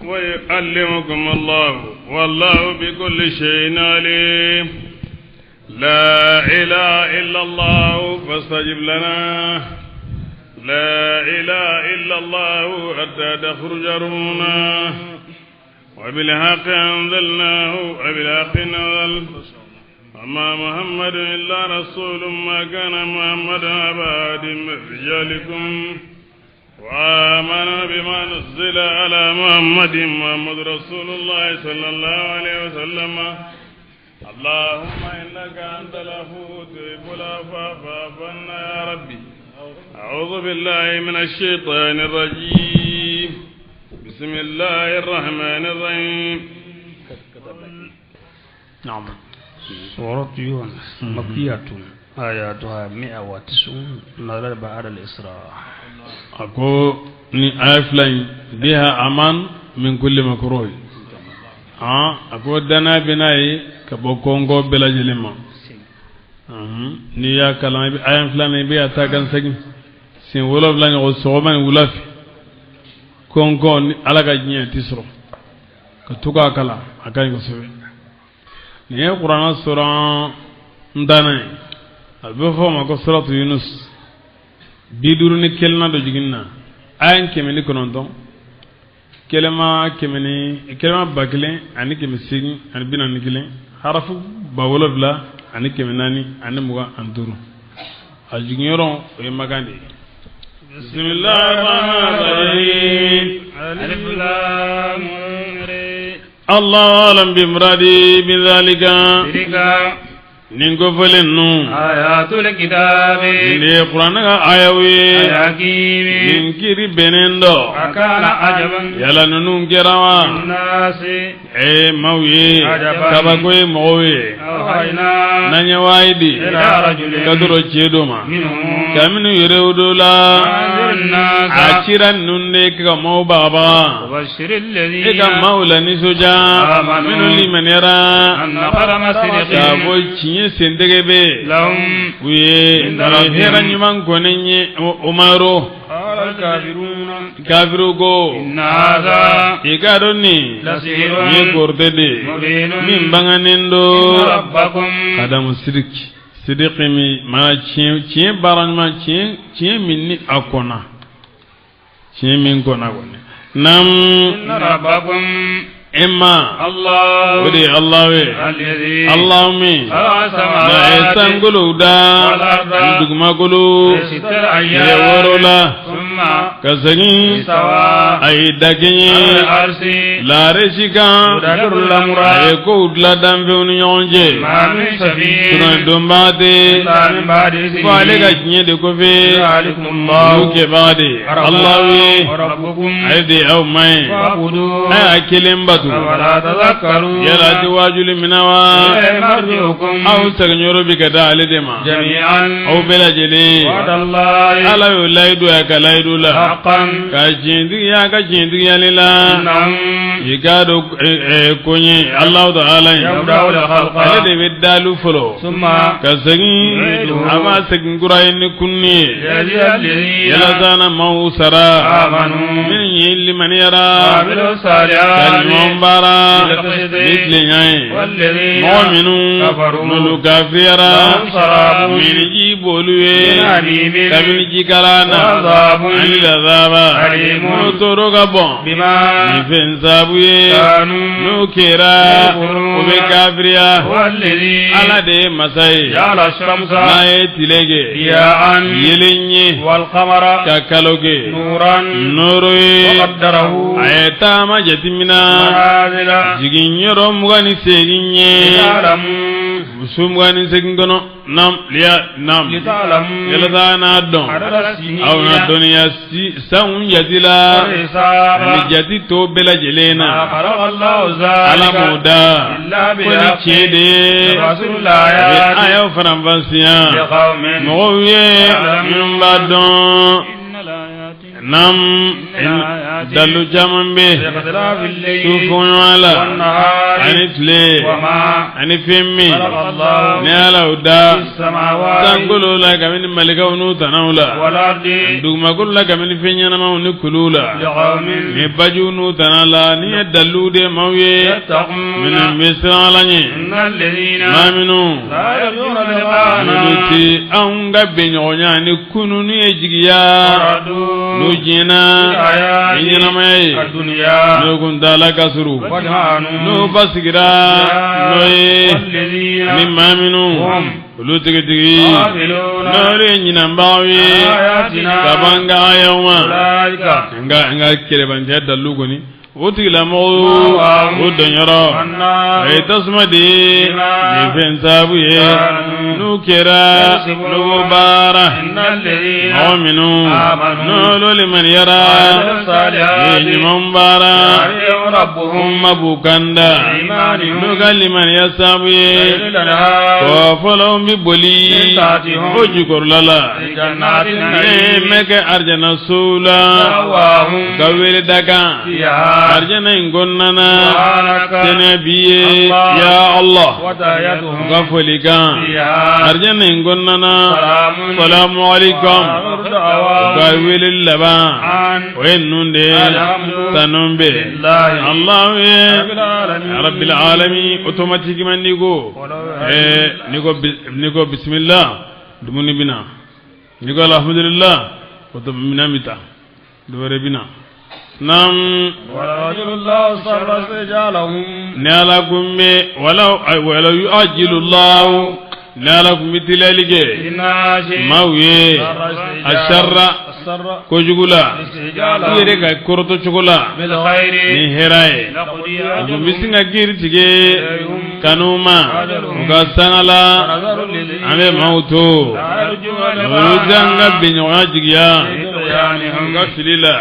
ويعلمكم الله والله بكل شيء عليم. لا إله إلا الله فاستجب لنا. لا إله إلا الله حتى تخرج روحنا. وبالحق أنزلناه وبالحق نزل. وما محمد إلا رسول ما كان محمد أبا أحد من رجالكم وآمن بما نزل على محمد رسول الله صلى الله عليه وسلم. اللهم إنك أنت العفو تحب العفو فاعف عنا يا ربي. أعوذ بالله من الشيطان الرجيم. بسم الله الرحمن الرحيم. نعم. سورة يونس مكية آياتها 190 نزلت بعد الإسراء. أكو آفلين بها أمان من كل مكروه. أكو دنا بناي كبوكونغو بلا جلما. نيا كلام آفلين بها تاكن سكين. سين ولف لين غصوبان ولف. كونغو على كجنيه تسرو. كتوكا كلا أكاين غصوبان. نيا قرآن سورة نداني. أبوه ما كسرت يونس. biduruni kelna do jiginna ayan kemeni kononton kelma bakle ani kemi sigi ani binani kile harafu bawolofla ani kemenani ani muga anduru ajignoro e magande. Bismillahir rahmanir rahim. Alif lam ra. Allah alam bi muradi bi zalika ningo folenu ayatul kitabi ne qur'ana ga ayawi ayakimi ninkiri benendo akana ajaban yala nunun gerawa nasi mawye kabakoy mawye awhayna nanya waidi ila rajulin kaduro chedoma minhum kaminu yerewdola achiran nunne ka maw baba wabashiril ladina ega mawla nisoja minu liman yara anna qarama sidqin kabo sendegebe lahum uye hera nyuman konenye umaro kafiru go inna hadha igaroni lasirun ye gordede min banganendo rabbakum adamu sidqimi ma chien baran ma chien minni akona chien min kona gone nam inna rabbakum إما الله ودي الله الذي اللهم لا يسانقلوا دا ندقما قلوا يورولا ثم كسجين أي دكين لا رشيكا يكود لا دمفون يونجي ما من سبيل سنة دمباتي فالك أجنية دكوفي ذلكم الله يكبادي الله وربكم أيدي أو ماي أي أكلم باتو ولا تذكروا يلا تواجل منوا مرجعكم أو سغنيرو بكدا عليدما جميعا أو بلا جلي وعد الله ألا يلايدو يكلايدو لا حقا كجندي يا للا إنهم يكادو كوني الله تعالى يبدأ الخلق ألدي بدالو فلو ثم كسغي أما سغن قرأين كني يلا زانا موسرا آمنوا من يلي من يرى وعملوا الصالحات مثل والذين مؤمنون كفروا نلو كافرا من جيبولوه كمن جيكارانا عن العذاب نتورو بما نفن سابوه نوكيرا وبكافريا والذي على دي مساي جعل الشمس نايتلغي ضياء يلني والقمر كاكالوغي نورا نوروي وقدره ayetama jatimina jiginyoro mugani seginye musumugani segingono nam liya nam yelada na don aw na doniya si saun jatila ni jati to bela jelena ala muda koni chede ayo farambansiya mogoye min badon nam dalu jaman be sufun ala ani tle ani fimmi ne ala uda tangolo la kamin malika unu tanawla dugma kul la kamin finyana ma unu kulula ni bajunu tanala ni dalu de mawye min misra lanye maminu nuti anga benyonya ni kunu ni ejigiya no jina injina mai no gundala kasuru no basigira no ni maminu ulutige tigi no re nyina mbawi kabanga ayoma nga kire banje dalu goni Uti la mo udonyoro ay tasmadi ni fensabu ye nukera nubara aminu no liman yara ni mumbara rabbuhum mabukanda nugal liman yasabu ye wa follow mi boli ojukor lala meke arjana sula gawele daga arjana ingonnana tenabiye ya Allah gafulika arjana ingonnana salamu alaikum gawele laba wenunde tanumbe Allah ya rabbil alamin automatique man niko bismillah dumuni bina niko alhamdulillah minamita dore bina nam walajulullahu sarra rijalahum nala kumbe wala yuajilullahu nala kumbe tilalige mawiye asharra ko jugula yere ka korto chugula ni heraye misinga girtige kanuma ugasangala ame mauto ujanga binyoga jigiya ugasilila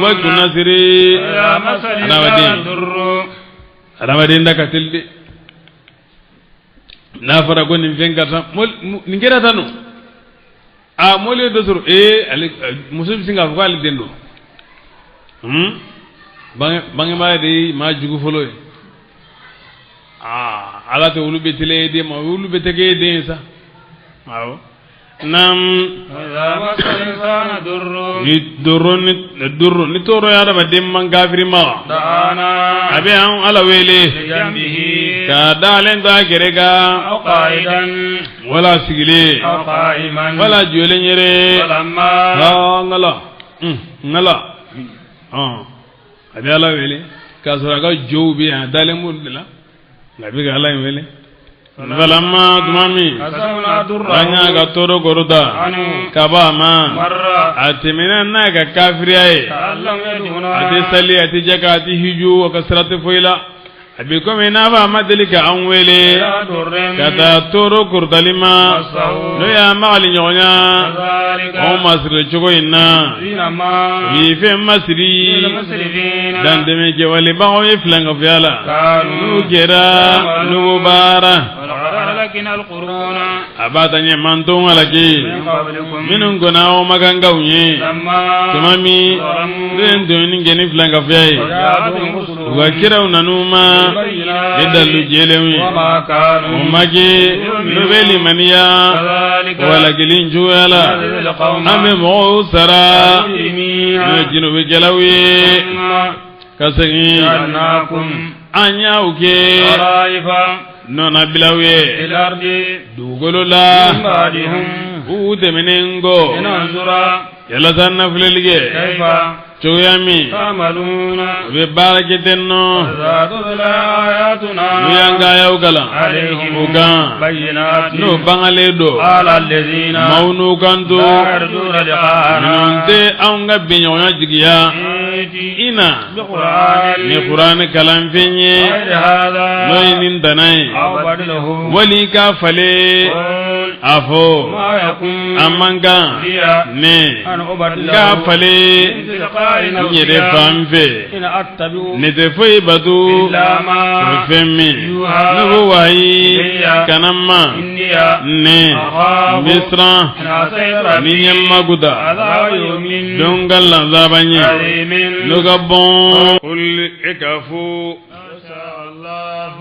wakunasiri anawadin dakatilde nafara ko nimfengata ningera tanu a mole dosur musul singa ko ali dendo bangi ma de ma jugu folo ala to ulu betele de ma ulu betege de sa aw nam durru ni toro ya da dem man gafiri ma dana abe an ala wele ka dalen da gerega qaidan wala sigile qaiman wala jole nyere ngala abe ala wele ka sura ga jobi dalen mudla nabi ga ala wele Valamma dumami ranya ga toro goruda kabama atimina na ga kafiriyaye ati sali ati jaka ati hiju wa kasrati fuila abiko mena ba madalika anwele kata toro gurdalima no ya mali nyonya o masri chugo inna wi fe masri dan deme je wali ba o iflanga fiala nu gera nu bara abatanye mantung alaki minun gona o maganga unye tumami rendo ningeni flanga fiai wakira unanuma idalu jelewi umagi nubeli mania wala gilinju ala ame mo sara jinu wigelawi kasegi anya uke nona bilawe dugolola udemenengo yala sanna fulelige choyami be baraketenno yanga yawgala uga no bangale do maunu kanto nonte anga binyonya jigiya أتيتي ina بقرآن ni qur'an kalam finye غير هذا noy nin danai أو بدله wali ka fale قل afo ما يكون amanga لي ne أن أبدله ga fale من تلقاء nyere نفسي famfe إن أتبع ne te foyi batu إلا ما femi يوحى nubu wahi إلي kanama إني ne أخاف misra إن عصيت ni ربي nyamma guda عذاب يوم don gallan zabanye عليم nuga bon kul ikafu ما شاء الله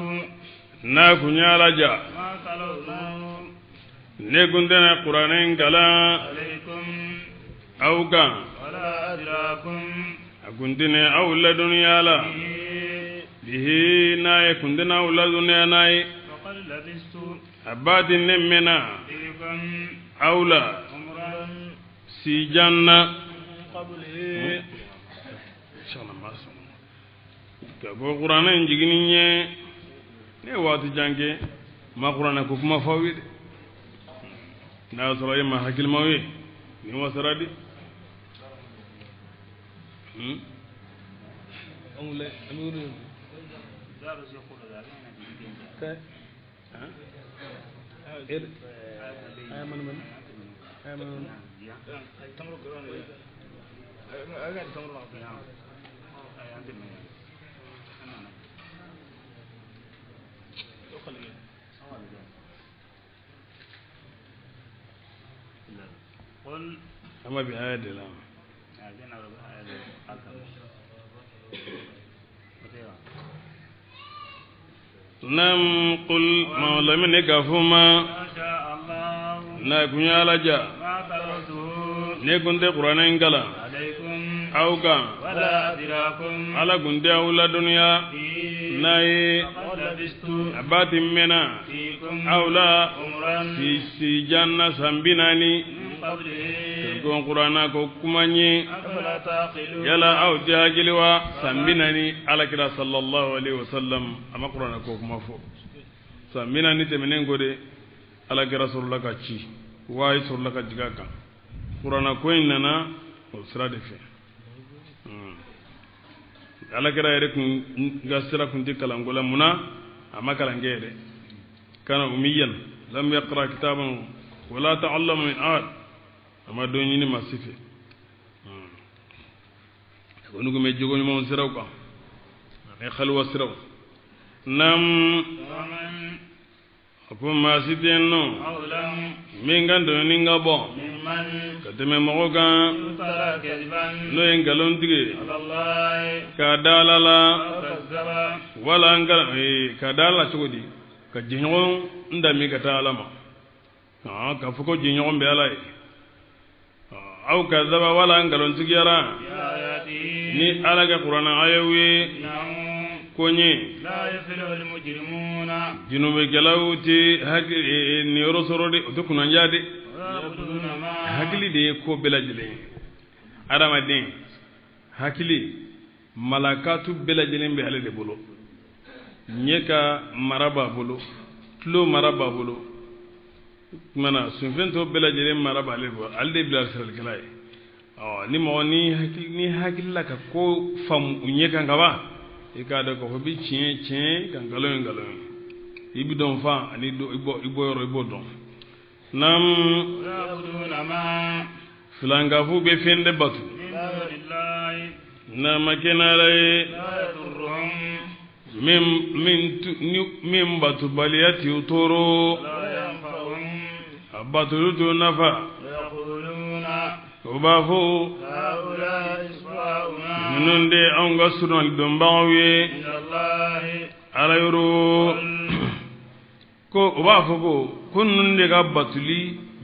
na kunyalaja ما خلقناه ne gundana qur'anin kala عليكم auka ولا أدراكم akundine awla dunyala به bihi na yakundina awla dunya nay وقد لبثت abadin nemena فيكم awla عمرا si janna قبله ka ko qur'anin jigininye ne watu jange ma qur'ana ko kuma fawi de na sura ma hakil mawi ni wasaradi amule amuru قل أما بهذا لا نم قل ما لم نكفما ما شاء الله نكون على جا ما تركته نكون القرآن إنكلا عليكم أو كان ولا أدراكم على كنت أولى دنيا فيه ناي وقد لبثت أبات منا فيكم أولى عمرا في جنة سنبناني من قبله كون قرآن كوكماني أفلا تعقلون يلا أو تهاجلوا سنبناني على كلا صلى الله عليه وسلم أما قرآن كوكما فو سنبناني تمنين قولي على كلا رسول الله كتشي واي رسول الله كتشيكا قرآن كوين لنا وسراد فيه ala kira yare kun gasira kun ti kalangola muna amma kalange de kana umiyan lam yaqra kitaban wala ta'allama min ahad amma don yini masife ko nugo me jogo mo siraw ka ne khalwa siraw nam ko masitenno أولم min gando ni ngabo ممن kateme mo ga افترى كذبا no en galon tige على الله ka dalala وكذب wala ngala ka dala chogodi ka jinyon ndami ka talama ka fuko jinyon be alai au ka zaba wala ngalon tigiyara بآياته ni alaga qur'ana ayawi إنهم konye لا يفلح المجرمون jinube galawti hakli ni rosorode to kunan jade ويعبدون ما hakli de ko belajile adama den hakli malakatu belajile be ale de bolo nyeka maraba bolo tlo maraba bolo mana sunfento belajile maraba ale bo alde bilal sal kalay ni mo ni hakilla ka ko fam nyeka ngaba ikada ko bi chien kan galon galon ibi don fa ani do ibo yoro ibo don nam ويعبدون ما filanga fu be fende batu من دون الله na makena lay لا يضرهم min batu baliyati utoro ولا ينفعهم abatu tu nafa ويقولون ubafu هؤلاء إصبعنا nunde anga sunal dombawe من الله alayro ko ubafu ko kunnunde ga batuli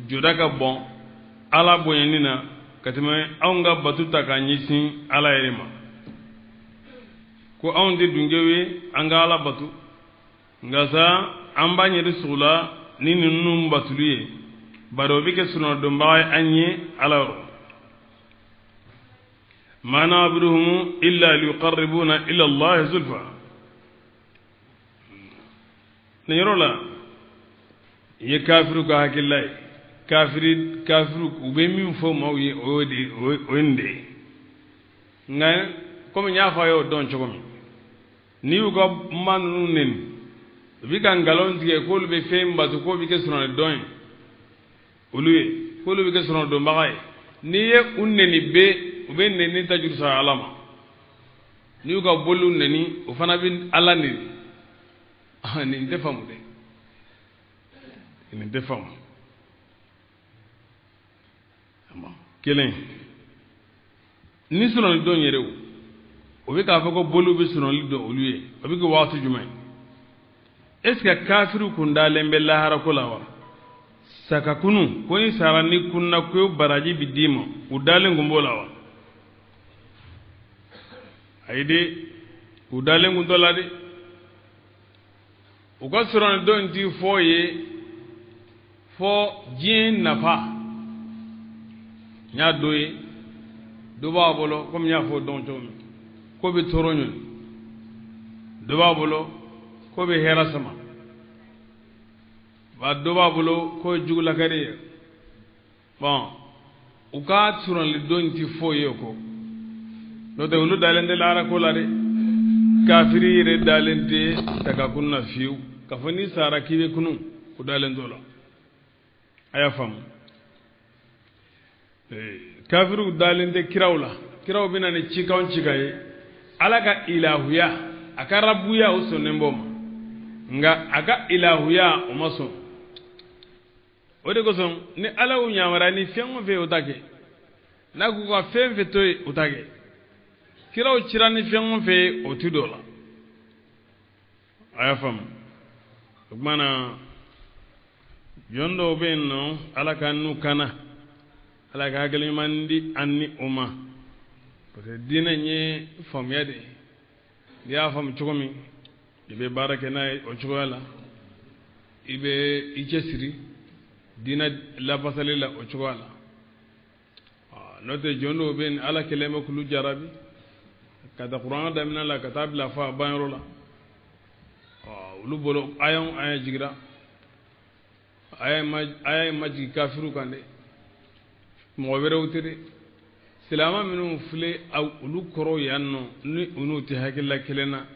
jodaka bon ala boyenina katime anga batuta ka nyisin ala yerima ko awon de dungewe anga ala batu ngasa amba nyeri sula nini num batuliye baro bike suno do mbay anye ala ro mana abruhum illa liqarribuna ila allah zulfa nerola ye kafiru ka hakilai kafiru ube min fo mawi ode onde nga comme nya fa yo don chogomi ni ugo manu nen bi kan galon tige ko be femba to ko bi ke sunan don uluye ko be ke sunan do magay ni ye unneni be ube neni tajur sa alama ni ugo bolu neni o fana bin alani ni ndefamu de ni ndefamu kelen ni sunan don yerew o be ka fa ko bolu be sunan do oluye o be ko waatu jumay est ce que kafiru kun dalen be lahara ko lawa saka kunu ko ni sarani kunna ko baraji bidima u dalen gumbo lawa ayde u dalen gundo lade o ko sunan don ti foye fo jin nafa nya doye do ba bolo comme nya fo don to ko be toronyo do ba bolo ko be hera sama ba do ba bolo ko jugula kare bon u ka suran le don ti foye ko no de ulu dalende lara ko la de kafiri re dalende daga kunna fiu kafani sara kibe kunu ku dalendo la aya fam kafiru dalinde kirawla kiraw bina ne cikaw cikaye alaka ilahuya aka rabbuya usonembo nga aga ilahuya umaso ode goson ni alawu nyamara ni fengo fe utake na ku ka femfe to utake kiraw cirani fengo fe otudola aya fam mana yondo benno alaka nu kana ala ka hagali mandi anni uma parce que dina nye fam yade ya fam chogomi ibe barake na o chogola ibe ichesiri dina la pasale la o chogola note jondo ben ala kelema kulu jarabi kada qur'an da min la katab la fa banro la lu bolo ayon ay jigra ay maji kafiru kande mo were wutere silama minun fule aw ulu koro yanno ni unuti hakilla kelena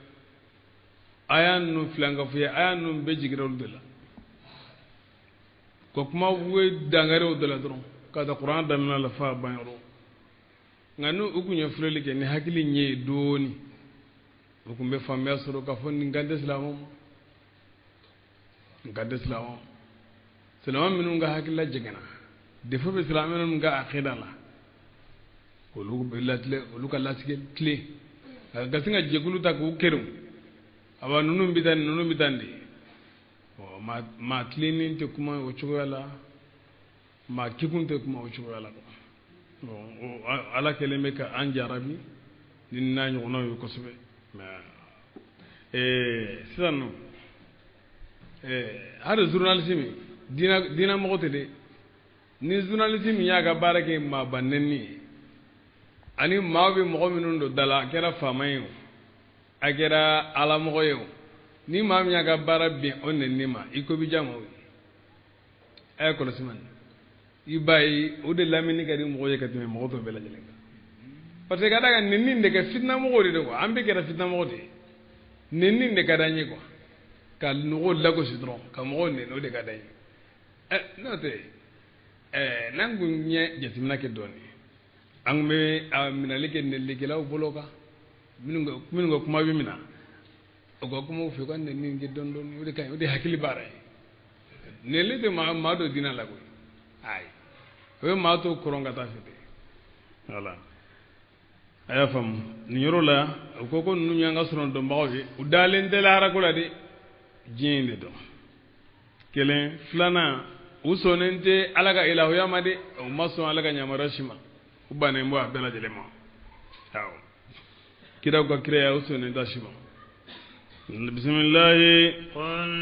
ayan nu flanga fuya ayan nu be jigira dula ko kuma we dangare dula dron kada qur'an da min la fa banro nganu ukunye fule ke ni hakili nye doni ukumbe famya soro ka fonni ngande silama silama minun ga hakilla jigana defo be silamenu nga akida la olu be latle olu ka lasike tle ga singa jegulu ta ko kerum aba nunu bitande o ma cleaning te kuma o chugala ma kikun te kuma o chugala o ala keleme ka anjarabi din nañu no ko sube sanu hada journalisme dina mo de ni journalisme yaga barake ma banenni ani mawbe mo minun do dala kera famayo agera ala mo yo ni mam yaga barabe onnenni ma iko bi jamo ay ko siman ibai o de lamini kadi mo yekati me mo to bela jelenga parce que daga nenni de ka fitna mo gori de ko ambe kera fitna mo de nenni de kada nyi ko kal no lago sidron ka mo ne no de kada no te nangu nye jetimna ke doni angme minale ke nelike law boloka minunga kuma bi mina ogo kuma fi ko ne ninge don wudi kay wudi hakili bare nelite ma do dina la ko ay we ma to koronga ta fite wala aya fam ni yorola ko nu nyanga sono do mbawi udalen de la rakola de jinde do kelen flana usonente alaga ilahu yamade o maso alaga nyamarashima ubane mbo abela jelema taw kida ko kreya usonenta shima bismillah qul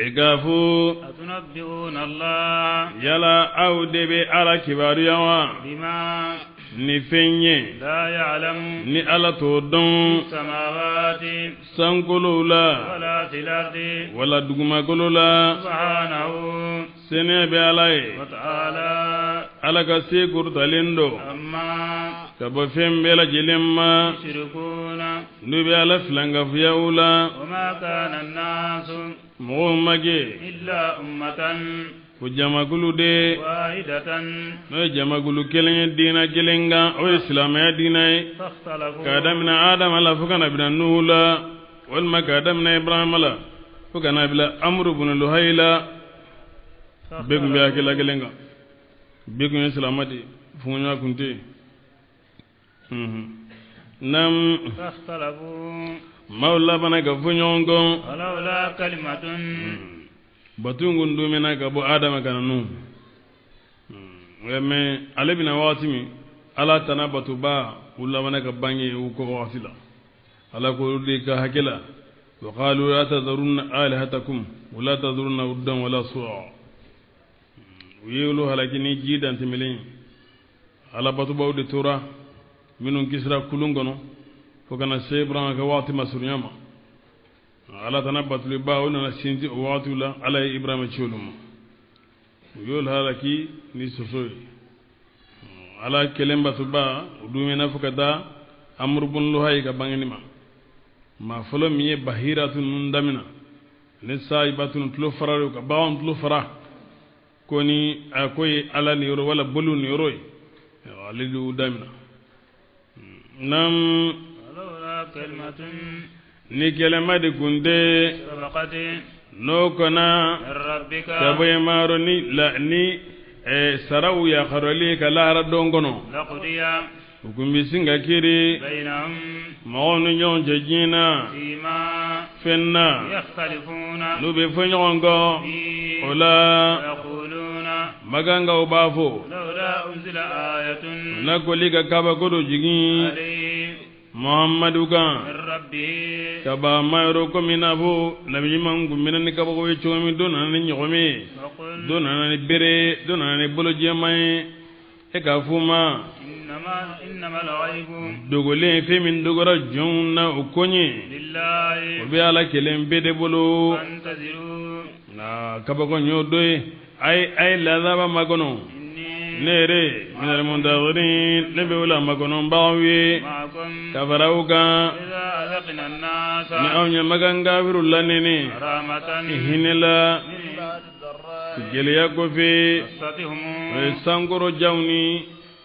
igafu atunabbi'una Allah yala awdebe ala kibaru yawa bima ni fenye la ya'lamu ni ala to don samawati sankulula wala tilardi wala duguma kulula subhanahu sene be alaye wa ta'ala ala ka se kurtalindo amma kabo fembela jelemma يشركون nube ala filanga fiyaula وما كان الناس mu'mage إلا أمة ko jamakulu de واحدة no jamakulu kelen dina kelenga o islamaya dina فاختلفوا kadamina adam ala fukana bina nuhula walma kadamina ibrahim ala fukana bila amru ibn luhayla begum be akela kelenga begum islamati funya kunte nam فاختلفوا mawla bana ga funyongo ولولا كلمة batungun dumena ga bo adama kana nu me alebina watimi ala tana batuba ulla bana ga bangi ko wasila ala ko de ka hakila wa qalu la tadhurunna alihatakum wa la tadhurunna uddan wala su'a yulu halakini jidan timilin ala batuba de tura minun kisra kulungono fo kana sebran ka wati masuryama ala tanabatul baawuna sinti watula ala ibrahim chulum yul halaki ni sosoy ala kelemba tuba dumena fukata amr bun luhay ka banginima ma folo miye bahiratun nundamina ne saibatun tulu fararu ka bawon tulu fara koni akoy ala ni yoro wala bolu ni yoro alidu damina nam ولولا كلمة ni kelema de kunde سبقت no kona من ربك kaboy maro ni la ni saraw ya kharali kala radongono لقضي hukumbi singa kiri بينهم mawonu nyon jejina فيما fenna يختلفون nube fonjongo فيه ola ويقولون maganga ubafo لولا أنزل آية nakoli ka kaba kodo jigi عليه muhammadu kan من ربه kaba mayro ko minabo nabi man gumina ni kaba ko chomi dona ni nyomi وقل dona ni bere dona ni bolo jemay e ka fuma إنما الغيب dogole fe min dogora jonna ukonye لله obe ala kelen bede bolo فانتظروا na kaba ko nyodoy ay la daba magono إني nere min al mundazirin nabi wala magono bawi معكم kafarauka إذا أذقنا الناس ni awnya maganga virulanene رحمة hinela من بعد الضراء geleya ko fe مستهم sankoro jawni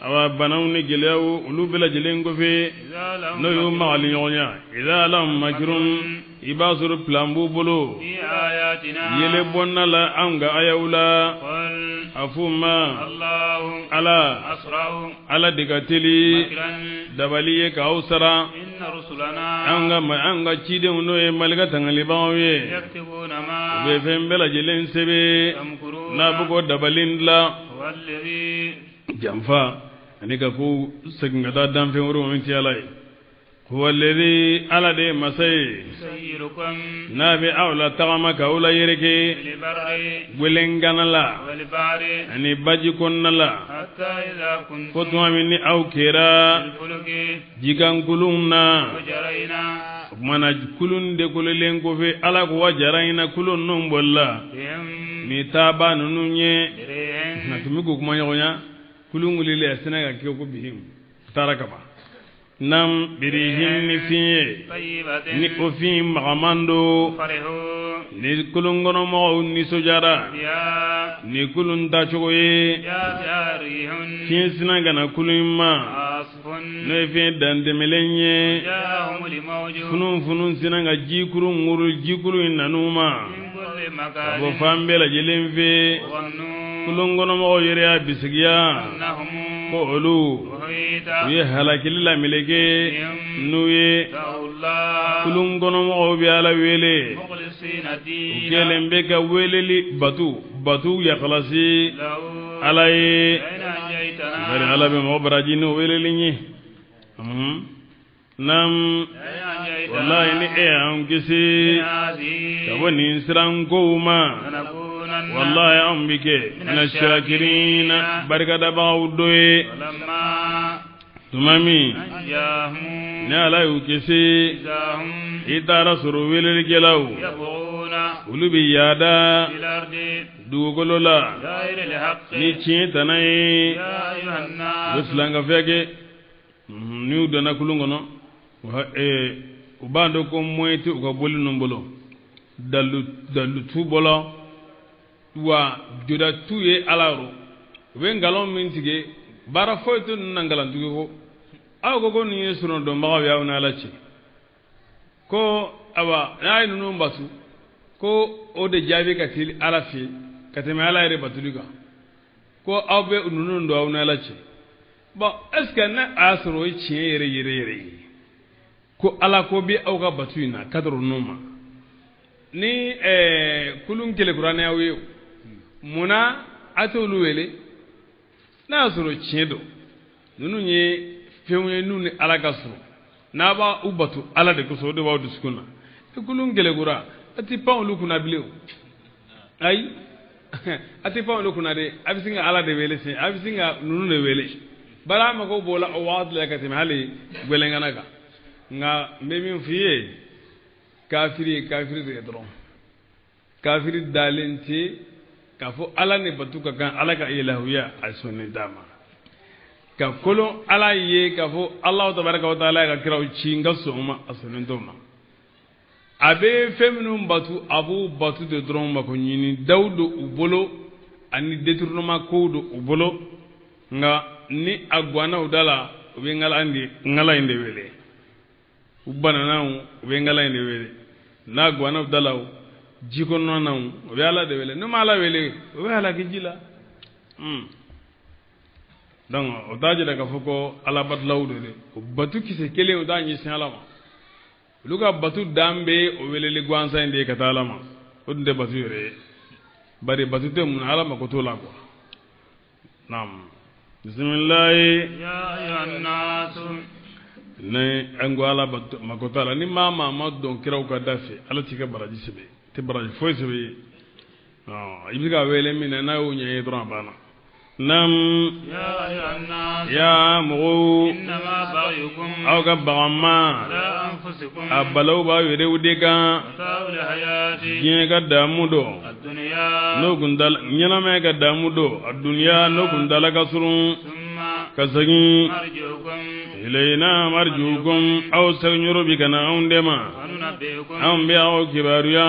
awa banawni geleyaw ulu bela jelen ko fe إذا لهم no yu maali nyonya idha lam makrun ibasur plambu bolo في آياتنا yele bonna la anga ayawla قل afuma الله ala أسرع digateli مكرا dabaliye ka ausara إن رسلنا anga chide uno e malika tangali bawe يكتبون ما be fembela jelen sebe يمكرون na bugo dabalindla هو الذي jamfa anika ko sagngada damfe woro minti alai huwa alladhi ala de masay يسيركم nabi awla tagama ka ula yereke بالبر gwelenganala والبحر ani baji konnala حتى إذا كنتم fotuma minni aw kera في الفلك jikan kulunna وجرينا mana kulun de kulelen ko fe ala ko wajaraina kulun non bolla بهم ni taba nunye بريح na tumi ko kuma nyonya kulungulile asina ka ko bihim taraka ba nam birihin ni fiye طيبة ni ofin magamando فرحوا ni kulungono mo ni sojara يا ni kulun ta chogoye يا ريح finsina gana kulumma عاصف no fi dandemelenye جاءهم الموج funun sinanga jikuru nguru jikuru inanuma من كل bo مكان fambela jelenfe ظنوا kulungono mo yere abisigiya أنهم ko olu وحيد ye halakili la meleke nuye دعوا الله kulungono mo bi ala wele مخلصين الدين kelen be ka weleli batu ya khalasi له ala ye فإن أنجيتنا bari ala be mo baraji no weleli ni nam فإن أنجيتنا wallahi ni e am kisi من هذه kaboni siran ko ma لنكونن wallahi am bike min ash-shakirin barka da bawdoye ولما tumami أنجاهم ne ala yu kisi إذا هم itara suru weleli gelaw يبغون ulubi yada في الأرض dugolola غير الحق ni cin tanaye يا أيها الناس wislanga feke ni dana kulungono ubando ko moyti ko boli no bolo dalu tubolo wa joda tuye alaro we ngalon min tige bara foyto nangalan tuge ko aw ko ni yesuno do magaw yaawna lacci ko aba ay nunu mbatu ko o de jabi ka til alafi kateme ala ire batuliga ko awbe nunu ndo awna lacci bon est ce que na asro ci yere ko ala ko bi aw ga batuina kadro numa ni kulun kele qur'ana yawe muna atolu wele na asro ci do nunu nye fewne nunu ala gasro na ba ubatu ala de ko so de wawdu sukuna kulun kele qur'an ati pawlu kuna bilew ay ati pawlu kuna de abisinga ala de wele se abisinga nunu de wele bala ma ko bola o wad la katim hali gwelengana ka nga memin fiye kafiri de dron kafiri dalenti kafo ala ne batuka kan ala ka ilahiya asuni dama ka kolo ala ye kafo allah tabaraka wa taala ka kiraw cinga soma asuni doma abe feminum batu abu batu de dron ma ko nyini dawdo ubolo ani détournement ko do ubolo nga ni agwana udala ube ngala inde wele ubana nawo ube ngala inde wele na agwana udala jiko no nawo ube ala de wele no mala wele ube ala kijila donc o daje daga foko ala batlawdo de batu kise kele o danyi salama luga batu dambe o wele le gwansa inde katalama o de batu yore bari batu te mun ala makoto la ko nam bismillahi ya ayyuhan nas ne ango ala makotala ni mama ma don kiraw ka dafe ala tika baraji sebe te baraji foy sebe ibiga wele mina na o nyaye dron bana nam ya ayyuhan nas ya mu innama baghyukum aw ka bagama ala anfusikum abalaw ba yede udeka ta'ul hayati yen ka damudo ad-dunya no gundal nyana me ka damudo ad-dunya no gundala ka surun thumma kasagi marjukum ilayna marjukum aw sagnyuru bikana undema anunabbiukum am bi aw kibaruya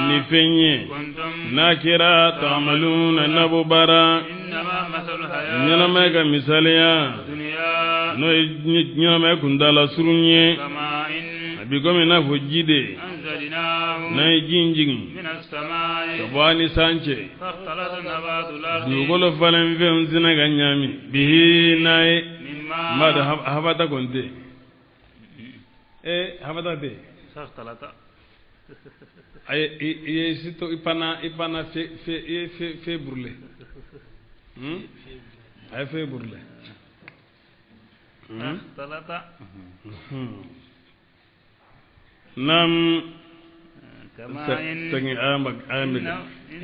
ni fenye kuntum nakira ta'maluna nabubara innama mathalu hayati nyana me ka misaliya dunya no nyana me gundala surunye kama in bikomi na fujide anzalnahu na jinjigi min as-samai kabani sanche fakhtalata nabatu al-ardi dugolo falen fe unzina ganyami bihi nae mimma mada habata konte habata de fakhtalata ay sito ipana fe brûler ay fe brûler fakhtalata nam kama tangi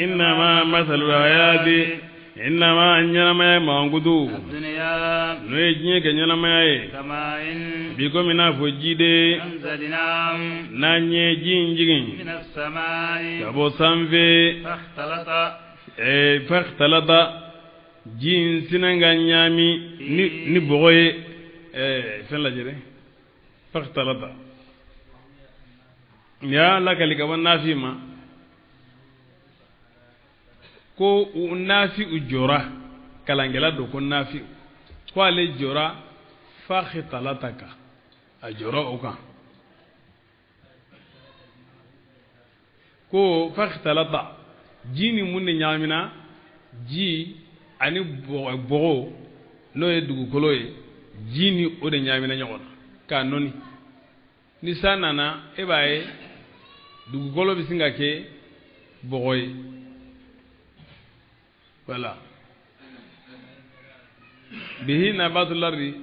innama mathalu ayati innama anyama mangudu dunya no ejinye kenyama yae kama in biko mina fojide anzalnahu nanye jinjigin min as-samai kabo sanve fakhtalata jin sinanga nyami ni bogoye fen la jere fakhtalata ya lakali kaban nafima ko nafi ujora kalangela do ko nafi ko ale jora fa khitalataka ajora oka ko fa khitalata jini munne nyamina ji ani bogo no e dugu koloye jini o de nyamina nyona ka noni ni sanana e baye dugu kolo bisinga ke bogoye voilà bihi nabatul ardi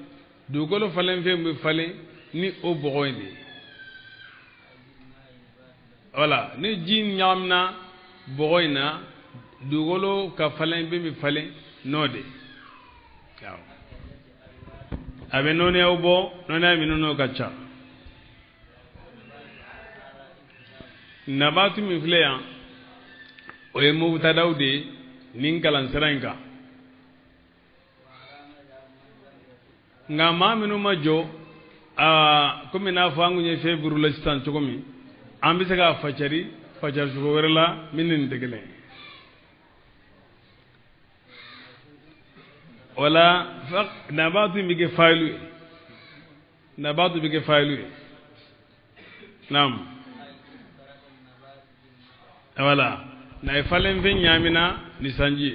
dugolo falen fe mbe falen ni o bogoyndi voilà ni jin nyamna bogoyna dugolo ka falen be mbe falen node yaw abe none obo none ami nono kacha nabatu mi fleya o e mubtadawde nin kalan seranka nga ma minu ma jo comme na fangu nye febru la sitan chokomi ambi se ga facar suko werla minin degele wala nabatu bige failu nam wala na ifalen fen nyamina ni sanji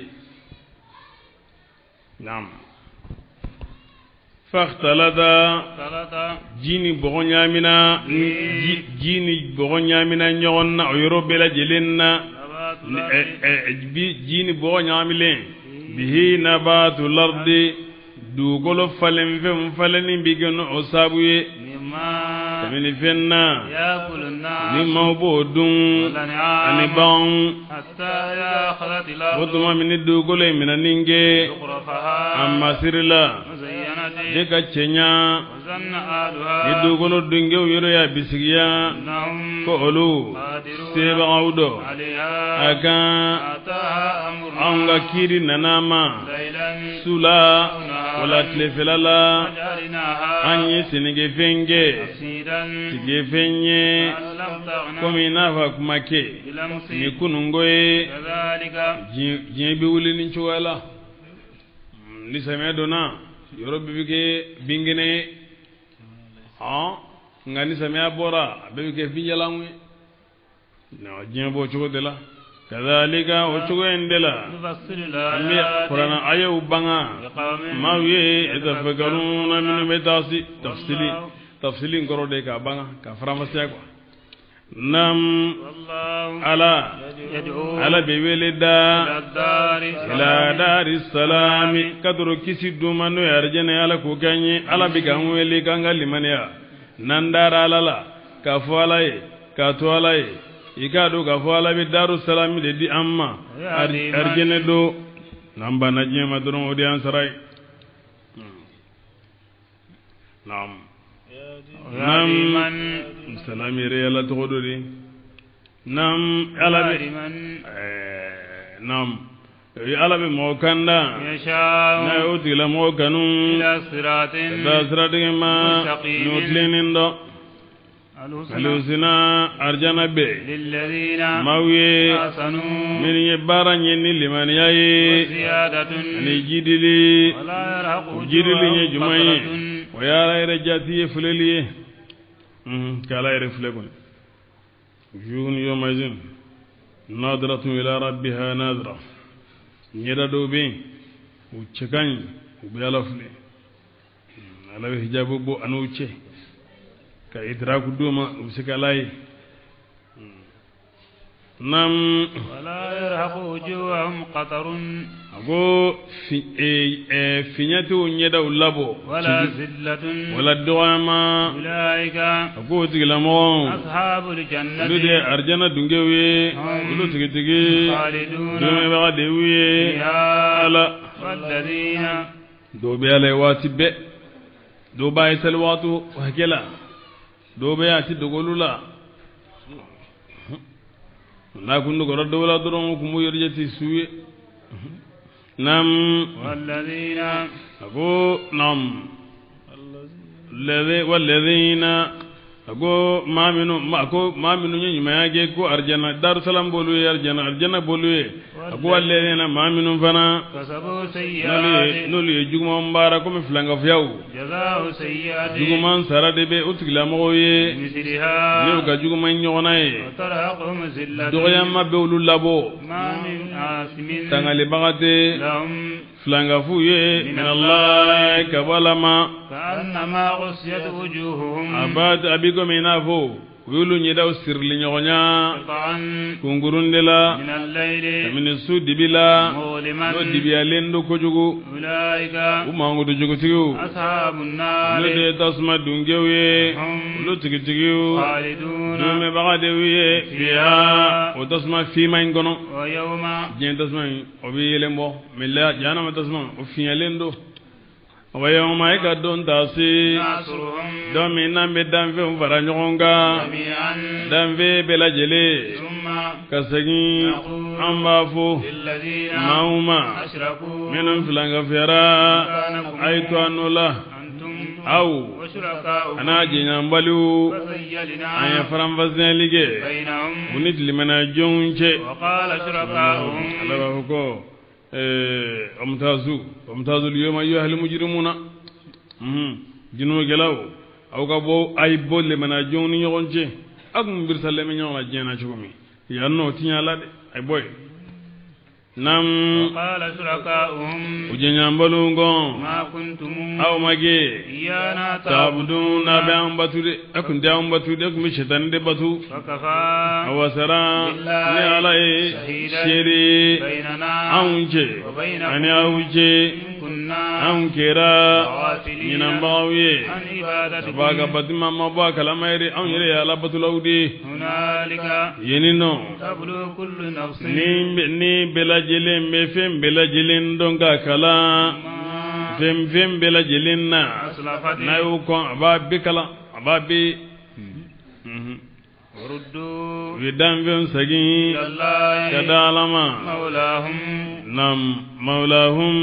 nam fakhtalata jini bogo nyamina jini bogo nyamina nyonna oyoro bela jelenna jini bogo nyamilen bihi nabatu lardi dugolo falen fen faleni bigeno osabuye tamini fenna ni mawbudun ani ban botuma mini dugolo mina ninge amma sirila deka cenya ni dugolo dunge yoro ya bisigiya ko olu seba audo aka anga kiri nanama sula wala tlefelala anye sinige fenge tige fenye komina fa kumake ni kunungoye jibi wuli ni chwala ni samedona yoro bibike bingene ngani samea bora bibike fijalangwe no jimbo chugodela kadhalika uchugendela ambi qur'ana ayu banga mawiye yatafakkaruna min metasi tafsili ngorode ka banga ka faramasiya kwa nam ala beweleda ila daris salami kadro kisi dumano yarjene ala ko ganye ala bigamwele kanga limaniya nandara alala ka falaye ka toalaye ikado ka fala bi darus salam de di amma arjene do namba najema dono odi ansaray nam salami re ala todo di nam ala bi nam ala bi mo kanda na oti la mo kanu ila siratin ma nutlenindo alusina arjana be lilladina mawiye min yabaranye ni liman yayi ni jidili nye jumaye wayara rajati fuleli kala ire fulekon jun yomazin nadratu ila rabbiha nadra nyeda do be uchekan ubiyala fule ala hijabu bo anuche ka idraku duma usikalai nam wala yarhaqu wujuhum qatarun ago finyatu nyeda ulabo wala zillatun wala duama ulaika ago tigilamo ashabul jannati lude arjana dungewe ulu tigitigi dume baga dewe ala walladina do be ale watibe do bay salwatu hakela do be ati dogolula na kundu goro dawla doron kumu yerjeti suwe nam walladina ago nam walladina ago maminu nyima yage ko arjana darsalam bolu arjana bolu ago walladina maminu fana kasabu sayyati noli juguma mbara ko mi flanga fiaw jazaa'u sayyati juguman sarade be utigla moye misliha ne ga juguma nyonaye taraqum zillatun doyamma bewlu labo ma min asimin tangale bagate lahum flanga fuye min Allah kabalama ka'annama ghusiyat wujuhuhum abad abigo minafo wulu nyedaw sirli nyonya kungurundela min al-layli min sudibila muliman no dibiya lendo kojugu ulaika umangu dujugu tigu ashabun nar de tasma dungewe lu tigitigu khaliduna dume bagadewe fiha o tasma fi main gono wa yawma jen tasma obi lembo milla jana ma tasma o fi lendo wa yawma ikadon tasi nasruhum domi nambe danfe faranyogonga jami'an danfe belajele thumma kasagi ambafu lilladhina mauma ashraku minun filanga fiara aitu anula أو وشركاؤهم أنا جينا بالو فزيلنا أي فرام فزنا ليجي بينهم ونيت لمن جونجي وقال شركاؤهم على بابكو أمتازوا اليوم أيها المجرمون جنو جلاو أو كابو أي بول لمن جوني يونجي أكم برسالة من يوم الجنة شومي يانو تيا لا أي بوي نام وقال شركاؤهم وجنيان بلونغون ما كنتم أو ماجي إيانا تعبدون بأم باتو أكون دام باتو أكون مشتان دي باتو فكفى أو سرا نعلي شيري بيننا أونجي وبينكم أنا أونجي إن كنا أونكرا غافلين ينبغي عن عبادتكم باغا باتما ما باغا لا مايري أون يري على باتو لودي هنالك ينينو تبلو كل نفس ni bela jelen be fem bela jelen donga kala fem bela jelen na أسلفت na yu ko ababi kala ababi وردوا widan fem sagi إلى الله kadalama مولاهم nam maulahum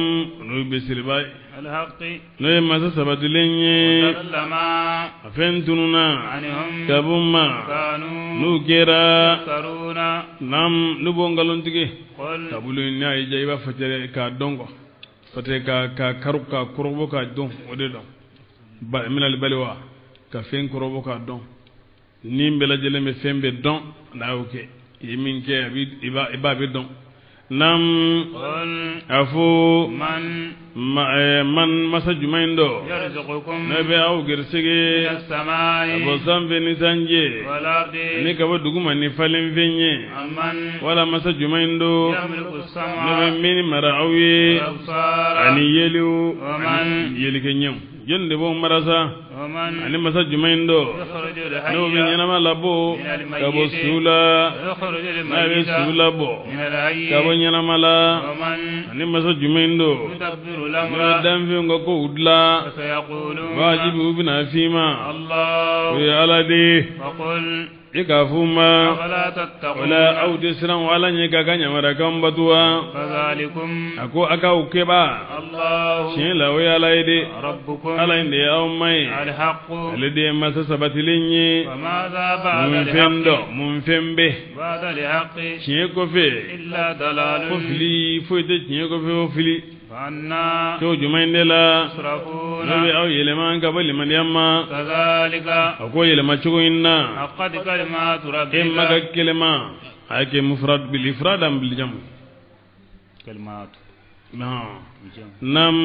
no bisirbai الحق no masa sabatulenye وسلما afentununa عنهم kabumma كانوا nu kera يفترون nam nu bongalontige قل tabulu ni ay jayba fatere ka dongo fatere ka karuka kurobo ka don ode don ba minal balwa ka fen kurobo ka don nimbela jele me fembe don na oke yimin ke iba be don nam قل afu من man masa jumaindo يرزقكم nabe au gersege من السماء abo sambe ni sanje والأرض ni ka duguma ni falen venye أمن wala masa jumaindo يملك nabe السمع mini mara awi والأبصار ani yeliu ومن yeli kenyam yonde bo marasa ومن ani masa jumaindo يخرج no be الحي nyana labo من الميت kabo sula ويخرج nabe الميت sula bo من الحي kabo nyana mala ومن ani masa jumaindo يدبر no الأمر damfe ngako udla فسيقولون wajibi ubina fima الله we alade وقل ikafuma أفلا تتقون wala audi siran wala nyeka kanya marakan batuwa فذلكم ako aka ukeba الله shin la we alaide ربكم ala inde yaw mai الحق alide masa sabatilinye فماذا بعد mun الحق fendo mun fembe بعد الحق shin ko fe إلا ضلال ko fili foite shin ko fe o fili فأنا to jumainde la تصرفون nabe aw yeleman ka bali man yamma كذلك ako yelema chugo inna حقت كلمات imma ka ربك kelema ake mufrad bil ifrad am bil jam كلمات nam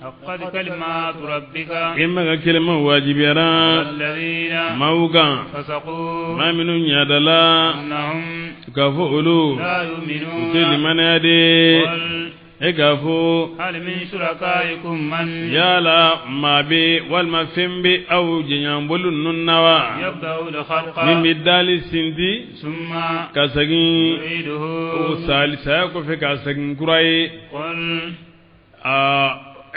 حقت كلمات ربك imma ka kelema wajibiyara الذين mauka فسقوا ma minun yadala أنهم kafo ulu لا يؤمنون telimana yade قل kafo هل من شركائكم من yala mabe wal mafembe aw jinyambulu nunnawa يبدأ الخلق min bidali sinti ثم kasagin يعيده salisa ko fe kasagin kurai قل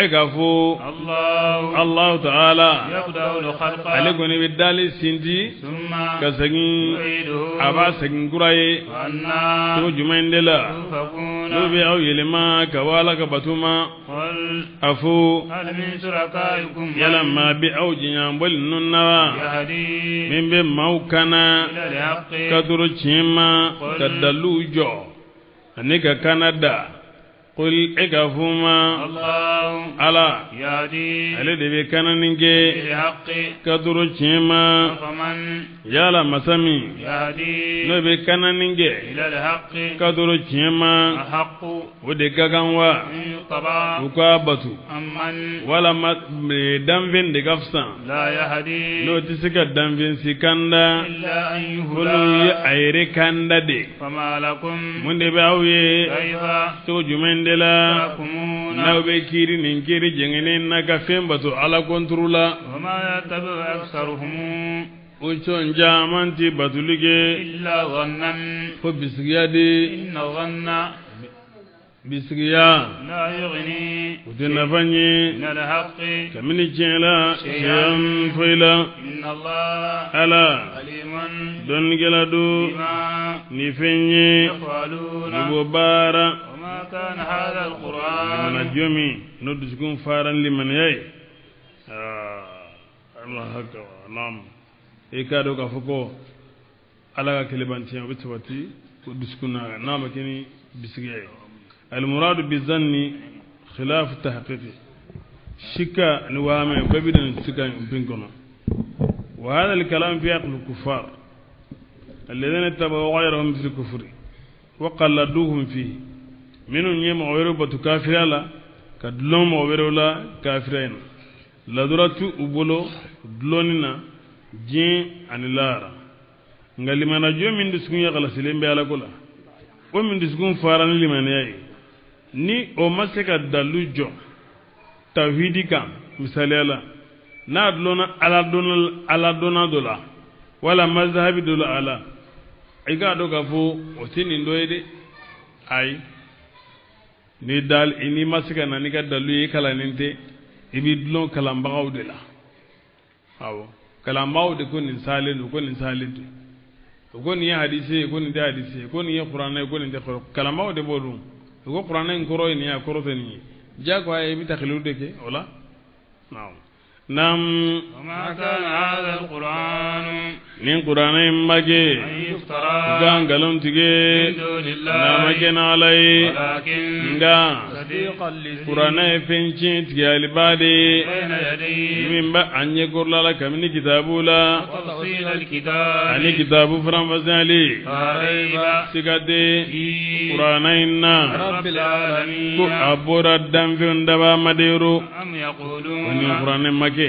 kafo الله Allah ta'ala يبدأ الخلق alegoni bidali sinti ثم kasagin يعيده aba sagin kurai وأنا to jumaindela يؤفكون lobe aw yelema kawala ka batuma قل afu هل من شركائكم yala من ma bi aw jinyambulu nunnawa يهدي min be maukana إلى الحق kaduro chima kadalujo anika kanada qul egafuma الله ala يهدي ale de be kananinge بالحق kaduro chima فمن yala masami يهدي no be kananinge إلى الحق kaduro chima الحق ode gaganwa إن يطبع uka batu أمن wala danvin de gafsan لا يهدي no tisika danvin sikanda إلا أن kulu ye يهدى ayre kanda de فما لكم munde be awye كيف to jumendela تحكمون naw be kiri nin kiri jengene naga fembato ala kontrola وما يتبع أكثرهم unchon jamanti batulige إلا ظنا ko bisigiyade إن الظن bisigiya لا يغني utenafanye من الحق kamini chela shayam foila إن الله ala عليم don geladu بما ni fenye يفعلون nubo bara وما كان هذا mana القرآن jomi no duskun faran liman yai Allah haka naam e ka do ka foko ala ka kelebanti o bitwati ko diskuna naama kini bisigay al murad bi zanni khilaf tahqiqi shika ni wame babidan shika binkono wa hada al kalam fi aql al kuffar alladhina tabawu ghayrahum fil kufri wa qalladuhum fihi minun yema wayro batu kafirala kadlom wayro la kafirain laduratu ubolo dlonina jin anilara ngalimana jo min disgun ya kala silembe ala kula o min disgun farani limana yayi ni o maseka dalujo tawhidi kam misali ala na dlona ala dona dola wala mazhabi dola ala iga do gafo o tini ndoyede ay ni dal ini maseka na ni ga dalu yi kala ninte ibi dlon kala mbagaw de la awo kala mbaw de ko ni salen ko ni salite ko ni hadisi ko ni hadisi ko ni qur'an ko ni kala mbaw de bodum ko qur'an ko roy ni ya ko rotani jago ay bi takhlu de ke wala naam nam وما كان هذا القرآن nin qur'an mage أن يفترى gangalon tige من دون الله namage na alai ولكن nga صديقا لذي qur'an fenci tige alibade بين يديه min ba anye gorla kamni kitabula وتفصيل الكتاب ani kitabu franfasali لا ريب sigade فيه qur'anainna رب العالمين ko abora damfe ndaba madero أم woni يقولون qur'an make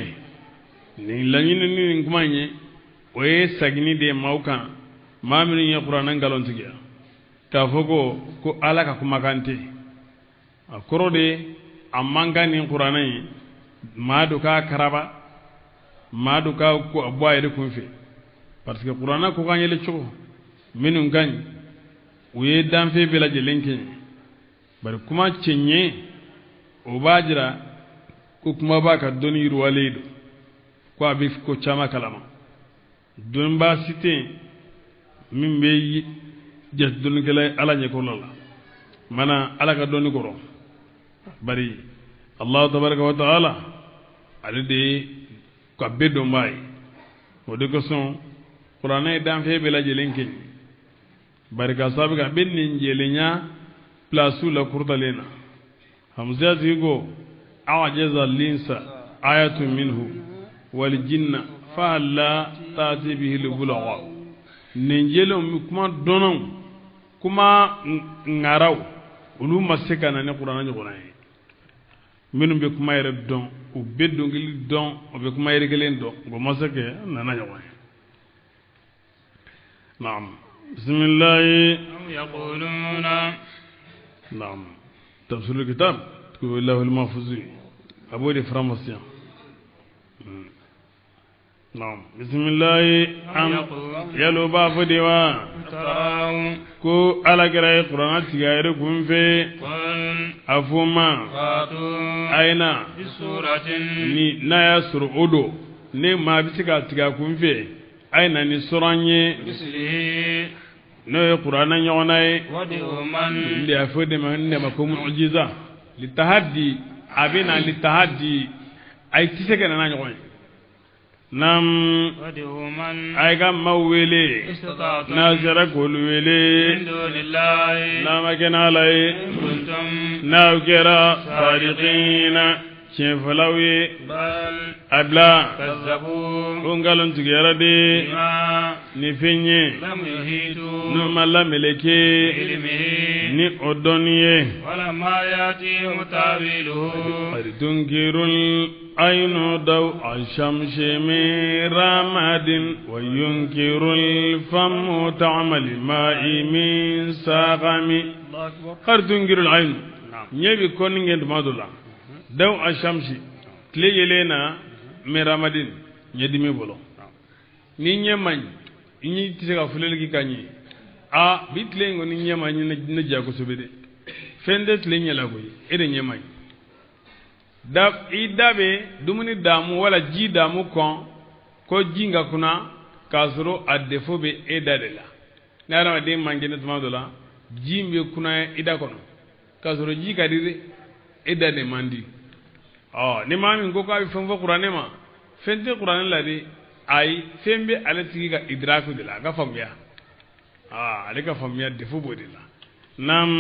ni lañini ni kumanye oye sagini de maukan maminu ye qur'an galon tigiya ka fogo ko ala ka kuma kante akoro de amanga ni qur'an yi madu ka karaba madu ka ko abwaye de kunfe parce que qur'an ko ganyele choko minun gany oye damfe bela jelenke bari kuma cenye o bajira ko kuma baka doni ruwaledo ko abi ko chama kalama don ba site min be jes don gele ala nye ko lola mana ala ka doni goro bari allah tabaraka wa taala alide ko bedo mai o de ko son qur'ana dan fe bela jelenke bari ka sabi ka benni jelenya plasu la kurdalena hamza zigo awajaza linsa ayatun minhu wal jinna fa la tati bihi libulagha ninjelo kuma donon kuma ngaraw ulu maseka na ne qur'ana ni qur'ana minum be kuma yere don o beddo ngil don o be kuma yere gelen don go masake na na yawa naam bismillah أم يقولون naam tafsir kitab ko lahu al-mahfuz أبو دي فرامسيا نعم بسم الله أم يلو باب ديوا تراو كو على قراءة القرآن تغير كن في قل أفوما فاتوا أين بسورة ni naya sur odo ne ma bisika tiga kun fe aina ni soranye مثله no e qur'ana nyonay ودعوا من ndi afode man ne ma ko mu'jiza li tahaddi abina li tahaddi ay tiseke na nyoy nam ودعوا من ay ga mawele استطعتم nazara kol من wele دون الله nama kenalay إن كنتم naw kera sadiqina chefalawi بل abla كذبوا ungalon tigera de بما ni fenye لم يهيتوا no mala meleke بعلمه ni odoniye ولما يأتيهم تأويله tunkirul aynu daw ashamshi min ramadin wa yunkirul famu ta'mali ma'i min saqami qad tunkirul aynu nyebi kon ngend madula daw ashamshi tle yelena min ramadin nyedimi bolo ni nyemany ni tisega fulel ki kanyi a bitle ngo ni nyemany na jago sobede fende tle nyela ko ede nyemany dab idabe dumuni damu wala ji damu kon ko jinga kuna kasro adefo be edadela nara de mangene tuma dola jimbe kuna ida kono kasro ji kadire edade mandi ni mami ngoko abi fenfo qur'ane ma fente qur'an la di ay fembe ala tigi ga idraku de la ga famya ale ka famya defu bodila nam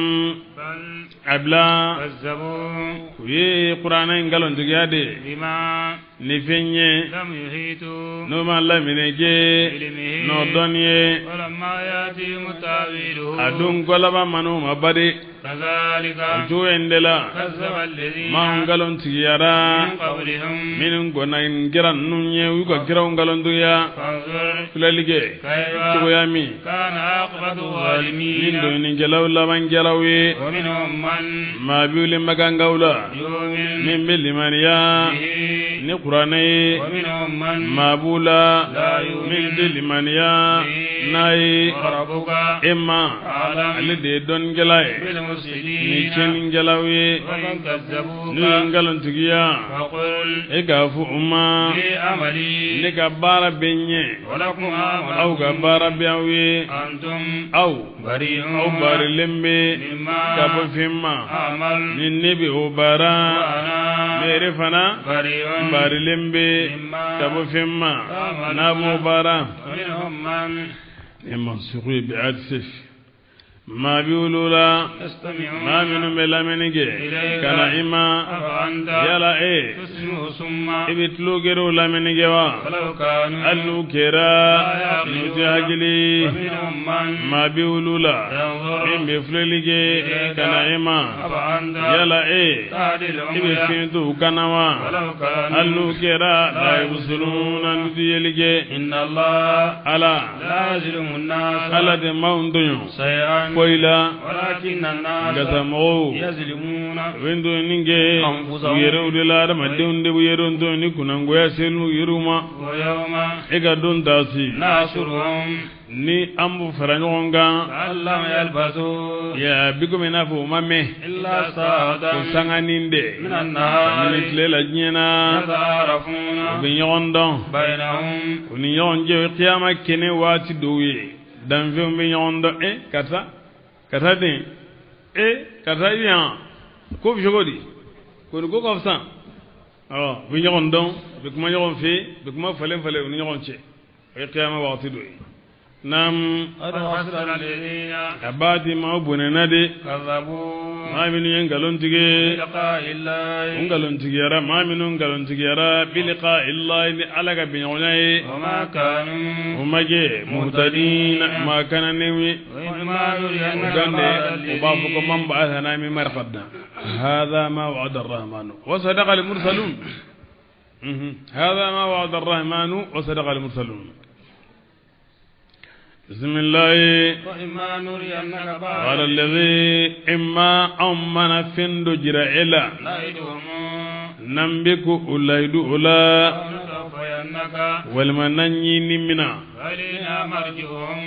abla كذبوا ye qur'ana ngalon digade بما ni fenye لم يحيطوا no ma la minege بعلمه no donye ولما يأتيهم تأويله adun golaba manu mabade كذلك jo endela كذب الذين ma ngalon tigiyara من قبلهم min gona ngiran nunye wi ko gira ngalon duya فانظر fulalige كيف to yami كان عاقبة الظالمين min do ni gelaw la man gelawi ومنهم من ma biuli magangawla يؤمن min bilimaniya به ni qur'ane ومنهم من mabula لا يؤمن min bilimaniya به nay وربك emma أعلم ali de don gelay ni بالمفسدين chen gelawi وإن كذبوك ni ngalon tigiya فقل e ka fu umma لي عملي ni ka bara benye ولكم au ka عملكم bara biawi أنتم au بريئون au bari lembe مما ka bo fimma أعمل ni nebi o bara وأنا mere fana بريء bari lembe مما ka bo fimma تعملون. na bo bara ومنهم من ni mansuqi bi adsif ma biulula يستمعون ma minu belaminige kana ima أفأنت yala e تسمع ثم ibitlu geru laminige wa ولو كانوا allu kera يعقلون. nuti hagili ومنهم من ma biulula ينظر min be flelige kana ima أفأنت yala e تهدي ibe العمي fintu kanawa ولو كانوا allu kera la yusuluna nuti yelige إن الله ala لا يظلم الناس ala de maundunyo شيئا koila ولكن الناس gata mo يظلمون wendo ninge أنفسهم. yero de la dama de yero ndo ni kunango ya selu yeruma ويوم ega don tasi نحشرهم ni ambu faranjonga كأن لم يلبثوا ya bigo mena fo mame إلا ساعة ko sanganinde من النهار ni tlela nyena يتعارفون bi yondon بينهم ni yonje qiyama kene wati dowe dan fe bi yondo kata den kata yan ko bi jogodi ko go ko san bi yondon bi kuma yon fe bi kuma falen ni yon che qiyama wati dowe nam قد خسر الذين abati ma bunena de كذبوا ma minu ngalon tige بلقاء الله ngalon tigera ma minu ngalon tigera bilqa illahi ni alaga binyonai وما كانوا umage muhtadin ma kana newi وإما يرينك gande بعض ubafu ko الذي mamba athana mi marqadna hadha ma wa'ada ar-rahman wa sadaqa al-mursalun hadha ma wa'ada ar-rahman wa sadaqa al-mursalun بسم الله وإما نرينك بعض قال الذي إما أمنا فند جرائلا نعدهم نمبك أولاد أولا أو نتوفينك والمنني نمنا فإلينا مرجعهم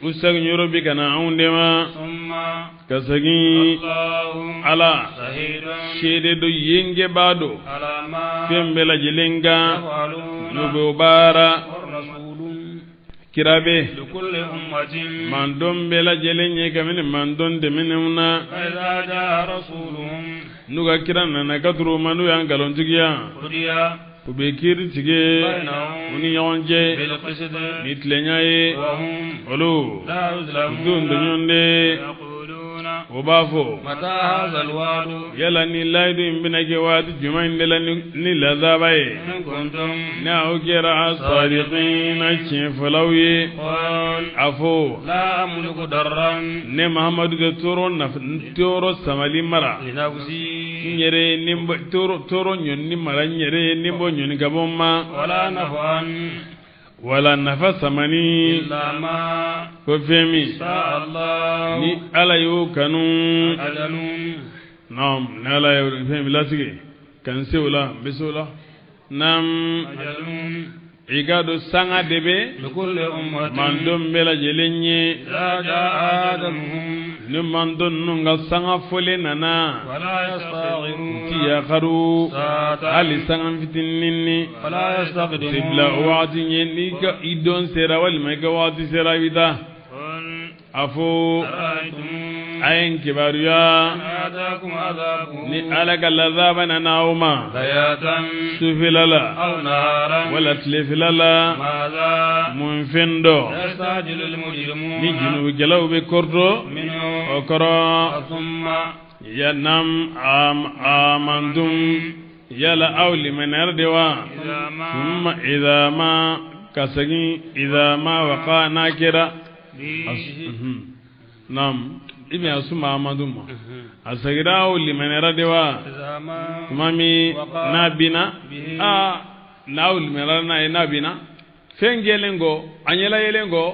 أستغني ربك نعون دما ثم كسغي الله على شهيد شهد دو ينجي بادو على ما فيم بلا جلنغا يفعلون نوبو بارا والرسول كرابي لكل أمة من دون بلا جلنجي كمين من دون دمنونا فإذا جاء رسولهم نوغا كرانا نكترو منو ينقلون تكيا قضي وبكير تكي بينهم وني يونجي بالقسط نتلنياي وهم ولو لا دون يظلمون دنيون دي يقولون وبافو متى هذا الوعد يلا ni laydu imbinake wati juma indela ni lazabaye إن كنتم na ukira as-sadiqin chiflawi قال afo لا أملك ضرا ne muhammadu de toro samali mara لنفسي nyere nimbo toro nyonni mara nyere nimbo nyonni gabomma ولا نفعا wala nafa samani إلا ما ko femi شاء الله ni ala yo kanu أجل nam ni ala yo femi lasige kan sewla bisola nam أجل igado sanga debe لكل أمة mandon bela jelenye إذا جاء أجلهم ni mandon nunga sanga fole nana ولا يستغفرون ti ya kharu ساعة ali sanga fitinni ولا يستقدمون tibla wati ni ga idon sera wal mega wati sera vida قل afo أرأيتم ayin kibaruya آتاكم عذابه ni alaka lazabana nauma بياتا sufilala أو نهارا wala tlefilala ماذا munfindo يستعجل ni المجرمون junubu gelaw be kordo منه okoro ثم yanam amantum yala awli manardewa إذا ما thumma idha ma kasagi idha ma waqa nakira nam ibi asuma amadum asagira awli manardewa إذا ما mami nabina a nawli manarna nabina fengelengo anyela yelengo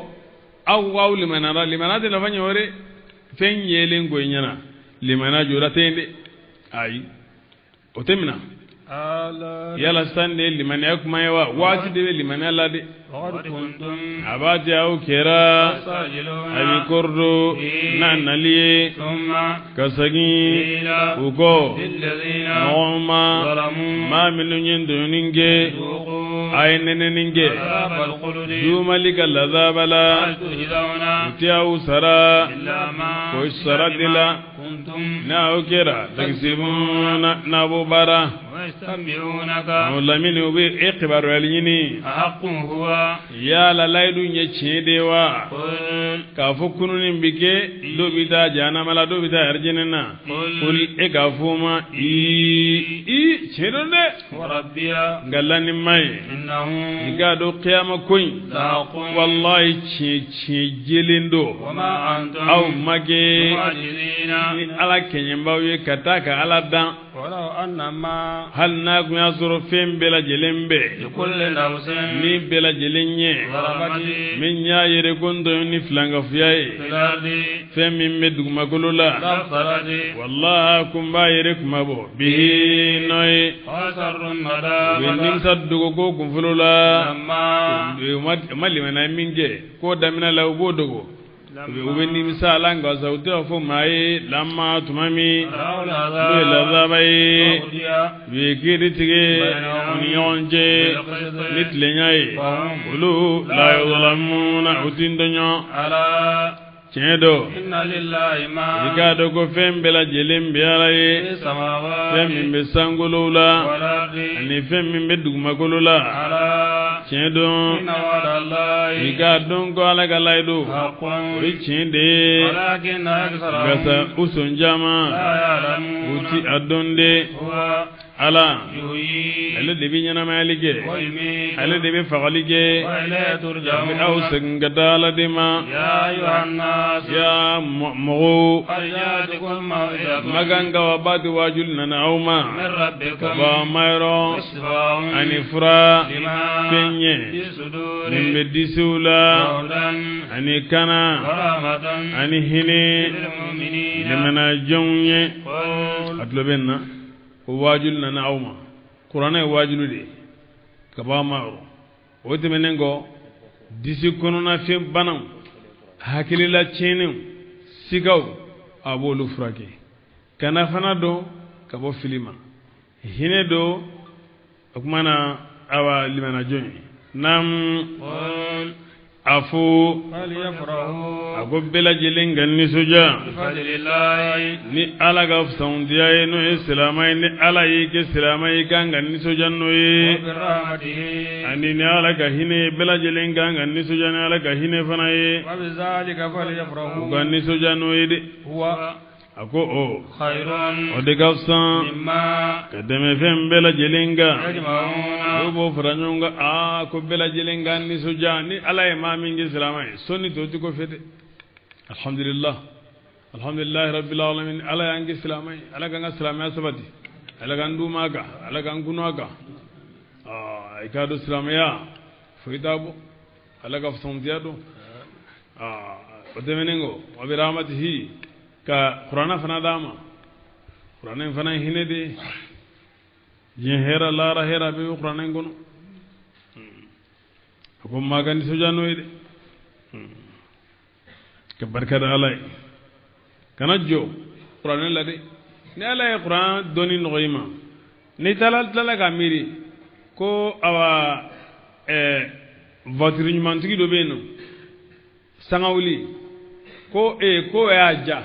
aw wawli manara limanade na fanya hore fen yelengo nyana limana jura tende ai otemina yala stande limana yakuma yawa wati de limana lade وقد كنتم abati au kera تستعجلون abi kordo na naliye ثم kasagi قيل uko للذين noma ظلموا ma minun duninge ذوقوا ay neneninge عذاب الخلد dumalika lazabala هل تجزون tiau sara إلا ما ko saradila كنتم na ukera taksibuna na bubara ويستنبئونك lamini ubi iqbaru alini أحق هو ya la laidu nye chedewa قل ka fukununin bike do bita janama la do bita arjinina kul e ka fuma i chedonde وربي ngallani mai إنه iga do qiyama koy لحق wallahi che jelindo وما أنتم aw mage معجزين ni ala kenyembawe kataka ala dan ولو أن ما hal na kun ya soro fem bela jelembe لكل نفس ni bela jelenye ظلمت min ya yere gondo ni flanga fiyaye في الأرض fem min me duguma golola لافترت wallahi kun ba yere kuma bo bihi noy وأسر we الندامة nimsa dugo ko kun fulula لما mali mana minge ko damina la ubo dogo we nimsa langa sauti fo mai lamma tumami رأوا we la العذاب zabai وقضي we kiri tige onionje nitlenyaye ulu la yulamuna utindonyo ألا chedo إن لله ما ikado ko fembela jelim biaraye في السماوات fembe sangulula والأرض ani fembe dugumagulula ألا chedo إن وعد الله ikado ko alaga laido حق ori chende ولكن أكثرهم gasa usunjama لا يعلمون uti adonde هو ala يحيي ale debi nyana malige ويميت ale debi fagalige وإليه bi ترجعون aw sengada dima يا أيها الناس ya mogo قد جاءتكم موعظة maganga wa badi wajul nana auma من ربكم ba mayro وشفاء ani fura لما penye في الصدور nimbe disula وهدى ani kana ورحمة ani hine للمؤمنين limana jonye قل atlo benna wajul nana auma qur'ana wajulu de kaba mayro wote menengo disi kono na fe banam hakilila chenim sigaw abolu frake kana fana do kabo filima hine do akumana awa limana jonye nam قل afu فليفرحوا agobela jelenga ni soja بفضل الله ni ala ga saundiya no islamai ni ala yake islamai ganga ni soja no ye وبرحمته ani ni ala ga hine bela jelenga ganga ni soja ni ala ga hine fana ye وبذلك فليفرحوا ga ni soja no ye de هو ako o خير o de gafsan مما kademe fem bela jelenga يجمعون bo faranyonga a ko bela jelenga ni soja ni ala e ma mingi islamai sonni to ko fete alhamdulillah rabbil alamin ala yangi islamai ala ganga islamai sabati ala gandu maga ala gangunu aga ikado islamaya fuitabo ala ga fsondiado odemenengo wa bi rahmatihi ka qur'ana fana dama qur'ana fana hinede yin hera lara hera be qur'ana ngono ko magandi sojano ide ke barkada alay kana jo qur'an la de ni alay qur'an doni noyima ni talal ga miri ko awa voiture nyumantigi do beno sangawli ko ko aja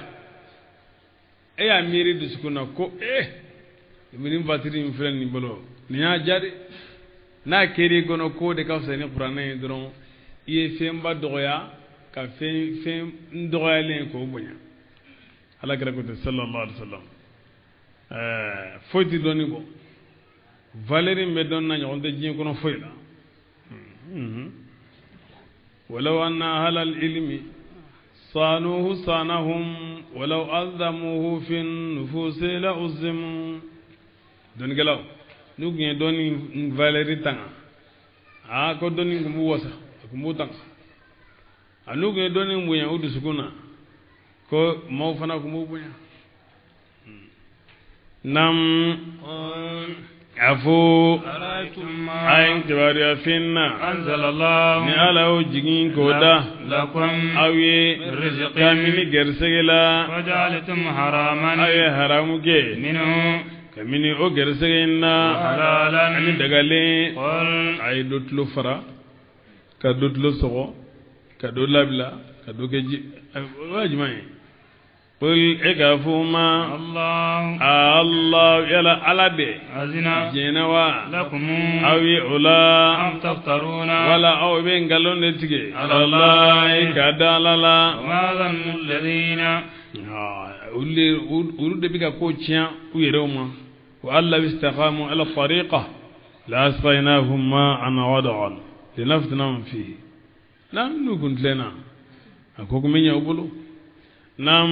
e ya miiri dusukuna ko minin batiri min filɛ nin bolo nin y'a diya de n'a kɛr'i kɔnɔ ko de ka fisa ni kuranɛ ye dɔrɔn i ye fɛnba dɔgɔya ka fɛn dɔgɔyalen k'o bonya ala kɛra ko ten sallallahu alaihi wasallam foyi ti dɔnni kɔ valeur bɛ dɔn na ɲɔgɔn tɛ diɲɛ kɔnɔ foyi la ولو أن أهل العلم صانوه صانهم ولو أظلموه في النفوس لأظلموا دون قالوا نوغي دوني فاليري تانا ko doni ngumbu wasa ngumbu tang anugo doni mbuya udu sukuna ko mo fana ngumbu buya nam afu ayin jabariya finna anzalallahu ni alaw jigin koda lakum awi rizqan kamini gersegela waja'altum haraman ayi haramu ge minhu kamini o gersegenna halalan ani dagale qul ay dotlu fara ka dotlu sogo ka do labla ka do geji wajmai qul ikafuma Allah yala alade azina jenawa lakum awi ula am taftaruna wala aw be ngalonde tige Allah kadalala ma dhannu alladhina ulude biga ko tian u yerewma wa alla istaqamu ala tariqa la asqaynahum ma'an wad'an linaftinahum fihi lam nukun lana akoko menya ubulu nam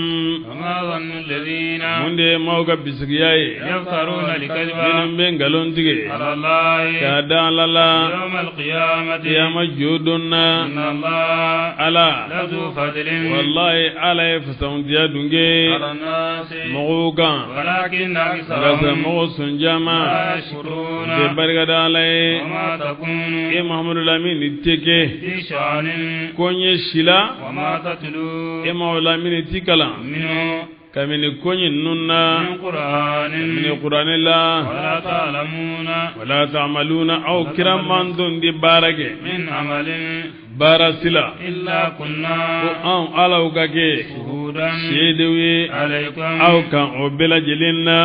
ma dhannu alladhina munde mawga bisigiyaye yaftaruna likadhiba minum be ngalondige ala allahi kadalala yawm alqiyamati yama jodonna inna allah ala la zu fadlin wallahi ala fasaun dia dunge ala nasi mawga walakin rasa aksarahum mawsun jama la yashkuruna de barga dalay wama takunu e muhammadu lamin teke fi sha'anin konye shila wama tatlu e mawlamin tikala minhu kamini konye nunna min qur'anin min qur'anilla wala ta'lamuna wala ta'maluna aw kiraman don di barage min amalin barasila illa kunna ko an ala ugage shuhudan shedewe alaykum aw kan o bela jelinna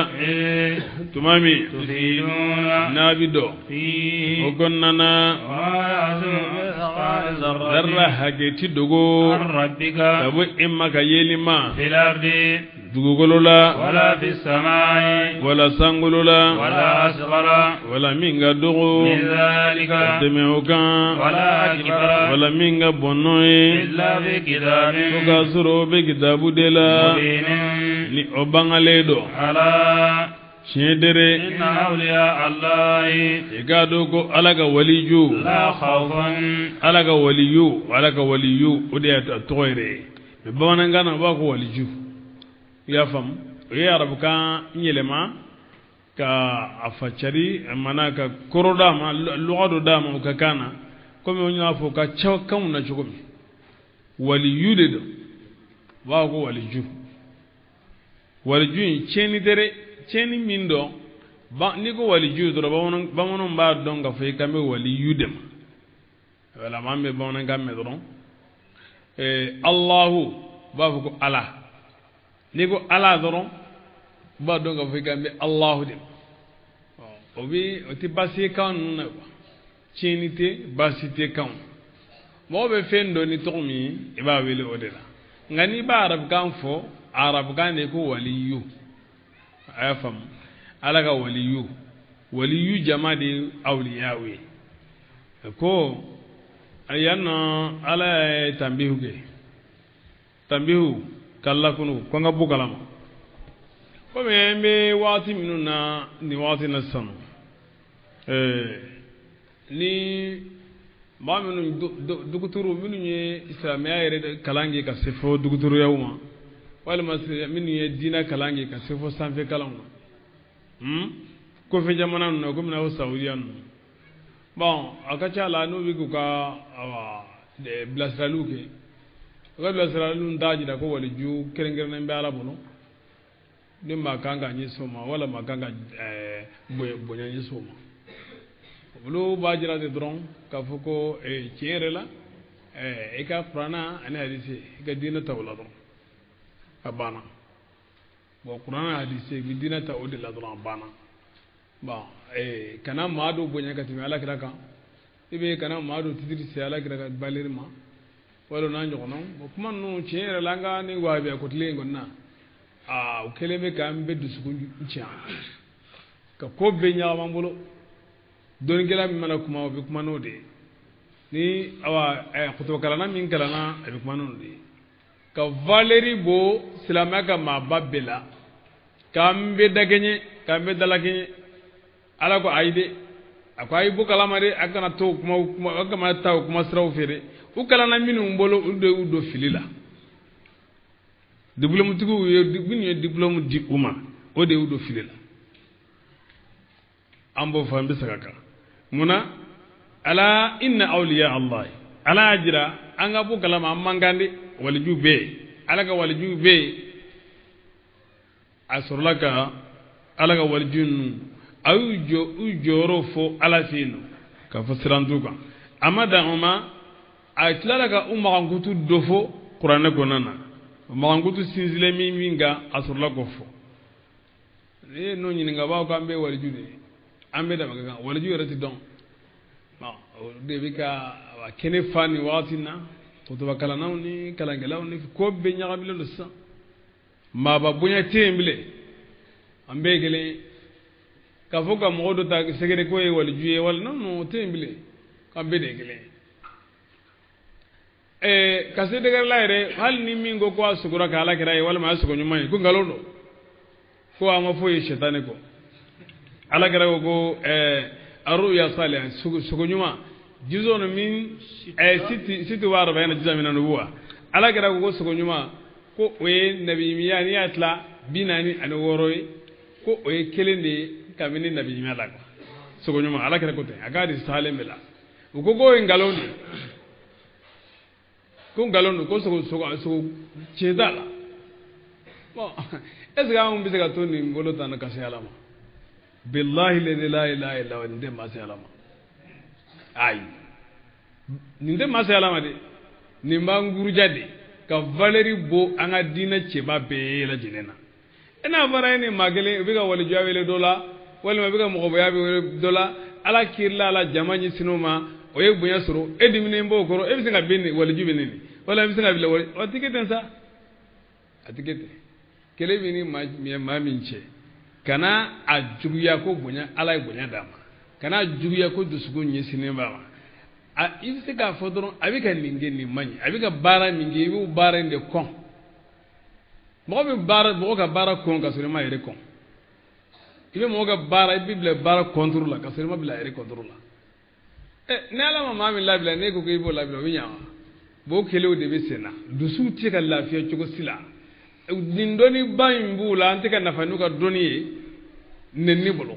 tumami tufiduna nabido fihi o gonnana wa ya'zum mithqala dharratin darra hageti dogo an rabbika tabu imma ka yelima fil ardi dugugolola wala fis samai wala sangolola wala asghara wala minga dogo min dhalika demeukan wala akbara wala minga bonnoye illa fi kitabin ka soro be kitabu de la mubinin ni o bangaledo ala shedere inna awliya allahi igado ko alaga waliju la khawfun alaga waliyu ode ya toyre be bawanangana ba ko waliju ya fam ye arabuka nyelema ka afachari manaka koroda ma lugado dama ka kana comme on a fo ka chaw kan na chokomi waliyu de do ba ko waliju cheni dere cheni mindo ba ni ko waliju do ba wonon ba don ga fay kambe waliyu dem wala mambe ba wonon gamme do Allahu ba ko ala ni ko ala do ba don ga fay kambe Allahu dem obi oti basi kan na chenite basite kan mo be fendo ni tomi e ba wele odela ngani ba arab kan fo arab kan ne ko waliyu afam alaga waliyu jamadi awliyawi ko ayana ala tambihu kala kunu ko nga bugalama ko me wati minuna ni wati na sanu ni ba minu duguturu minu ye islamiya yere kalangi ka sefo duguturu yawma wala minu ye dina kalangi ka sefo sanfe kalangu ko fe jamana no ko mina o saudiya no bon akacha la no wigu ka de blasraluke ko blasralu ndaji da ko wali ju kerengere na mbala bono ni makanga nyi soma wala makanga bonya nyi soma bulu bajira de dron ka fuko tiere la ka prana ana hadisi ga dina tawla dron abana bon qur'an hadisi bi dina ta odi la dran bana bon kana maado bonya ka timi ala kira kan ibe kana maado tidiri se ala kira ka balirma wala na njono bo kuma no chere langa ni wabe ko tile ngonna o kelebe ka mbe dusuku ncha ka ko be nyaama mbolo don gela mi mana kuma be kuma no de ni awa khutuba kalana min kalana be kuma no de ka valeri bo silamaka ma babbela kambe dagenye kambe dalage ala ko ayde akwai bu kalama de akana to kuma akama taw kuma sraw fere u kalana minu mbolo udo filila diplôme tigu yo bini diplôme di uma o de udo filila ambo fambe sakaka muna ala inna awliya allah ala ajra anga bu kalama mangande wala jube ala ga wala jube asurlaka ala ga wala junnu awujo ujoro fo ala finu ka fasirantuka amada uma atlala ka umagangutu dofo qur'ana gonana umagangutu sinzile minga asurla gofo no nyini nga ba ko ambe wala jude ambe da maga wala jude rati don ma de bika wa kene fani watina to to bakala nawni kala ngelaw ni ko be nyaga bi lo sa ma ba bunya tembele ambe gele ka foka modo ta segere ko e wal juye wal non tembele ka be de gele ka se de la re hal ni mingo ko asugura ka ala kira e wal ma asugo nyuma ko ngalodo ko ama fo e shetane ko ala kira ko arruya salih sugo nyuma jizono min siti wara bayana jizamina nubuwa ala kira ko sugo nyuma ko we nabi miyani atla binani an woroy ko o kelende kamini nabi miyala ko sugo nyuma ala kira ko te agadi salem bela ko go ngalondi ko ngalondo ko sugo chedala bon est-ce que on bisaka to ni ngolo tan ka salama billahi la ilaha illa huwa ndem ma salama ay ndem ma salama de ni manguru jade ka valeri bo anga dina cheba be la jinena ena fara ni magale biga wali jawele dola wala biga mo go yabe dola ala kirla ala jamani sinoma o ye bunya soro edimine mbo goro e bisinga benni wali jubeni wala bisinga bila wali o tiketen sa atikete kele bini ma minche kana ajuguya ko bunya ala bunya dama kana ajuguya ko dusugo nyesine ba a ibise ka fodron abika ninge ni manyi abika bara ninge ibu bara inde kon mo be bara mo ka bara kon ka sure ma yere kon ibe mo ga bara bible bara contrôle la ka sure ma bila yere contrôle la ne ala ma mi la bila ne ko ibo la bila winya bo kele o de be sena dusu ti ka lafiya chugo sila din doni bayin la ante ka nafanu ka doni nenni bolo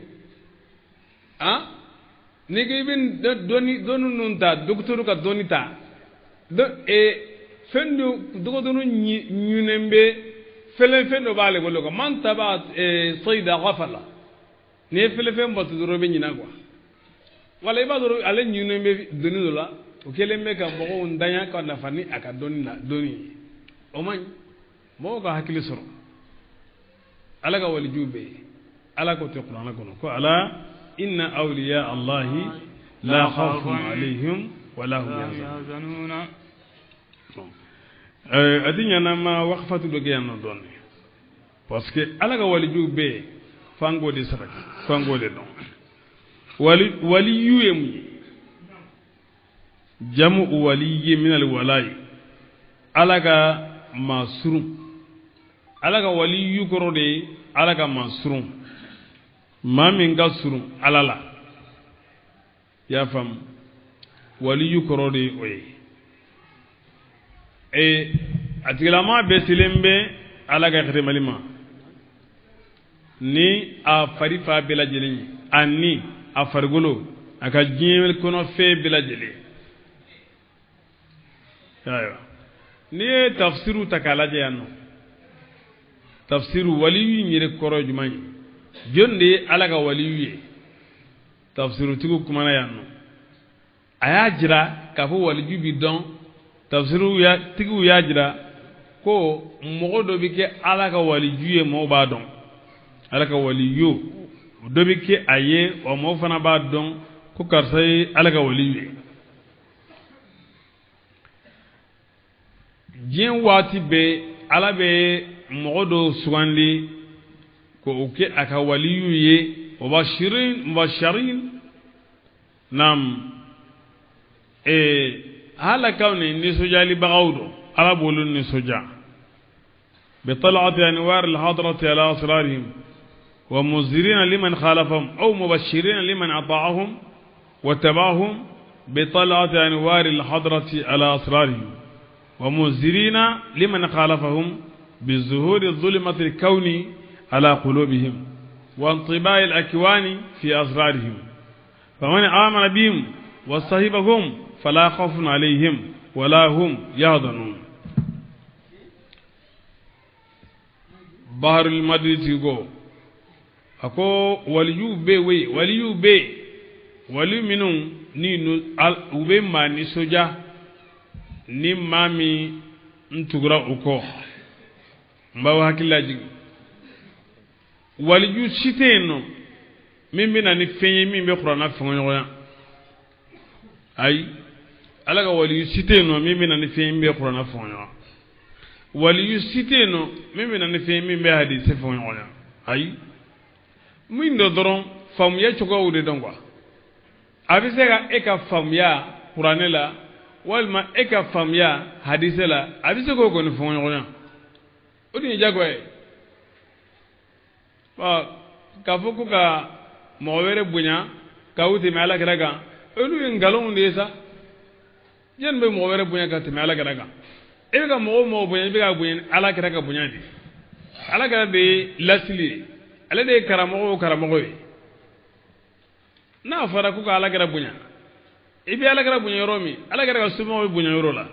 ni ke bin donu nunta doktoru ka doni ta fendo doktoru nyunembe fendo bale bolo ko man taba sayda ghafala ne felen batu doro be nyina kwa wala iba doro ale nyunembe doni dola o kelembe ka bogo ndanya ka nafani aka doni o man mo ka hakili soro ala ka wali jube ala ko te qur'ana ko ala inna awliya allahi la khawfun alayhim wa la hum yahzanun adinya na ma waqfatu do gayano don parce que ala ka wali jube fango de saraki fango de don wali yuyem jamu wali min al walai ala ka masrum ala ka wali yukoro de ala ka masrum ma min ga surum ala la ya fam wali yukoro de oye atigilama be silembe ala ka khate malima ni a farifa bela jeli anni a fargolo aka jimel kono fe bela jeli ayo ni tafsiru takalaje yanno tafsiru waliyu nyire koro jumai jonde alaga waliyu tafsiru tigu kumana yanno aya jira ka fo waliyu bi don tafsiru ya tigu ya jira ko mogo do bi ke ala ka waliyu mo ba don ala ka waliyu do bi ke aye o mo fana ba don ko karsai ala ka waliyu jin wati be ala be mogo do sugandi ko ke aka waliyu ye mubashirin nam hala kawni ni sojali bagawdo ala bolun ni soja بطلعة أنوار الحضرة على أسرارهم ومنذرين لمن خالفهم أو مبشرين لمن أطاعهم واتبعهم بطلعة أنوار الحضرة على أسرارهم ومنذرين لمن خالفهم بظهور الظلمة الكوني على قلوبهم وانطباع الأكوان في أسرارهم فمن آمن بهم وصحبهم فلا خوف عليهم ولا هم يحزنون بحر المدرسة يقول أكو وليو بي وليو منو ني وبي ما نسوجا ni mami ntugura uko mbawa hakilaji waliju siteno mimbi na ni fenye mimbi qur'ana fonyo ya ay alaga waliju siteno mimbi na ni fenye mimbi qur'ana fonyo waliju siteno mimbi na ni fenye mimbi hadisi fonyo ya ay muindo doron famuya choko ude dongwa abisega eka famuya qur'anela walma eka famya hadisela abise ko ko ni fonyo nya odi jagwe ba ka fuku ka mowere bunya ka uti mala karaga elu ngalon ndesa yen be mowere bunya ka ti mala karaga e ga mo bunya be ga bunya ala karaga bunya di ala karaga de lasli ala de karamo na fara ku ka ala karaga bunya ibi ala gara bunya yoromi ala gara sumo bunya yorola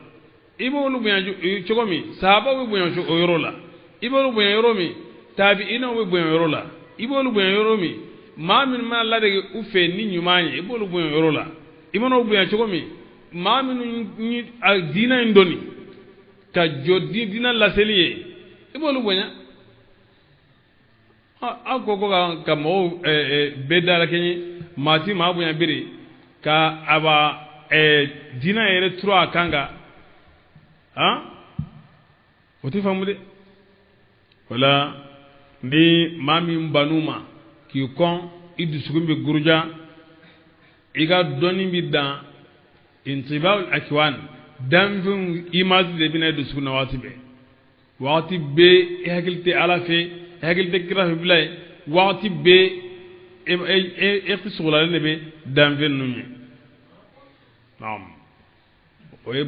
ibo lu bunya chogomi sahaba wi bunya yorola ibo lu bunya yoromi tabi ina wi bunya yorola ibo lu bunya yoromi ma min ma la de ufe ni nyumanye ibo lu bunya yorola ibo no bunya chogomi ma min ni dina indoni ka jodi dina la seliye ibo lu bunya a gogo ka mo bedala kenyi mati ma bunya biri ka aba dina yere trois kanga ha oti famude wala ni mami mbanuma ki kon idusugumbe gurja iga doni bi dan intibal akwan danvun imaz de bina dusuguna wati be hakilte alafe hakilte kira biblay wati be eqtisula lebe danvun numi naam oye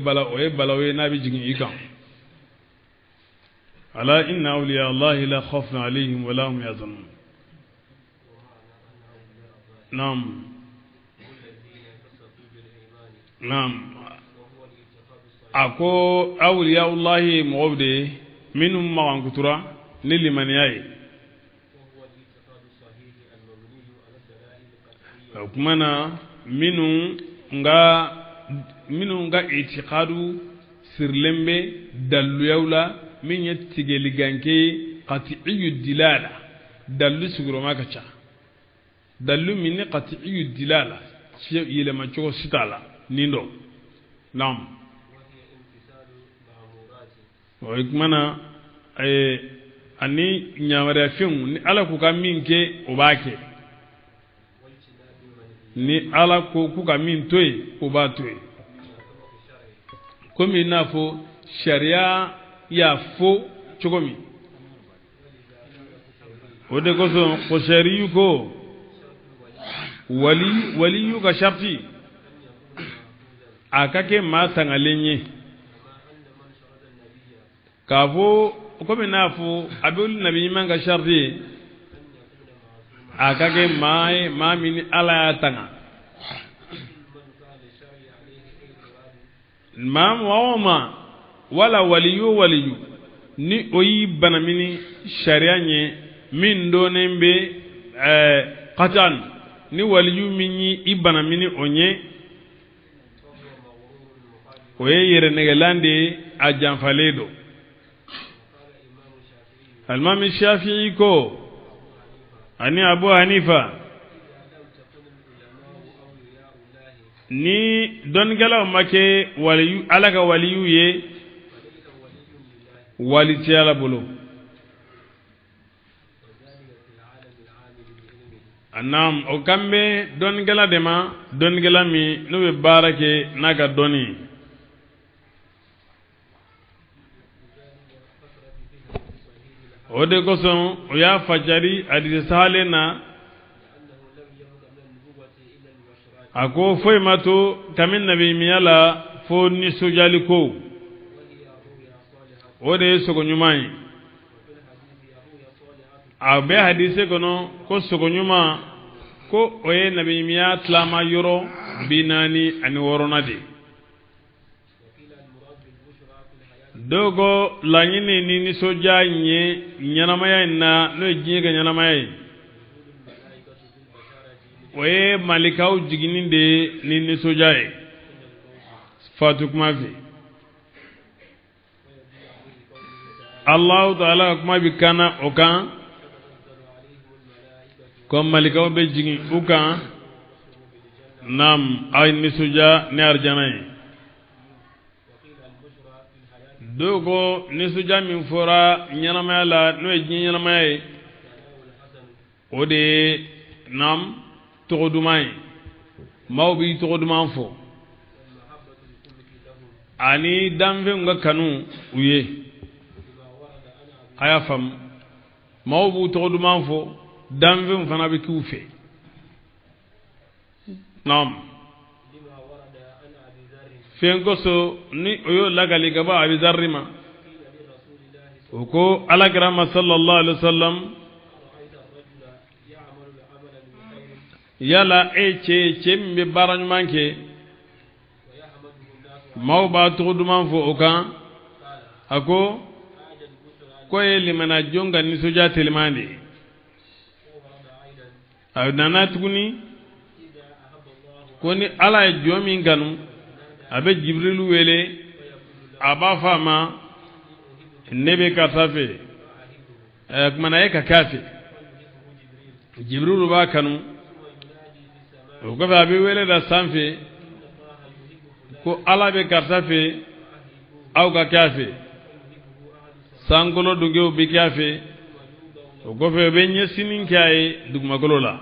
bala we nabi jigin ikan ala inna awliya allahi la khawfun alayhim wa la hum yahzanun naam ako awliya allahi mu'abde minhum ma'an kutura niliman yayi kumana minu nga itiqadu sirlembe dallu yawla min yattigeli ganke qati'iyyu dilala dallu suguro makacha dallu min qati'iyyu dilala yele ma chogo sitala nindo nam o ikmana ani nyamara fiun ni ala ku ka minke obake ni ala ko ku ka min toy oba toy komi nafo sharia ya fo chogomi ode ko so ko shariyu ko waliyu ka sharti akake matangalenye kavo komi nafo abul nabi manga sharti akake mini ala tanga mam wawma wala waliyu ni oyi banamini sharia nye min do nembe qatan ni waliyu minni ibanamini onye oye yere negelande a janfaledo المام الشافعي كو أني أبو حنيفة ni don galaw make waliyu alaga waliyu ye waliti ala bolo anam o kambe don gala dema don gala mi no be barake naga doni o de koson o ya fajari adi salena ako foy mato kamin nabi miyala fo ni sojali ko o de sogo nyumai abe hadise kono ko sogo nyuma ko oye nabi miya tlama yoro binani ani worona de dogo lanyine ni soja nye nyanamaya na no jinga nyanamaya oye malikaw jiginin de ni sojaye fatu kuma fi Allah ta'ala kuma bi kana okan kom malikaw be jigin ukan nam ay ni soja ne arjanaye dogo ni soja min fora nyanamaya la no jigin nyanamaya ode nam togodumai mawbi togoduman fo ani damve nga kanu uye aya fam mawbu togoduman fo damve fana be kufe nam fenko so ni oyo lagali gaba abi zarrima oko alagrama sallallahu alaihi wasallam yala che mbe barany manke mawba tuduman fo okan ako koye limana jonga ni soja telimande nana tuguni koni ala jomi nganu abe jibril wele aba fama nebe katafe mana eka kafe jibril ba kanu ko ba be wele da sanfe ko ala be kartafe aw ga kafe sangolo dunge be kafe ko fe be nyesinin kay dugma golola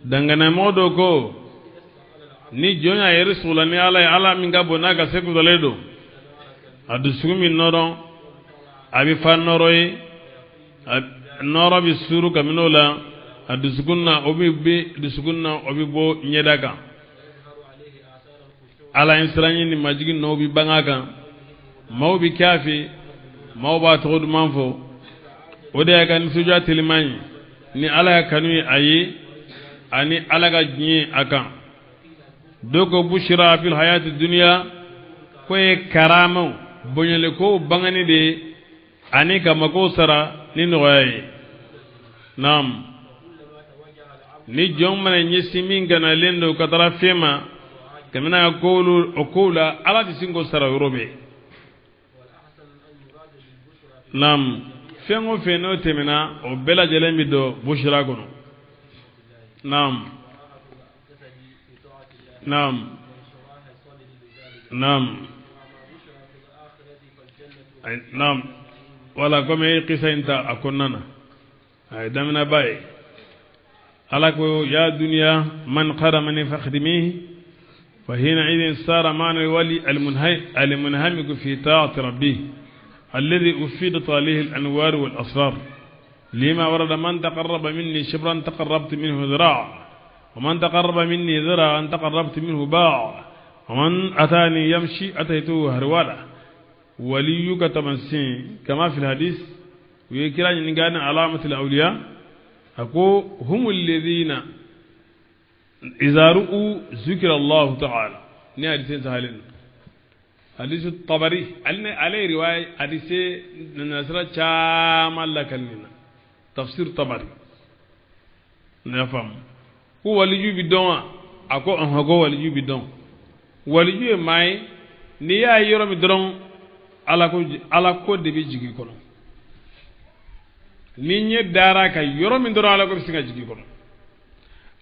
dangana modo ko ni jonya ya rasul ni ala min gabo naga seku doledo adu sumi noro abi fan noroy noro bi suru kaminola adusukunna obi bo nyedaka ala insranyi ni majigi no bi bangaka mawbi kafi mawba togod manfo ode ya kan suja tilimani ni ala kanu ayi ani ala ga nyi aka doko bushra fil hayati dunya ko e karamo bonyele ko bangani de ani kamako sara ni noye nam ni jom mana nyesi minga na lendo katara fema kamina yaqulu okula ala disingo sara robe nam fengo feno temina o bela jelemi do bushra gono nam wala kome qisa inta akunana ay damina bay alako ya dunya man qarama ni fakhdimihi fa hina idin sara ma'na wali al-munhamik fi ta'ati rabbih alladhi ufidat alayhi al-anwar wal asrar lima warada man taqarraba minni shibran taqarrabtu minhu dhira' wa man taqarraba minni dhira'an taqarrabtu minhu ba' wa man atani yamshi ataytuhu harwala وليك تمسين كما في الحديث ويكرا نغانا علامه الاولياء اكو هم الذين اذا رؤوا ذكر الله تعالى ني حديث سهلين حديث الطبري عليه روايه حديث نصر شامل لكننا تفسير طبري نفهم هو ولي بدون اكو هو ولي بدون ولي ماي ني يا يرم درون ala ko de be jigi kono ni nye dara ka yoro min doro ala ko singa jigi ko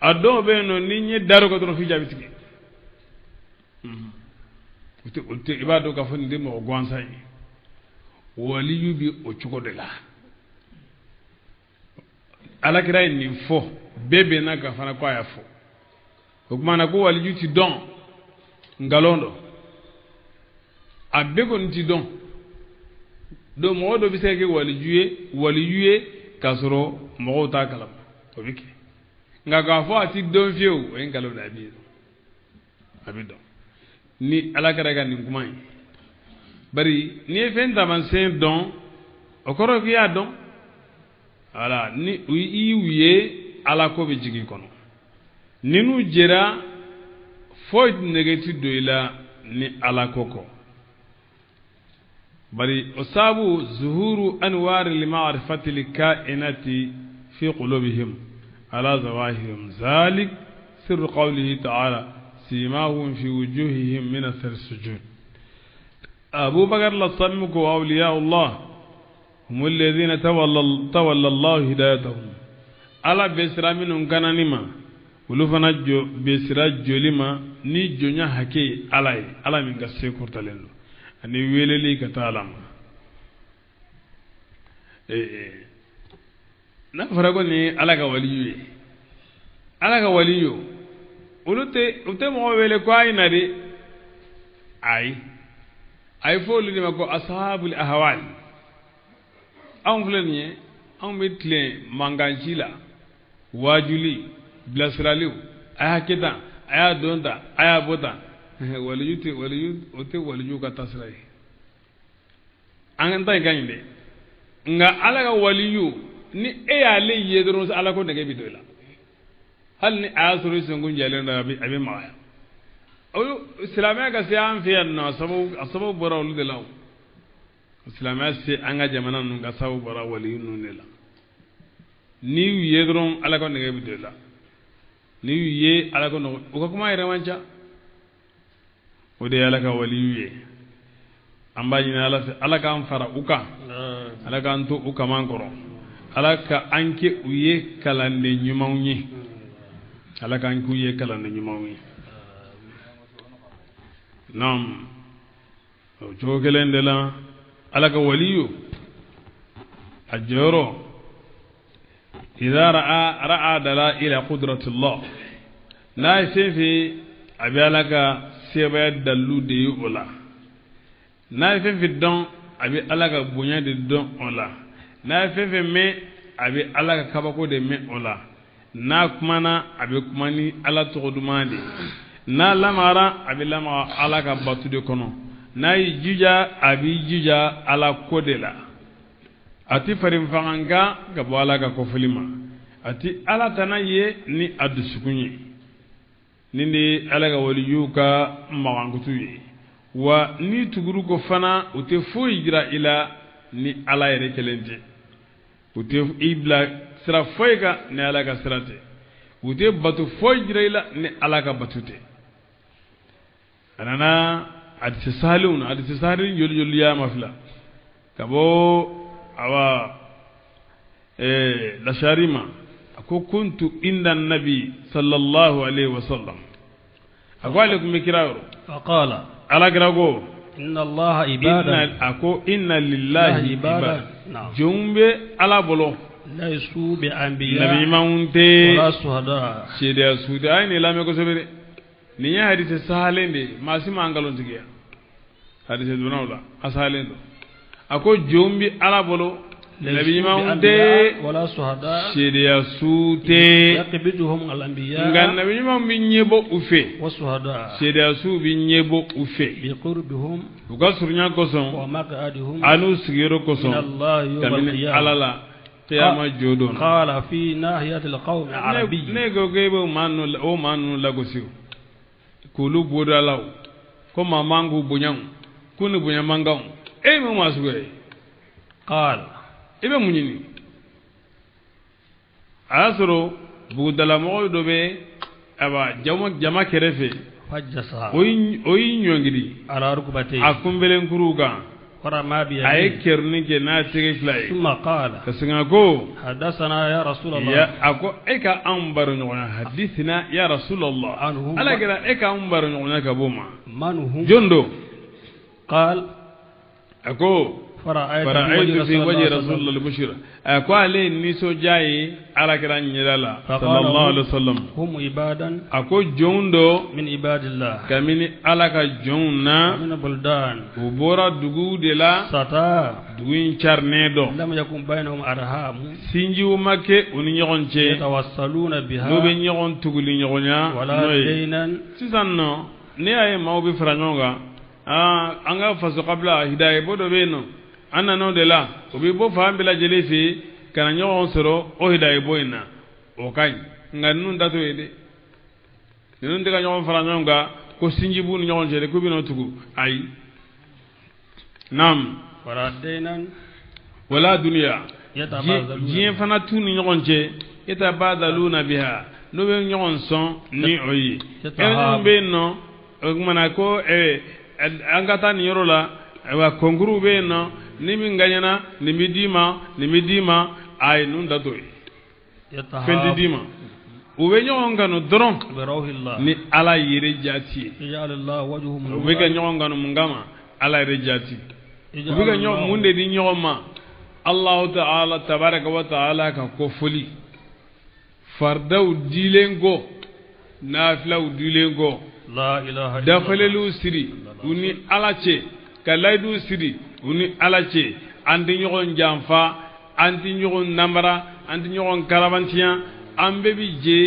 ado be no ni nye daro ko doro fi jabi tigi uti ibado ka fo ndi mo gwansa yi wali yubi o chugo de la ala kira ni fo bebe na ka fana ko ya fo ko mana ko wali yuti don ngalondo abbe ko nti don do mo do bi seke wali yuye kasoro mo ta kala to biki nga ga fo ati don fiu en ngalo da bi abido ni ala kara ga ni kuma bari ni fenta man sen don okoro ki ya don ala ni wiye ala ko be jigi kono ninu jera fo negative do ila ni ala koko bari usabu zuhuru anwar al-ma'rifati likainati fi qulubihim ala zawahirihim zalik sir qawlihi ta'ala simahum fi wujuhihim min athar sujud Abu Bakar la-sammuku awliya Allah hum alladhina tawalla Allah hidayatahum ala besra minun kananima ulufana jo besra jolima ni jonya hake ala min gasse kurtalendo ani weleli ka talam na farago ni ala ka waliyo ulute mo wele ko ay nari ay fo lu dima ko ashabul ahwal am fulani am bitle manganjila wajuli blasraliu aya kita aya donda aya bota waliyu ka tasrai an ta ganye nga ala ga waliyu ni e ya le yedro ala ko daga bidola hal ni asuru sungun jalen da abi maya o islamiyya ga sai an fiya na sabu bara wulu da law islamiyya sai an ga jamana nun ga sabu bara waliyu nun ne la ni yedro ala ko daga bidola ni ye ala ko no ko kuma ire wanca o de ala ka waliyu amba jina ala ka fara uka ala ka anto uka mankoro ala ka anke uye kalande nyumawnyi ala ka anke uye kalande nyumawnyi nam o jogelende la ala ka waliyu ajoro idha ra'a dalaila qudratullah na sefi abi ala ka seba dalu de yola na fefe don abi alaka bonya de don ola na fefe me abi alaka kabako de me ola na kumana abi kumani ala togudumande na lamara abi lamara alaka batu de kono na yijija abi jija ala kodela ati farim fanganga gabo alaka kofulima ati ala tanaye ni adusukunye nindi alaga waliyuka mawangutuye wa ni tuguru ko fana ute fo hijra ila ni ala yere kelente ute ibla sira foyga ni alaga sirate ute batu fo hijra ila ni alaga batute anana adise salun yoli ya mafla kabo awa la sharima ako kuntu inda nabi sallallahu alaihi wasallam akwalikum mikirawo faqala ala grago inna allaha ibada ako inna lillahi ibada jumbe ala bolo laysu bi anbiya nabi maunte wala suhada shede suda ay ni lame ko sobere ni ya hadith sahalende masima angalon tigiya hadith dunawla asalendo ako jumbe ala bolo nabi maunte wala suhada shede sute yaqibiduhum al anbiya ngan nabi mam bi nyebo ufe wasuhada shede su bi nyebo ufe bi qurbihum ugasurnya koson wa maq'adihum anu sigiro koson Allah yawm alala qiyama jodon qala fi nahiyat al qawm arabi ne go gebo manu lagosi kulu bodalaw ko mamangu bunyang kunu bunyamangam mu masugay qala ibe munyini asoro budala mo do be aba jama kerefe fajjasa oyi nyongidi ala rukbati akumbelen kuruga فرما بيده ay kerni ke na tege flay ثم قال kasinga ko حدثنا يا رسول الله ya ako eka ambaru nyona hadithina ya rasulullah عنهم ala gira eka ambaru nyona ka boma من هم jondo قال ako فرأيت في وجه رسول الله المشير أقول لي نسو جاي على كلام يلالا صلى الله عليه وسلم هم عبادا أقول جوندو من عباد الله كمين على كجونا من بلدان وبورا دغو دلا ستا دوين چارنيدو لم يكن بينهم أرحام سينجيو مكه وني نيغونچه يتوصلون بها لو بي نيغون تغلي نيغونيا ولا دينا سيسانو ني اي ماوبي فرانونغا anga faso qabla hidaye bodo beno anna no de la obi bo fam bila jelefi kana nyon soro o hidaye boyna o kany nganun dato ede nun de kanyon faranonga ko sinji bu nyon jele ko bino tugu ay nam ولا دينا wala dunya يتبادلون jien fana tuni nyon je yetabadaluna biha no be nyon son ni oyi en be no ogmana ko angata ni yorola wa konguru be no ni min ganyana ni midima ay nun dato fendi dima ube nyongano dron بروح الله ni ala yire jati يجعل الله وجهه ube ga nyongano mungama ala yire jati ube ga nyong munde di nyoma Allah ta'ala tabaraka wa ta'ala ka ko foli fardau dilengo naflau dilengo لا إله إلا الله dafalelu siri uni alache kalaidu siri uni alache andi nyogon jamfa anti nyogon namara anti nyogon karabantiya ambe bi je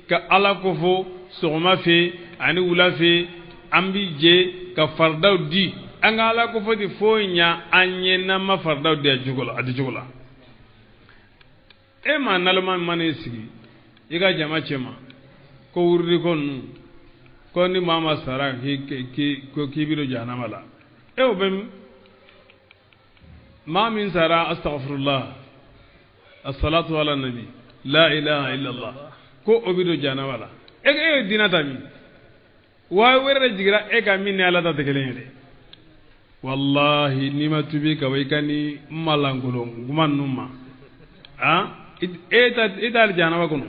ka ala kofo sogoma fe ani wula fe ambi je ka fardaw di anga ala kofo di fonya anye na ma fardaw di ajugola e ma nalma mane sigi iga jama chema ko wurri konnu ko ni mama sara ki ko kibiro janama la e o bem ma min sara astaghfirullah as-salatu ala nabi la ilaha illa allah ko obido janama la e dinata mi wa were jigira e ga min ala ta tegelene wallahi nima tubi ka way kani malangulo gumannuma ha ita janama kono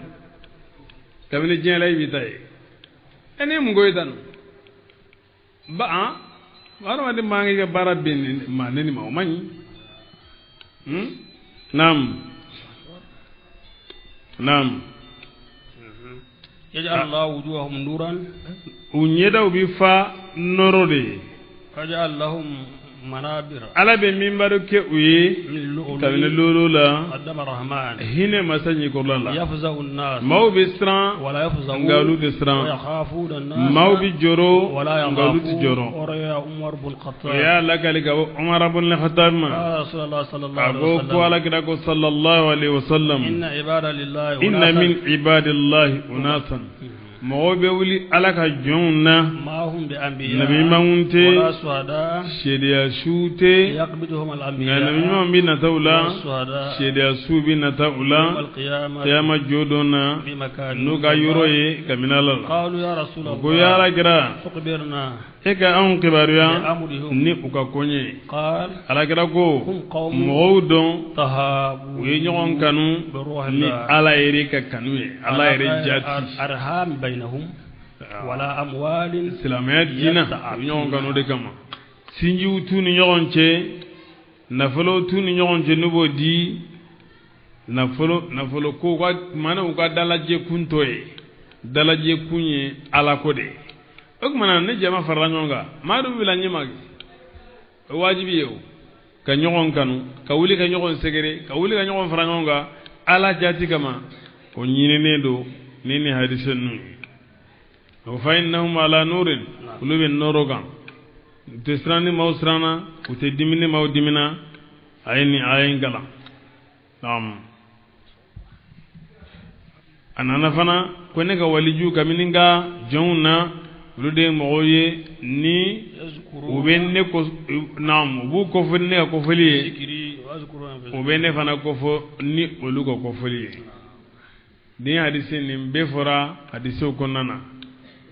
kamile jenlay bi tay ene mu ngoy tan ba wala ma de mangi ga barabin ma neni ma mani nam يجعل الله وجوههم نورا unyeda ubi fa norode ويجعل لهم منابر ala be mimbaru ke uyi من اللؤلؤ kamile lulula قدم الرحمن hine masanyi korlala يفزع الناس mau bisran ولا يفزعون ngalu bisran ويخافون الناس mau bi joro ولا ngalu ti joro يخافون ورأي عمر بن الخطاب ya lakali ga umar ibn al-khattab ma قال رسول الله صلى الله عليه ago ko وسلم ala kida ko sallallahu alaihi wasallam إن عباد الله inna min ibadillahi unasan mo be wuli ala ka jonna ما هم بأنبياء nabi mamunte ولا شهداء shedia shute يقبضهم nabi الأنبياء mam bin taula والشهداء shedia su bin يوم taula القيامة kiyama jodona بمكان nuka yuroye kaminala قالوا يا رسول ko الله yara gira أخبرنا eka an kibaruya بأمرهم ni uka konye قال ala gira ko هم قوم mo don تهابوا uye nyogon kanu بروح ni الله ala yere ka kanue ala yere jati أرحام بينهم ولا أموال silamaya dina nyogon kanu de kama sinji utu ni nyogon che nafolo tu ni nyogon che nubo di nafolo ko ka mana uka dalaje kuntoye dalaje kunye ala kode ok mana ne jama farla nyonga madu wila nyima wajibi yo ka nyogon kanu ka wuli ka nyogon segere ka wuli ka nyogon farla nyonga ala jati kama o nyine ne do nini hadisen nu o fa innahum ala nurin kulubin norogan tesrani mausrana ute dimini maudimina ayni ayin gala nam anana fana ko ne ka waliju kamininga jonna lude moye ni ubenne ko nam bu ko fenne ko fali ubenne fana ko fo ni olugo ko fali ni hadisi ni befora hadisi ko nana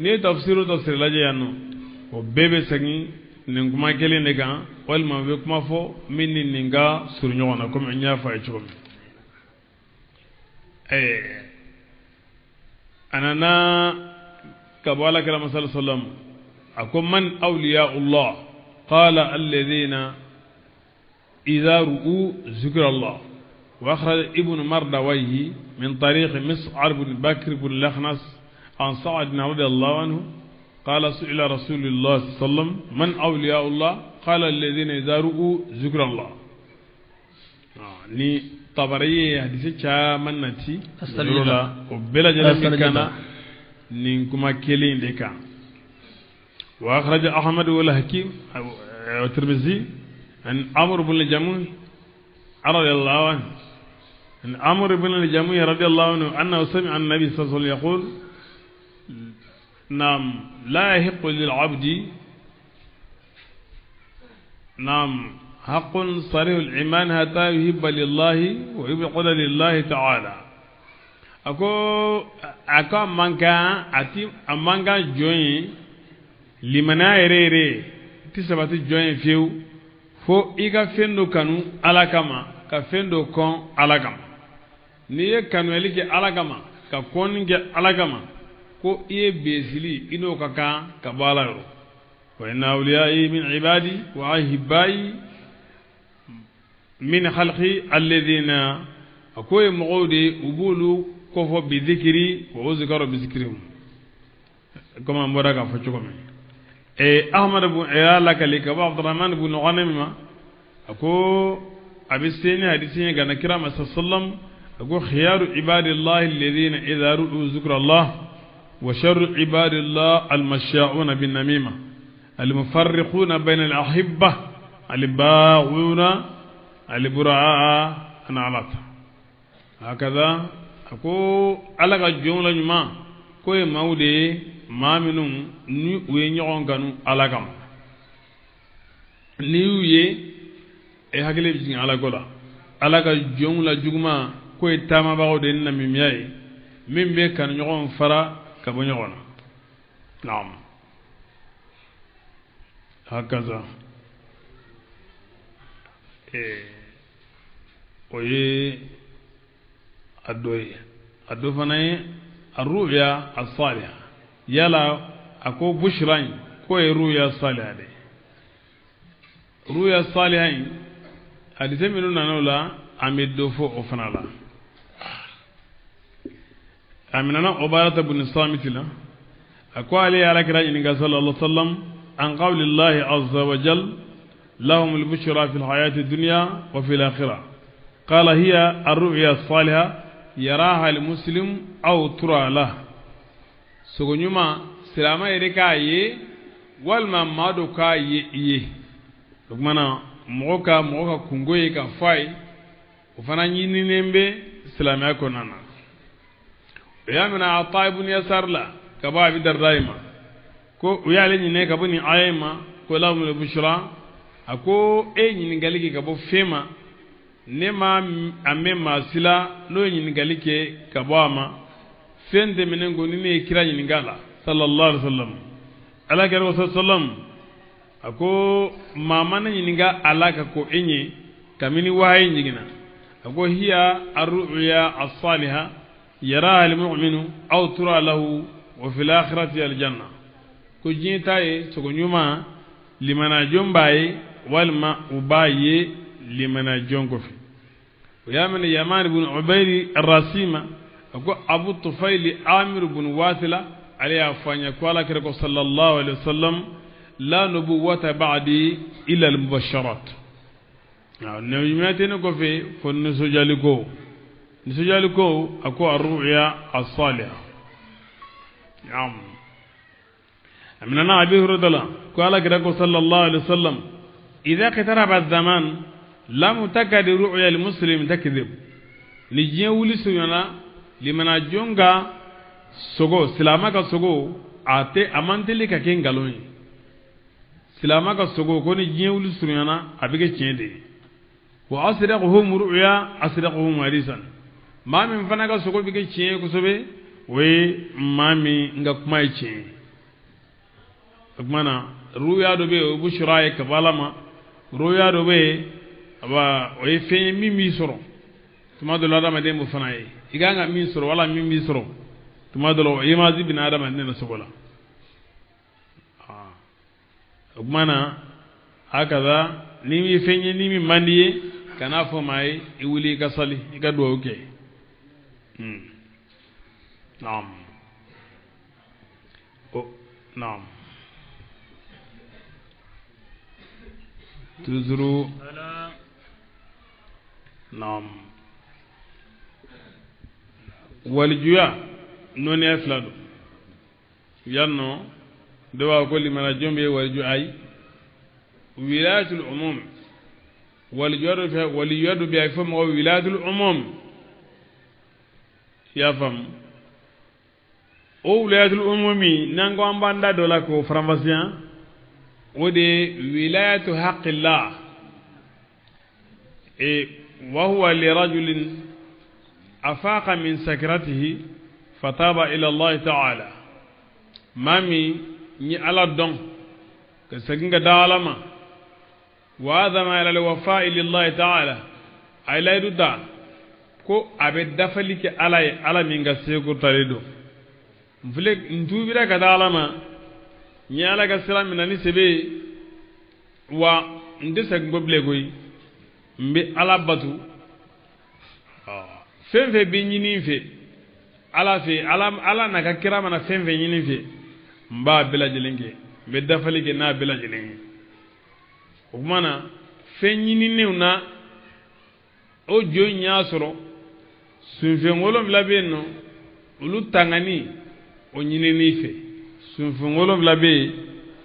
ni tafsir laje yanno o bebe sangi nin kuma kelen de kan walima u bɛ kuma fɔ min ni nin ka surun ɲɔgɔn na komi n y'a fɔ a ye cogo min a nana ka bɔ alakira masala sallam a ko man awliyaullah qala alladhina idha ru'u zikra Allah wa akhraj ibn mardawayhi min tariq mis'ar bin bakr bin lakhnas an sa'd radiyallahu anhu قال سئل رسول الله صلى الله عليه وسلم من أولياء الله قال الذين إذا رؤوا ذكر الله ni tabariye hadisi caman nati la o bela jala kana nin kuma kelen de kan wa akhraj ahmad wal hakim wa tirmidhi an amr ibn al-jamuh radiyallahu anhu an amr ibn al-jamuh radiyallahu anhu annahu sami'a an-nabi sallallahu alayhi wasallam yaqul نعم لا يحق للعبد نعم حق صريح الإيمان حتى يحب لله ويبغض لله تعالى أكو مانكا أتي مانكا جوين لمنا يريري تسبت جوين فيو فو إيكا فندو كانوا على كما كفندو كون على كما نيه كانوا يليك على كما ككون على كما ko iye besili ino kaka kabala ro wa inna awliyai min ibadi wa ahibai min khalqi alladhina akoy mugudi ubulu kofo bi dhikri wa uzkaru bi dhikrihim kama mbora ka facho kome ahmad ibn ayala kalika wa abdurrahman ibn ghanima ako abisini hadisi ga nakira sallam ako khiyaru ibadillahi alladhina idha ru'u dhikra Allah وشر عباد الله المشاؤون بالنميمة المفرقون بين الأحبة الباغون البراء نعلت هكذا أكو على الجملة جمع كوي مودي ما منهم وينيون كانوا على كم نيويه هكذا بيجي على كلا على الجملة جمع كوي تاما باودي نميمياي من بيه كانوا يقوم فرا كبنيونا نعم هكذا وي أدوي فناي الرؤيا الصالحة يلا أكو بشرين كوي رؤيا الصالحة دي رؤيا الصالحة هذه تمنونا نولا أمدو فوق فنالا أمننا عبارة بن الصامت لا أقوى على كراج النبي صلى الله عليه وسلم عن قول الله عز وجل لهم البشرى في الحياة الدنيا وفي الآخرة قال هي الرؤيا الصالحة يراها المسلم أو ترى له سكنيما سلامة يركاي والما مادو كاي لكمنا موكا كونغوي كفاي وفنا ينينبه سلامة كونانا ويامنا عطاء بن يسار لا كبا بدر دائما كو ويالي ني كبني ايما كو لام البشرى اكو اي ني غاليكي كبو فيما نما امما سلا نو ني غاليكي كباما فند مننغو ني كيرا ني غالا صلى الله عليه وسلم على كريم صلى الله عليه وسلم اكو ماما ني غا علاكا كو اني كامني واي نيغنا اكو هي الرؤيا الصالحه يراها المؤمن أو ترى له وفي الآخرة الجنة كجيتاي سكنيما لمن جنباي والما أباي لمن جنكفي ويامن يمان بن عبيد الراسيمة أبو الطفيل عامر بن واثلة عليه فانيا قال كركو صلى الله عليه وسلم لا نبوة بعدي إلا المبشرات نبياتنا كفي فنسجالكو نسجالكو أكو الرؤيا الصالحة نعم أمننا أبي هريرة قال كركو صلى الله عليه وسلم إذا اقترب الزمان لم تكد رؤيا المسلم تكذب نجي ولي سيونا لمن جونغا سوغو سلامك سوغو أتي أمانتلي كاكين غالوين سلامك سوغو كوني جي ولي سيونا أبيك تشيندي وأصدقهم رؤيا أصدقهم حديثا ما من فناك سوغو بيك تشين كسوبي وي مامي nga kuma yace agmana ruya do be o bushra e kabalama ruya do be aba o e fe mi soro tuma do adama de mo fana e iganga mi soro wala mi soro tuma do imazi bin adama ne na sobola mana hakaza nimi fenye nimi mandiye kana fo mai iwuli ka sali iga do oke naam naam tuzuru naam waljuya noni afladu yanno دوا كل من جنب والجوعي ولاية العموم والجود بيفهم ولاية العموم يفهم أو ولاية العموم نانغو أمباندا دولا كو فرنسيان ودي ولاية حق الله وهو لرجل أفاق من سكرته فتاب إلى الله تعالى مامي ni ala don ka saginga dalama wa adama ila alwafa'i lillahi ta'ala ay laydu da ko abe dafalike ala minga sego talido mfule ntubira ka dalama ni ala ga salamina ni sebe wa ndesa ngoble goy mbi ala batu fenfe be nyini fe ala na ka kirama na fenfe nyini fe mba bela jelenge be dafalige na bela jelenge umana fenyini neuna o jo nya soro sunfe ngolo mlabe no ulu tangani o nyine ni fe sunfe ngolo mlabe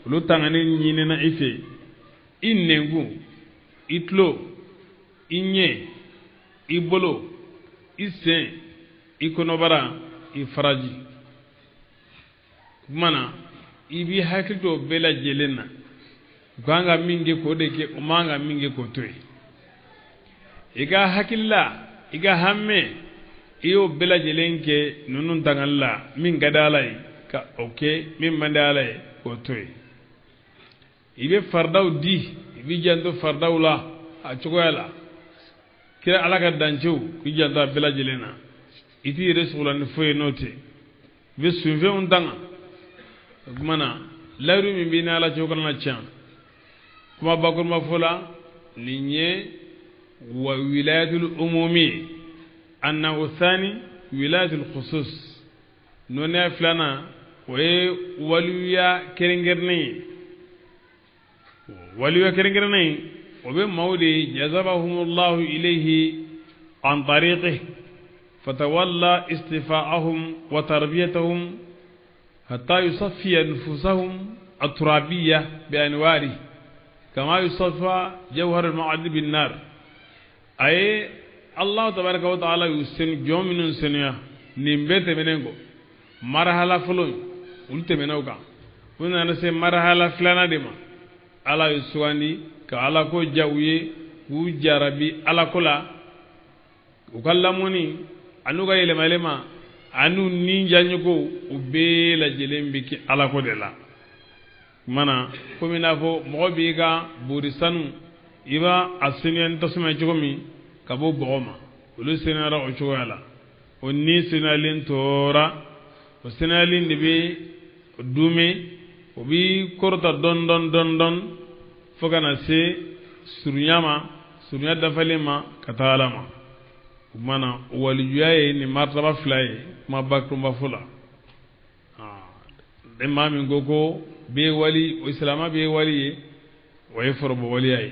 ulu tangani nyine na ife innengu itlo inye ibolo isen ikonobara ifaraji mana ibi hakito bela jelena ganga minge ko deke umanga minge ko toy iga hakilla iga hamme iyo bela jelenke nunun tangalla min gadalai ka okay min mandalai ko toy ibe fardaw di ibi jando fardawla a chogoyala kira alaka dancho ku janda bela jelena iti rasulan foye note be sunve undanga mana laru min bina la chokalna chan kuma bakur mafula linye wa wilayatul umumi anna uthani wilayatul khusus nona flana we waliya kerengerne وبه مولي جذبهم الله إليه عن طريقه فتولى استفاءهم وتربيتهم حتى يصفي نفوسهم الترابية بأنواره كما يصفى جوهر المعد بالنار أي الله تبارك وتعالى يسن جوم من سنيا نيمبت منengo marhala fulon ulte menauka kuna nase marhala flana dema ala yuswani ka ala ko jawye ku jarabi ala kola ukallamuni anuga ile malema anu ninja nyuko ubela jelembi ki ala ko de la mana komina fo mo bi ga burisanu iba asinen tasma jogomi kabo bogoma ulu senara o choyala onni sinalin tora o sinalin dibe dume obi korta don fogana se surunya dafalema katalama mana walijuaye ni martaba flaye ma bakrumba fula de mami ngoko be wali islama be wali way forbo wali ay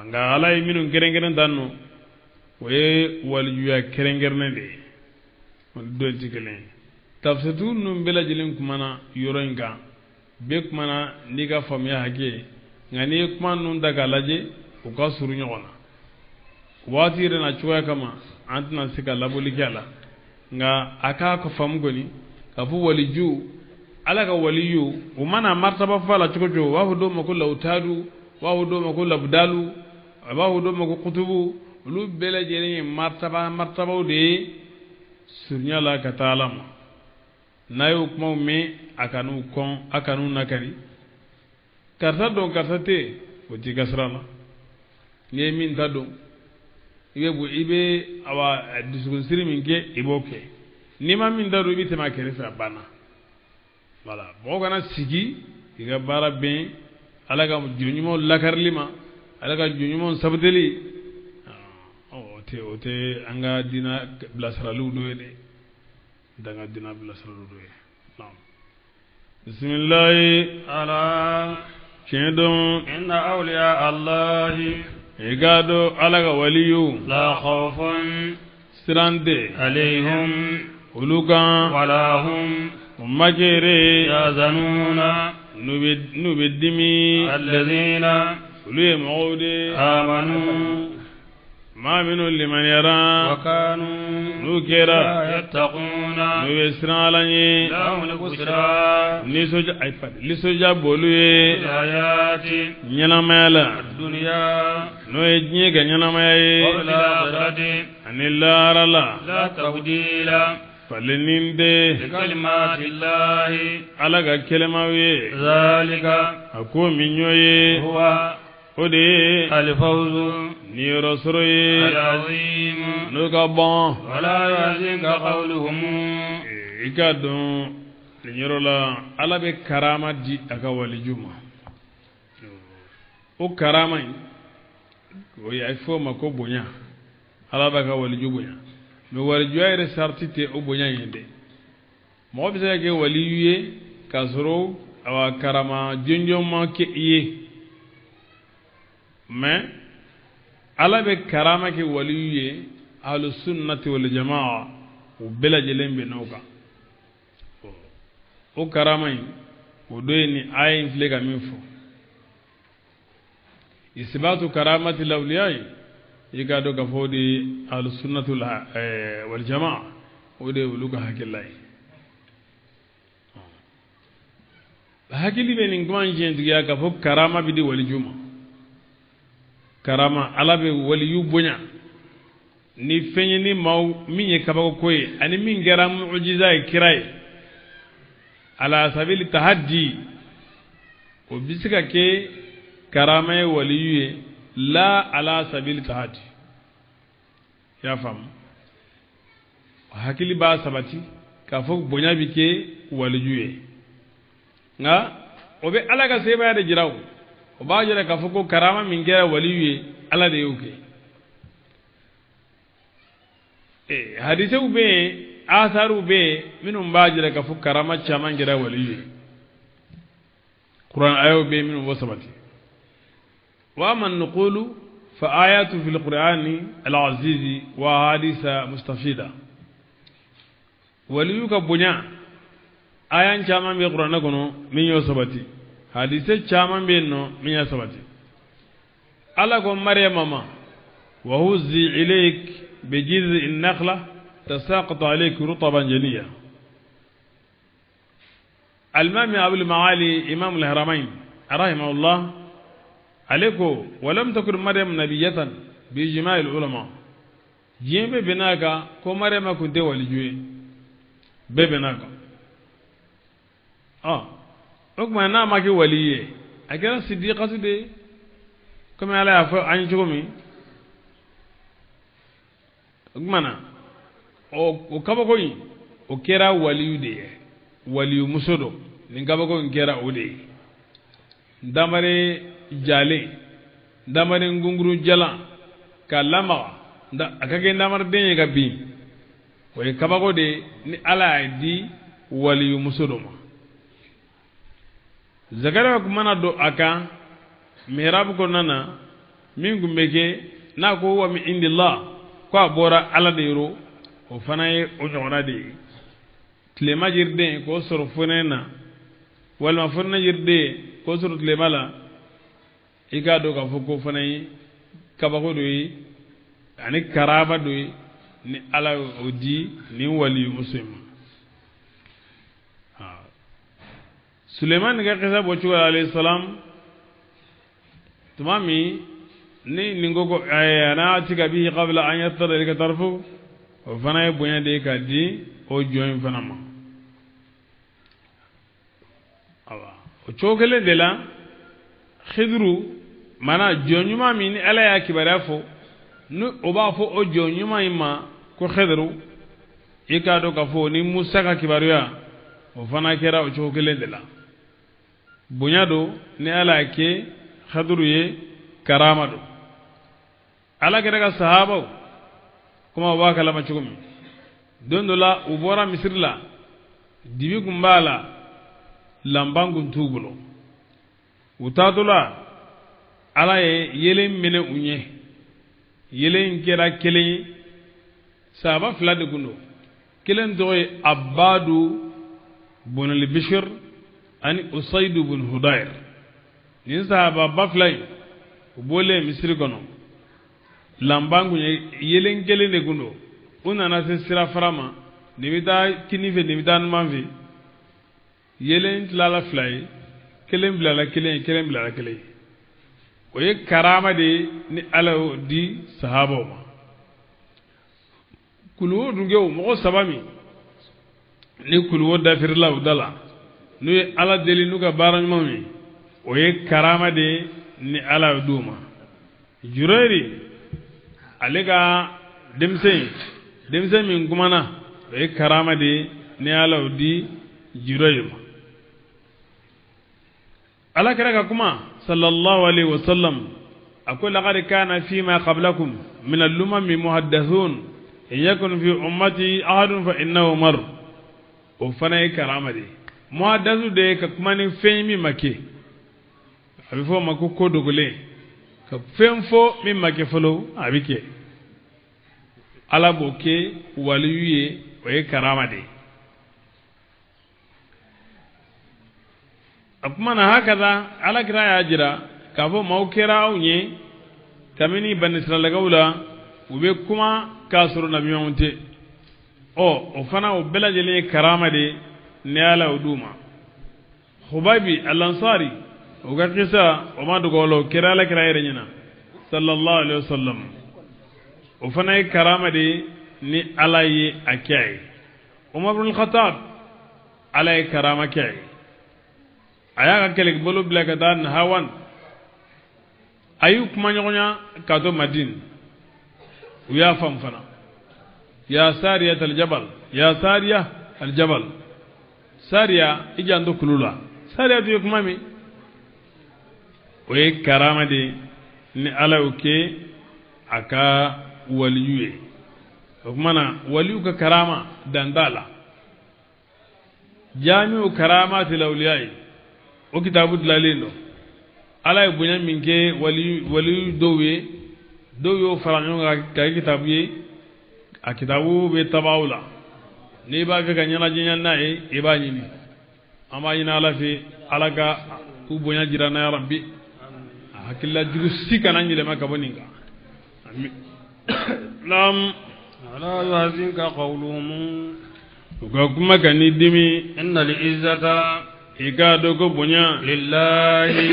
nga alay minu gerengeren danno way walijuya kerengerne de on do tikelen tafsitu num bela jilin kumana yoronga be kumana niga famya hage ngani kuma nun daga laje o ka suru nyona wati rena chuwa kama antna sika labuli kala nga aka ko fam goni ka fu waliju alaka waliyu umana martaba fala chukojo wa hudo makulla utadu wa hudo makulla budalu wa hudo makku kutubu lu bela jeni martaba de surnya la katalama nayo kuma me akanu nakari karta don karta te o ti kasrala ni min ta don ibe awa dusukun siri min ke iboke ni ma min da do ibe tema kere fa bana wala bo kana sigi iga bara ben ala ga junyumo lakarlima ala ga junyumo sabdeli o te anga dina blasralu do de danga dina blasralu do naam bismillah ala kedon inna awliya allahi igado ala ga waliyu la khawfun sirande alayhim ulugan wala hum majere yazanuna nubidimi alladhina uluye mawde amanu ما من لمن يرى وكانوا نكرا يتقون نبسرا لني لهم البشرى لسجا بولوي الآيات نينامالا الدنيا نويجنيك نيناماي قبل الآخرة أن الله رلا لا تبديل فلنinde لكلمات الله alaga kelemawe ذلك ako minyoye هو ode الفوز ni rosroye العظيم nuka bon ولا يحزنك قولهم ikadon nirola ala be karama di aka walijuma o karama o ya ifo mako bonya ala ba ka waliju bonya me waliju ayre sartite o bonya yende mo bi sa ke waliyuye kasro awa karama jonjom ma ke iye mais ala be karama ke waliyuye ahlus sunnati wal jamaa o bela jelembe noka o karama o doyni ayin flega min fo isbatu karamati lawliyai yiga do gafodi ahlus sunnati wal jamaa o de uluga hakilai hakili be nin gwan jendiya gafo karama bi di walijuma karama ala be waliyu bonya ni fenye ni maw minye kabako koye ani min gara mu'jiza e kirai ala sabili tahaddi o bisika ke karama e waliyu la ala sabili tahaddi ya fam hakili ba sabati ka fo bonya bi ke waliyu nga obe ala ka seba de jiraw o ba jere ka fo ko karama min gara waliyu ala de yuke hadise ube atharu be minum bajira ka fu karama chama ngira waliyi Qur'an ayo be minum wasabati wa man naqulu fa ayatu fil qur'ani al aziz wa hadisa mustafida waliyu ka bunya ayan chama be Qur'an kono min yo sabati hadise chama be no min ya sabati ala ko maryama ma wa huzi ilayk بجذع النخلة تساقط عليك رطبا جنيا المام أبو المعالي إمام الهرمين رحمه الله عليكم ولم تكن مريم نبية بإجماع العلماء جيم ببناك كو مريم كنت ولجوي ببناك أكما نامك وليه أكرا صديقة دي كما على أفو عنجومي gmana o kabako yi o kera waliyu de waliyu musodo ni kabako kera o de ndamare jale ndamare ngunguru jala kalama nda akage ndamare denye ga bi o kabako de ni ala di waliyu musodo ma zakara ko mana do aka mihrab ko nana min gumbeke na ko wa min indillah ko bora ala de ro o fanaye o jona de tlema jirde ko sor funena wal funna jirde ko sor tlema la iga do ka fuko fanaye kaba ko do yi ani karaba do yi ni ala o di ni wali muslim Suleiman ga kisa bo chuwa alayhi salam tumami ni ningogo ana tika bi qabla an yattara lika tarfu o fana bonya de ka di o join fana ma awa o chokele de la khidru mana jonyuma min ala ya kibara fo nu oba fo o jonyuma ima ko khidru ikado ka fo ni Musa ka kibaruya o fana kera o chokele de la bunyado ni ala ke khidru ye karama do ala kera ka sahaba kuma wa kala ma chugumi dondola ubora misirla dibi kumbala lambangu tubulo utadula ala ye yelen mene unye yelen kera kelen sahaba fila de gundo kelen doye abadu bun al-bishr ani usayd bun hudayr ni sahaba baflay ubole misri kono lambangu yelen kelen de gundo unana se sira farama nimita kinife nimita manvi yelen lala fly kelen blala kelen blala kelen oye karama de ni ala di sahaba ma kulu dungew mo sabami ni kulu da firla udala nu ala deli nu ga baran mami oye karama de ni ala duma jureri alega demse min gumana oye karama de ni ala di jureri ala kira kuma sallallahu alaihi wasallam aqul laqad kana fima qablakum min al-lumam muhaddathun in yakun fi ummati ahadun fa innahu mar o fana karama de muhaddathu de ka kuma ni femi make abifo mako ko dogole ka femfo mi make folo abike ala boke waliyuye o karama de akuma na hakaza ala kira ya jira kafo maukira aunye kamini ban Israila gaula ube kuma kasuru nabi munte o fana o belajele karama de ne ala uduma Khubaybi al-Ansari o ga kisa o ma dugolo kira ala kira yerenyina sallallahu alaihi wasallam o fana karama de ni ala yi akai Umar ibn al-Khattab ala karama kai aya ka kele bolo blaka dan hawan ayu kuma nyonya ka to Madin uya fam fana ya Sariya al-Jabal ya Sariya al-Jabal Sariya ijando kulula Sariya to kuma mi oye karama de ni ala uke aka waliyuye kuma na waliyu ka karama dandala jami'u karamatil awliyai o kitabu dilalendo ala bunya minke wali dowe faranyo ga kitabu ye a kitabu be tabawula ne ba fe ganyana jinya nae e ba nyini ama ina ala fi alaga ku bunya jirana ya rabbi hakilla digu sikana nyile makaboninga lam ala yuhazinka qawluhum ko kuma kani dimi innal izzata ika dogo bunya lillahi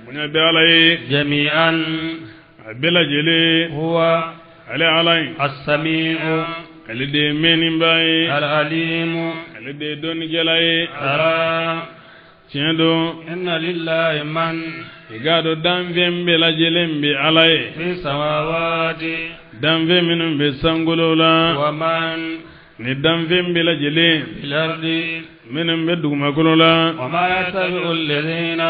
bunya be alai jami'an abela jele huwa ala alai as-sami'u alide menin bai al-alimu alide don gelai ara tiendo inna lillahi man ika do dan vembe la jelembe alai fi samawati dan veminum be sangolola wa man ni dan vembe la jele fil ardi minum be duguma kolola wa ma yasabi'u alladhina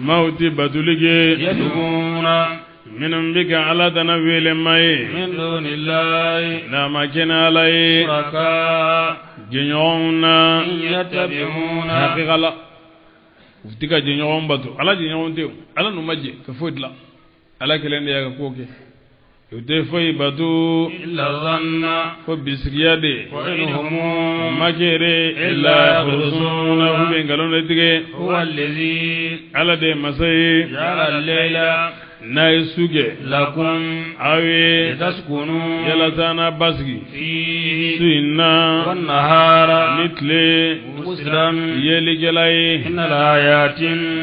mauti batulige yad'una minum bika ala tanawile mai min dunillahi la makina alai raka jinyona yattabi'una haqiqala uftika jinyon batu ala jinyon te ala numaje ka fodla ala kelende ya koke yote foi batu illa dhanna ko bisriyade wa inhum makere illa khurusuna hube ngalon tige huwa alladhi ala de masai ja'ala al-layla na isuge لكم awe لتسكنوا yalatana basgi فيه suinna والنهار nitle مسرا yeligelai إن الآيات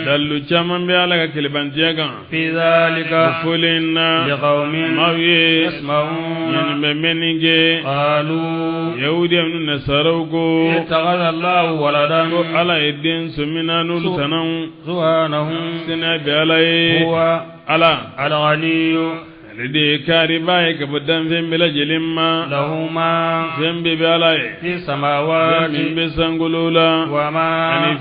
dallu caman be ala ka kelebantiya kan في ذلك folenna لقوم mawe يسمعون yani be meninge قالوا yahudi amnu nasaraw ko اتخذ الله ولدا ko ala ye den somina n'olu tanaw سبحانه sena be ala ye هو ala الغني ale de kari baye ka bɔ danfɛn bɛɛ lajɛlen ma له ما fɛn bɛɛ bɛ ala ye في fɛn السماوات min bɛ sankolo la ani وما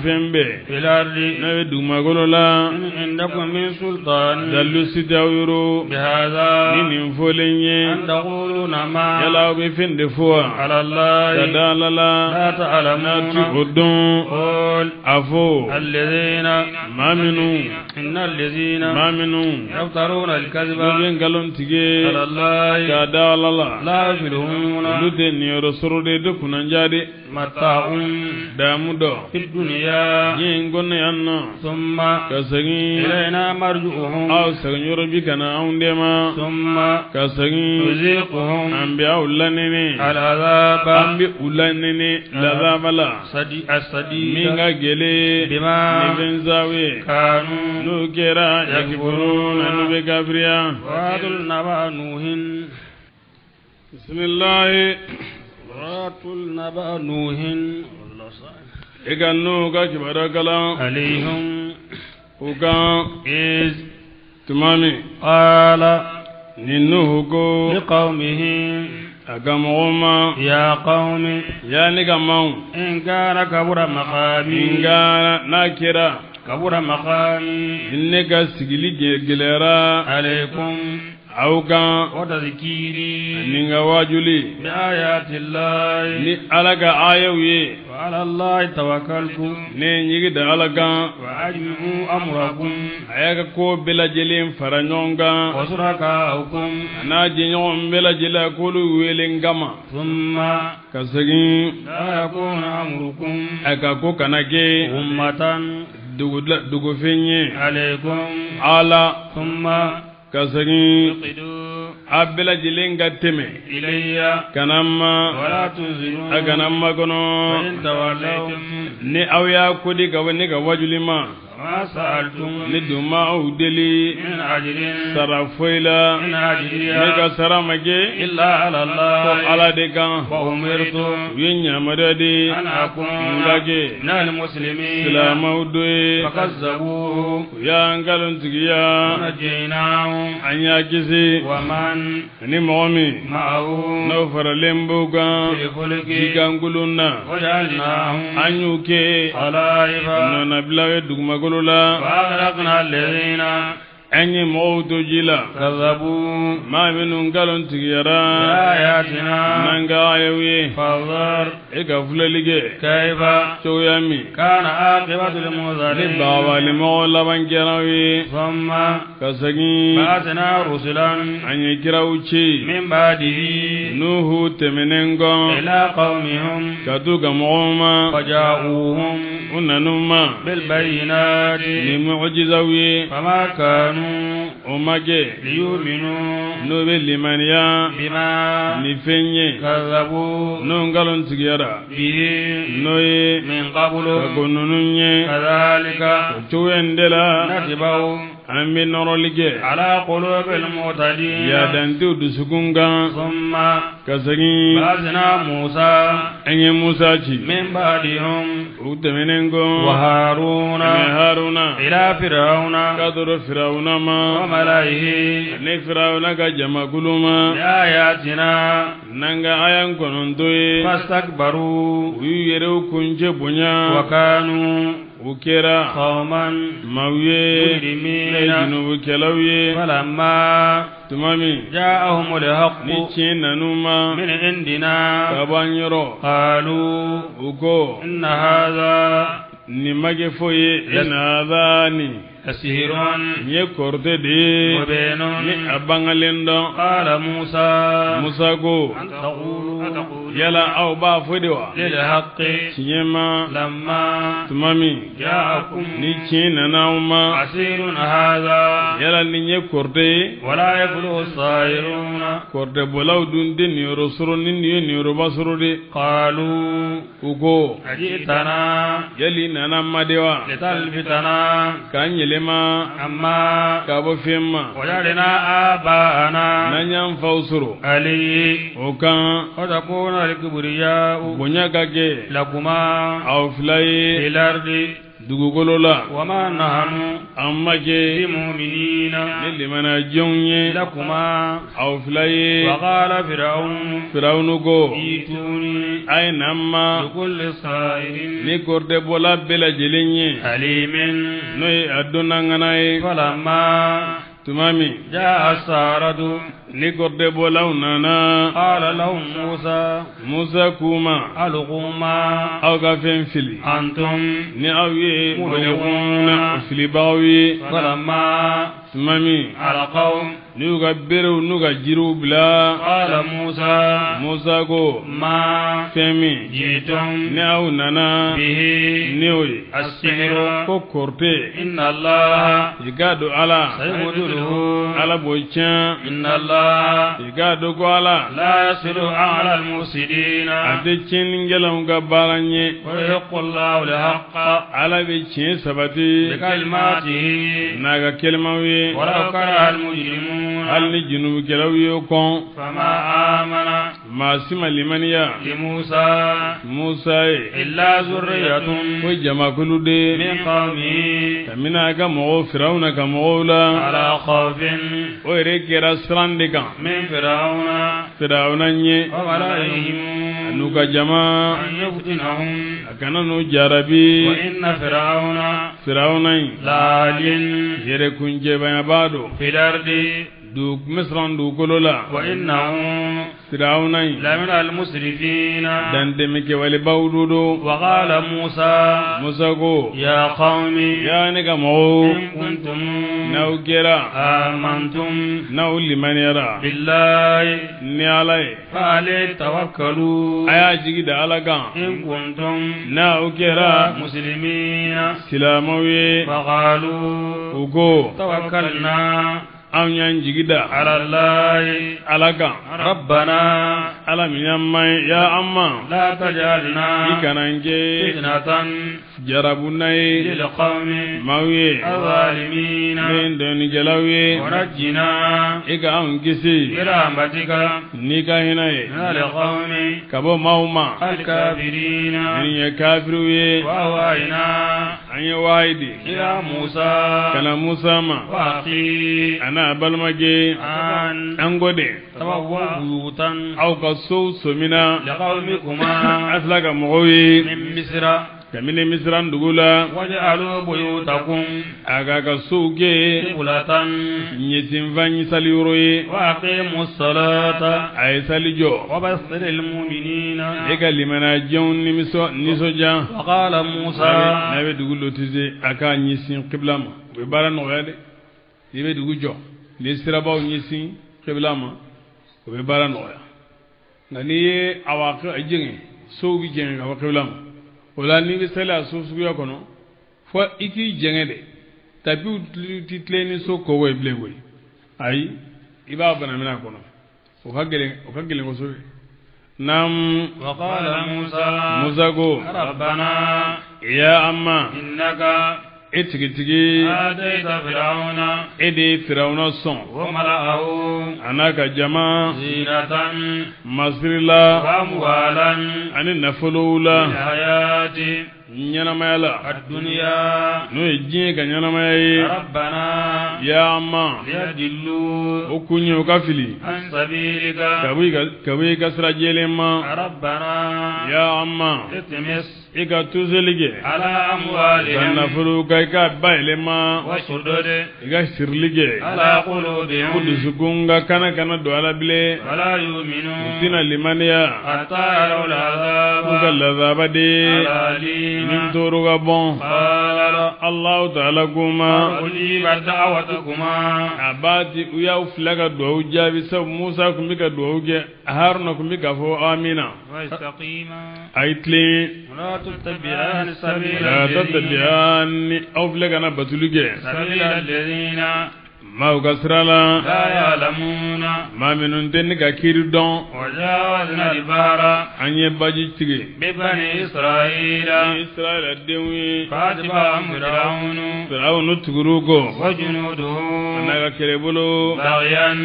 fɛn bɛɛ في الأرض n'a bɛ dugumakolo la إن عندكم من سلطان dalu si t'aw yɔrɔ بهذا ni nin fɔlen ye أن تقولون ما yala aw bɛ fɛn de fɔ wa على الله ka da ala la لا n'a ti o تعلمون dɔn قل a fɔ الذين maa minnu إن الذين maa minnu يفترون الكذب olu bɛ nkalon tige على الله ka da ala la لا يفلحون olu tɛ niyɔrɔ sɔrɔ de do kunanja de متاع damu dɔ في الدنيا diɲɛ in kɔnɔ yan nɔ ثم ka segin إلينا مرجعهم aw segin yɔrɔ bi kana anw de ma ثم ka segin نذيقهم an bɛ aw lanene العذاب an bɛ u lanene lazaba la السديد min ka gɛlɛ بما ni fɛn saw ye كانوا n'o kɛra yakifuruna n'u bɛ kafiriya واتل نبأ نوح bisimilahi واتل نبأ نوح i ka n'u ka kibaruya kalan عليهم u kan إذ tuma min قال ni nuhu ko لقومه a ka mɔgɔw ma يا قوم ya ne ka maaw إن كان كبر مقامي nka n'a kɛra كبر مقامي ne ka sigili gɛlɛyara عليكم aw kan وتذكيري ni ka wajuli بآيات الله ni ala ka ayaw ye وعلى الله توكلت ne ɲigi da ala kan وأجمعوا أمركم a y'a ka ko bɛɛ lajɛlen fara ɲɔgɔn kan وشركاءكم a n'a jɛɲɔgɔn bɛɛ lajɛlen a k'olu wele n kama ثم ka segin لا يكون أمركم a ka ko kana kɛ أمة dugufɛn ye عليكم ala ثم ka segin اقدوا a bɛɛ lajɛlen ka tɛmɛ إلي kana n ma ولا تنزلون a kana n makɔnɔ فإن تولوا ni aw y'a kodi ka ne ka wajuli ma ما سألتم ni dun ma aw deli من أجر sara foyi la إن ne ka أجري sara ma kɛ إلا على ko الله ala de kan وأمرت u ye ɲamaruya de أن أكون n ka kɛ من المسلمين silamaw do ye فكذبوه u y'an nkalontigiya ونجيناه an y'a kisi ومن ni mɔgɔ min معه n'aw faralen b'o kan في الفلك jikankolon na وجعلناهم an y'u kɛ خلائف nɔnabilaw ye dugumakolo la وأغرقنا الذين an ye mɔgɔw to ji la كذبوا maa minnu nkalontigiyara بآياتنا n'an ka ayaw ye فانظر e ka filɛli kɛ كيف cogoya min كان عاقبة ni المنذرين bagabalimɔgɔ laban kɛraw ye ثم ka segin بعثنا رسلا an ye kiraw ci من بعده nuhu tɛmɛnen kɔ إلى قومهم ka t'u ka mɔgɔw ma فجاءوهم u nanu ma بالبينات ni mu'jizaw ye فما كانوا o ma kɛ ليؤمنوا n'o bɛ limaniya بما ni fɛn ye كذبوا n'o nkalontigiyara به n'o ye من قبل ka ko ninnu ye كذلك o cogoya in de la نتبع an bɛ nɔrɔli kɛ على قلوب المعتدين yadantew dusukun kan ثم ka segin بعثنا موسى an ye musa ci من بعدهم u tɛmɛnen kɔ وهارون an bɛ haruna إلى فرعون ka tɔrɔ firawuna ma وملئه ne firawuna ka jamakulu ma بآياتنا n'an ka aya kɔnɔntɔ ye فاستكبروا u y'u yɛrɛw kuncɛ bonya وكانوا u kɛra قوما maaw ye ne مجرمين junubukɛlaw ye فلما tuma min جاءهم الحق ni tiɲɛ nanu ma من عندنا ka bɔ an yɔrɔ قالوا u ko إن هذا nin ma kɛ foyi ye in hadani لسحر يكورتي دي مبين أبانغالندو قال موسى موسى كو تقول يلا أو بافدوا للحق تيما لما تمامي جاءكم نيكين ناوما عسير هذا يلا نيني كورتي ولا يفلح الساحرون كورتي بولاو دون دي نيرو سرو نيرو باسرو دي قالوا ugo أجئتنا yali nana madewa لتلفتنا kan yelema أما kabo femma وجدنا آباءنا nanyam fausuru علي okan وتكون الكبرياء bonya kake لكما aw في filaye الأرض dugugolola وما نحن amma ke بمؤمنين limana jonye لكما aw filaye وقال فرعون firawnu go ائتوني ay namma بكل ساحر ni korde bola bela jelenye عليم noy aduna nganaye فلما tumami جاء السحرة ni korde bola unana قال لهم موسى musa kuma ألقوا ما aw ka fen fili أنتم ni aw ye ملقون filibagaw ye فلما tumami ألقوا n'u ka berew n'u ka jiriw bila قال موسى musa ko ما fɛn min جئتم ni aw nana به ni o ye السحر ko korte إن الله i k'a dɔn ala سيبطله ala b'o tiɲɛ إن الله i k'a dɔn ko ala لا يصلح على المفسدين a tɛ tiɲɛnikɛlaw ka baara ɲɛ ويحق الله الحق ala bɛ tiɲɛ sabati بكلماته n'a ka kɛlɛmaw ye ولو كره المجرمون hali ni junubikɛlaw ye o kɔn فما آمن maa si ma limaniya لموسى musa ye إلا ذرية ko jamakulu de من قومه kabini a ka mɔgɔw firawuna ka mɔgɔw la على خوف o yɛrɛ kɛra siran de kan من فرعون firawuna ɲɛ وملئهم n'u ka jama أن يفتنهم a kana n'u jarabi وإن فرعون firawuna in لعال yɛrɛ kunjɛbanya b'a dɔn في الأرض misran dugukolo la وإنه firawuna in لمن المسرفين dantemikɛwalebaw do do وقال موسى musa ko يا قوم yaa ne ka mɔgɔw إن كنتم n'aw kɛra آمنتم n'aw limaniyara بالله ni ala ye فعليه توكلوا a y'a jigi da ala kan إن كنتم n'aw kɛra مسلمين silamɛw ye فقالوا u ko توكلنا an y'an jigi da على الله ala kan ربنا ala min y'an man ya an ma لا تجعلنا i kana n kɛ فتنة jarabuna ye للقوم maaw ye الظالمين min dɔnnikɛlaw ye ونجنا i ka anw kisi برحمتك n'i ka hinɛ ye من القوم ka bɔ maaw ma الكافرين min ye kafiriw ye وأوحينا an ye wahayi di إلى موسى kana musa ma وأخيه ana balimake أن an ko de تبوأوا بيوتا aw ka sow somina لقومكما a fila ka mɔgɔw ye من مصر kabini misiran dugu la واجعلوا بيوتكم a k'a ka sow kɛ قبلة ɲɛsinfa ɲisaliyɔrɔ ye وأقيموا الصلاة a ye sali jɔ وبشر المؤمنين e ka limanajenw nisɔndiya وقال موسى n'a bɛ dugu lotise a k'a ɲɛsin kibila ma o bɛ baara nɔgɔya dɛ n'i bɛ dugu jɔ n'i sirabaw ɲɛsin kibila ma o bɛ baara nɔgɔya nka n'i ye jɛngɛ sow bɛ jɛngɛ ka bɔ kibila ma o la n'i bɛ seli a so suguya kɔnɔ fo i k'i jɛngɛ de tapiw ti tilen ni so kɔgɔ ye bilen koyi ayi i b'a bana minɛ a kɔnɔ o ka gɛlɛn kosɛbɛ naam وقال موسى musa ko ربنا ya amma إنك e tigitigi آتيت فرعون e de ye firawuna sɔn وملأه a n'a ka jama زينة masiri la وأموالا ani nafolow la في الحياة ɲɛnamaya la الدنيا n'o ye diɲɛ ka ɲɛnamaya ye ربنا ya amma ليضلوا o kun ye o ka fili عن سبيلك ka bɔ i ka sira jɛlen ma ربنا ya amma اطمس i ka tuseli kɛ على ka أموالهم nafolo ka i ka bayɛlɛma واشدد i ka sirili kɛ على ko قلوبهم dusukun ka kana don a la bilen ولا u يؤمنون tɛna limaniya حتى يروا k'u ka العذاب lazaba de الأليم تسليما توروغا بون قال الله تعالى كما أجيبت دعوتكما abati uya flaga do jabi sab Musa kumbi ka do ge Haruna kumbi ka fo amina واستقيما aitli ولا تتبعان سبيل la الذين tatabi'an aw flaga na batuluge سبيل الذين ma ugasrala لا يعلمون ma minun den ka kiridon وجاوزنا البحر anye baji tige ببني إسرائيل Israel dewi فاتبعهم فرعون Fir'aunu tugurugo وجنوده naga kerebulu بغيا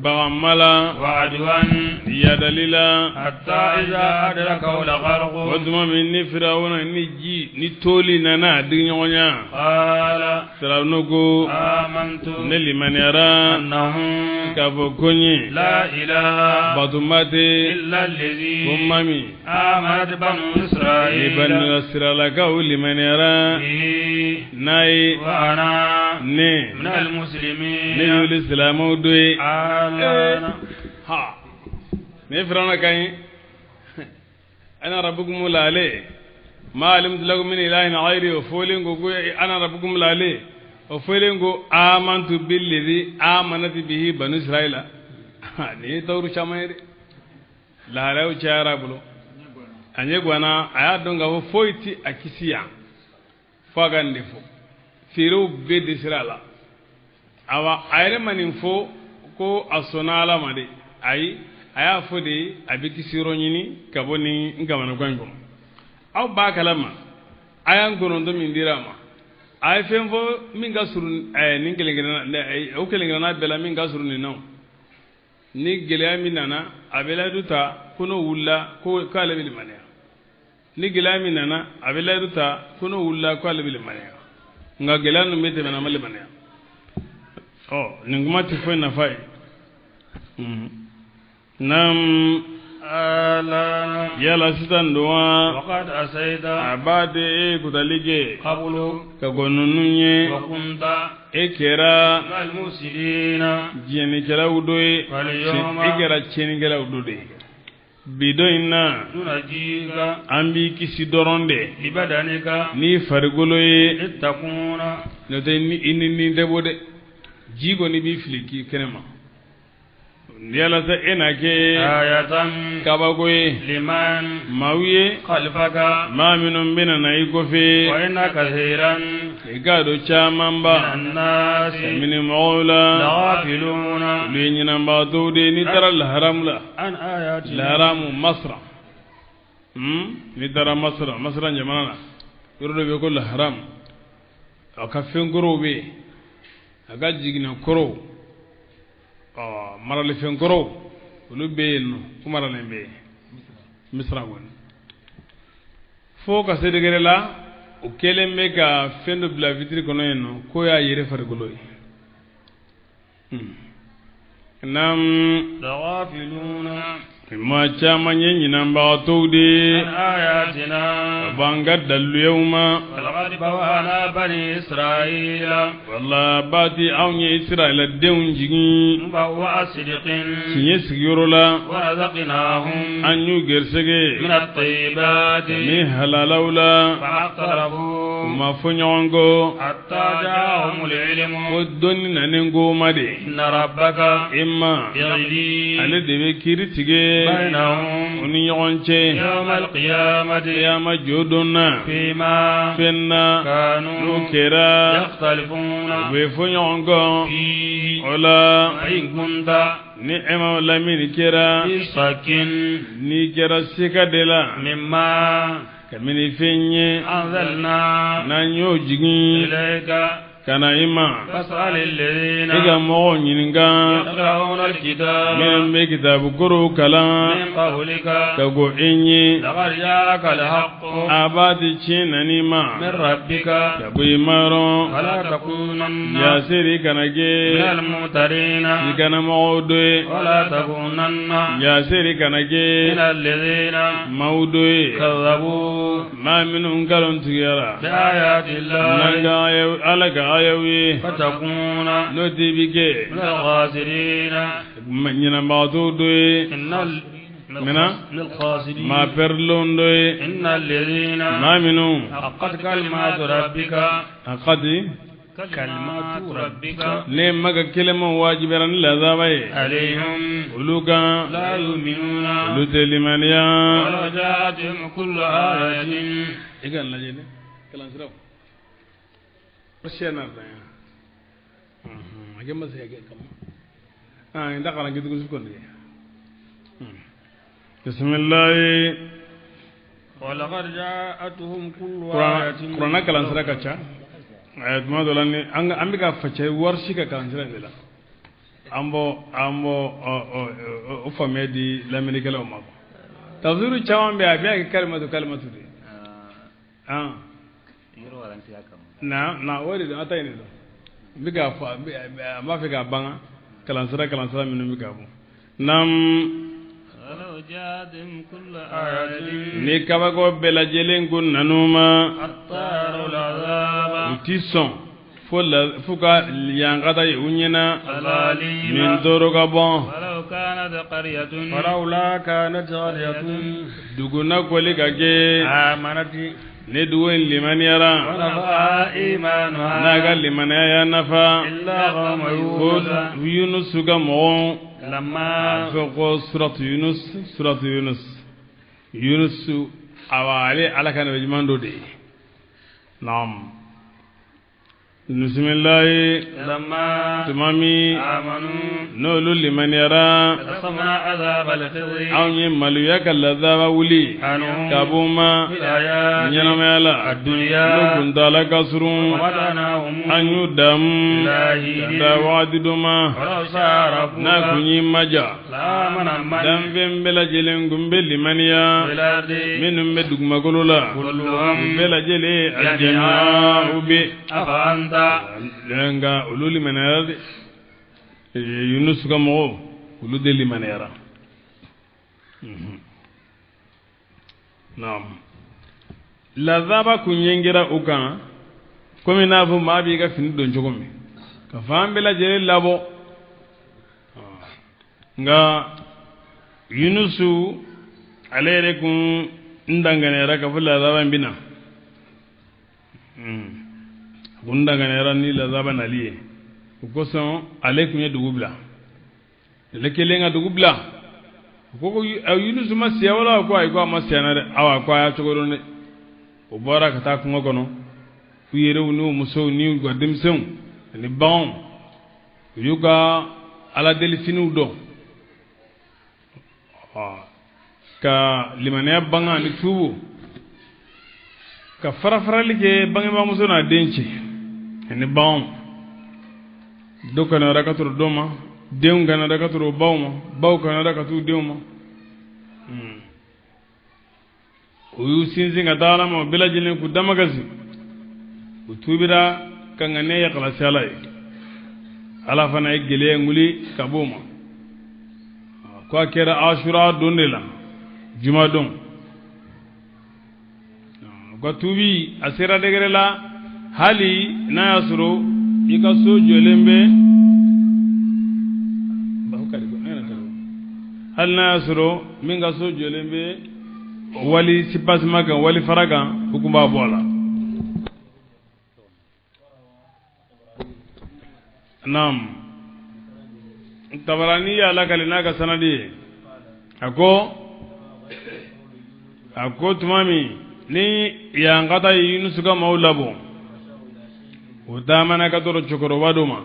bagamala وعدوا yadalila حتى إذا أدركه الغرق waduma minni Fir'auna ni ji ni toli nana dignyonya قال Fir'aunu go آمنت ne limaniyara أنه ka fo konye لا إله batumate إلا الذي kumami آمنت بنو إسرائيل ibanu siralaka u limaniyara به nai وأنا ne من المسلمين ne yul islamu doye الآن ha ne Fir'auna kai ana rabbukum lale ma alimtu lakum min ilahin ghayri wa folingo go ana rabbukum lale wa folingo amantu billadhi amanat bihi banu israila ne tawru chamaire la raw chara bulo anye gwana aya donga fo foiti akisiya fagande fo firu be disrala awa ayre manin fo ko asonala made ay aya fo de abiki siro nyini kaboni ngamana gwango aw ba kalama ayan gono do min dirama ay fen fo min ga surun ay nin gelengena o kelengena bela min ga surun ni no ni gelya min nana abela duta kuno wulla ko kala bil mania ni gelya min nana abela duta kuno wulla ko kala bil mania nga gelya no mete bana mal mania oh ningumati fo na fai nam الآن yala sitan doa وقد أسيت abade kutalige قبل kagonunye وكنت ekera من المفسدين jeni kala udoy فاليوم ekera cheni kala udoy bidoina ننجيك ambi kisi doronde ببدنك ni fargoloye لتكون note ni inni debode jigo ni bi fliki kenema yala sa enake آية kabagoye لمن mawiye خلفك ma minun bina na ikofe وإن كثيرا igado من chamamba الناس mini maula لغافلون luinyina mbato de ni tara haram la عن آياتنا haramu masra ni tara masra jamana yoro be ko haram aka fengoro be aga jigina koro marale fengoro lu be no kumarale be misra gon fo ka sedegere la o kelembe ka fendo bla vitri kono eno ko ya yere fargoloy nam لغافلون ma chama nyenyi namba tawde عن آياتنا banga dalu yawma ولقد بوأنا بني إسرائيل walla bati awnye israila deun jigi مبوأ صدق sinye sigiro la ورزقناهم anyu gersege من الطيبات mi halalawla فاعترفوا ma fonyango حتى جاءهم العلم ko donni nanengo made إن ربك imma يغلي ale debe kiritige بينهم oni yonche يوم القيامة yama jodonna فيما fenna كانوا nukera يختلفون be fonyango فيه ola وإن كنت ni ema lamini kera في شك ni kera sika de la مما kamini fenye أنزلنا na nyo jigi إليك kana ima فاسأل الذين iga mo nyininga يقرؤون الكتاب men be kitabu koro kala من قولك kago enye لقد جاءك الحق abati china ni من ma ربك kabu imaro فلا تكونن ya siri kana من ge الممترين ikana mawdoe ولا تكونن ya siri kana من ge الذين mawdoe كذبوا ma minun kalon tigara بآيات الله nanga alaga ayawi فتكون no tibike من الخاسرين nyina mbato doe من الخاسرين ما perlon doy إن الذين ما منو حقت كلمات ربك قد كلمات ربك ne maga kelema wajibaran la zabaye عليهم uluka لا يؤمنون lutelimaniya ولو جاءتهم كل آية igan lajene kalan siraw washena da agema se age kam inda kana gitu sukon ne bismillah ولقد جاءتهم كل آية qur'ana kalan sira kacha ayat ma dolani ambi ka fache warshi ka kalan sira dela ambo o famedi la melikala o mago tafsiru chawon be abiya kalimatu de na wari da ata ne do biga fa ma fi ga banga kalan sira minu biga bu nam ولو جاءتهم كل آية ni kaba ko bela jelen kun nanuma حتى يروا العذاب utison fuka yangata unyena الأليم min doro ka bon ولو كانت قرية فلولا كانت قرية duguna koli ka ke آمنت ne duwen limaniyara ونفعها إيمانها naga limanaya ya nafa إلا قوم ko يونس yunus ga mo لما ko suratu yunus awale ala kana be jumando de nam bismillah لما tumami آمنوا no lulli man yara كشفنا عذاب الخزي aw ye maluya kalladaba wuli عنهم kabuma في الحياة nyanamala الدنيا nukuntala kasrun ومتعناهم anyu dam إلهي da wadiduma ولو شاء na ربك kunyi maja لآمن من dan fembela jelen gumbe limaniya في الأرض minum be dugmagolola كلهم bela jele aljanna ubi أفأنت lenga ululi manara yunus ka mo ulu de limanara naam lazaba kunyengira ukan komi na fu ma bi ga fini don jogo mi ka fambela jele labo nga yunusu alere kun ndangane raka fu lazaba bina gundangane ni lazaba naliye ukoson alaikum ya dugubla lekelenga dugubla koko yunusu masiya wala ko ay ko masiya na awa ko ya chogoro ne o bora kata ko ngono uyere unu muso ni gwadim sen ni bon yuga ala delfinu do ka limane banga ni tubu ka farafara like bangi ba muso na denche ni bon dokana rakaturu doma deun gana rakaturu bawma baw kana rakatu deuma uyu sinzinga dala mo bilajilin ku damagasi utubira kangane ya kala salai ala fana egele nguli kabuma kwa kera ashura dondela juma don ko tubi asira degrela hali na yasuru ikaso jolembe hal na yasuru minga so jolembe wali sipasmaga wali faraga hukumba bola nam tabarani ya lakalina ka sanadi ako tumami ni yangata yunus ga maulabo udamana ka toro chokoro waduma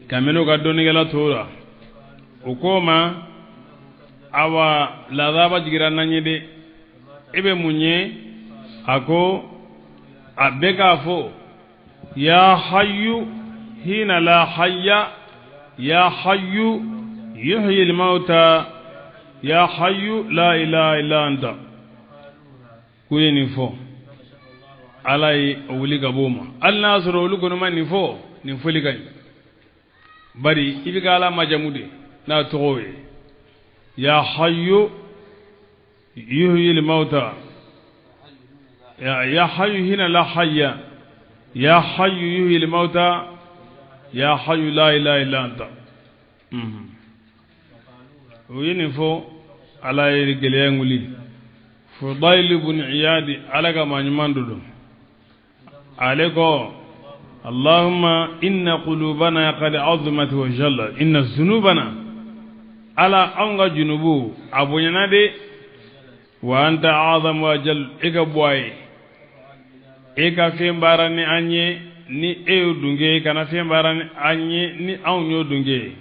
kameno ga doni gala tora ukoma awa ladaba jigira nanyede ebe munye ako abeka fo ya hayyu hina la hayya ya hayyu yuhyi al-mauta ya hayyu la ilaha illa anta kuyeni fo alai wuli gaboma al-nasru lugono man ni fo ni foli gay bari ibiga ala majamude na towe ya hayyu yuhyi al-mauta ya hayyu hina la hayya ya hayyu yuhyi al-mauta ya hayyu la ilaha illa anta وينفو على رجليانولي فضيل بن عياد على كما نماندو عليكو اللهم إن قلوبنا قد عظمت وجلت إن ذنوبنا على أنغا جنوبو أبونا دي وأنت أعظم وجل إيكا بواي إيكا فين باراني أني ni eyo dunge kana fiye barani anye ni aunyo dunge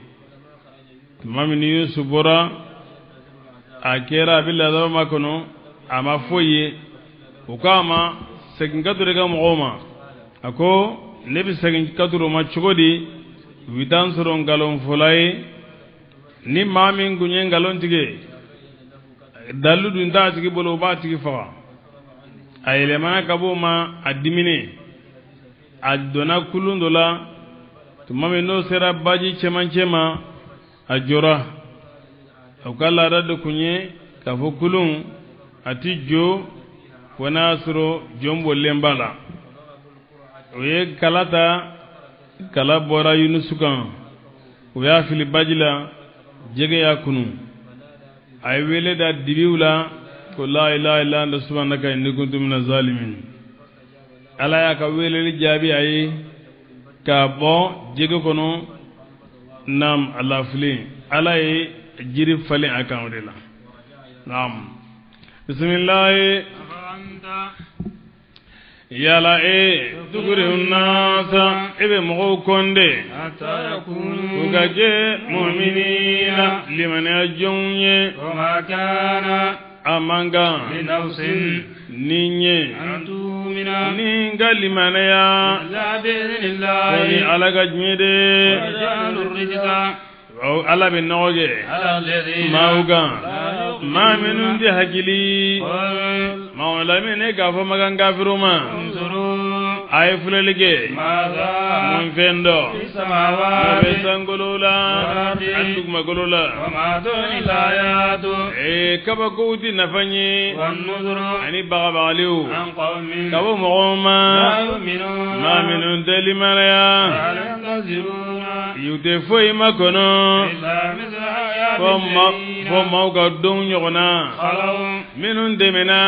mami ni Yusuf bora akera bila zama makono ama foye ukama segin kadure ga mugoma ako nebi segin kaduro ma chugodi widan soron galon fulai ni mami ngunye galon tige dalu dun ta tige bolo ba tige fa ayele mana kabo ma adimine adona kulundola tumame no sera baji chema ajora ukala rado kunye kafo kulun atijo wanasro jombo lembala oye kalata kala bora yunusukan oya fili bajila jege ya kunu ay wele da dibiwla ko la ilaha illa anta subhanaka inni kuntu minaz zalimin ala ya ka wele jabi ay ka bo jege kono nam ala fili ala yi jiri fali akawdela nam bismillah yala tugure unnasa ibe mo konde ugaje mu'minina liman ajunye وما كان amanga لنفس ninye أن ninga limana ya لا بإذن ni الله alaga jmede وجعل الرجس ala be noge على الذين mauga لا ma minun di hakili قل maula mene gafo maganga firuma انظروا ay fulelige ماذا mun fendo في السماوات besangolola andugma golola وما دون الآيات kaba kouti nafanye والنذر ani bagabaliu عن قوم kabo لا mogoma يؤمنون ma minun delimalaya هل ينتظرون yute foi makono إلا مثل آيات fo الذين mauga don nyogona خلوا minun demena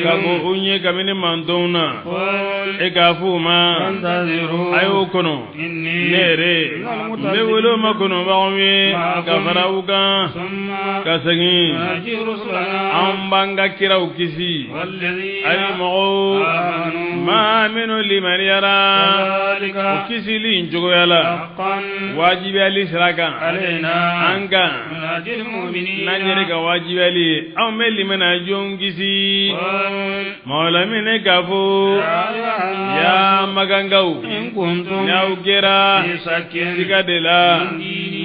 kabo unye kamini mandona قل ekafuma انتظروا ayo kono إني nere mewelo makono bawe kafarauka ثم kasagi نجي رسلنا ambanga kirau kisi والذين ay mo آمنوا ma minu liman yara كذلك kisi li njogo yala حقا wajibi ali siraka علينا anga نجي المؤمنين nanyere ka wajibi ali aw meli mana jongisi قل maula mine gafu ya magangau إن كنتم ya ugera في شك sikadela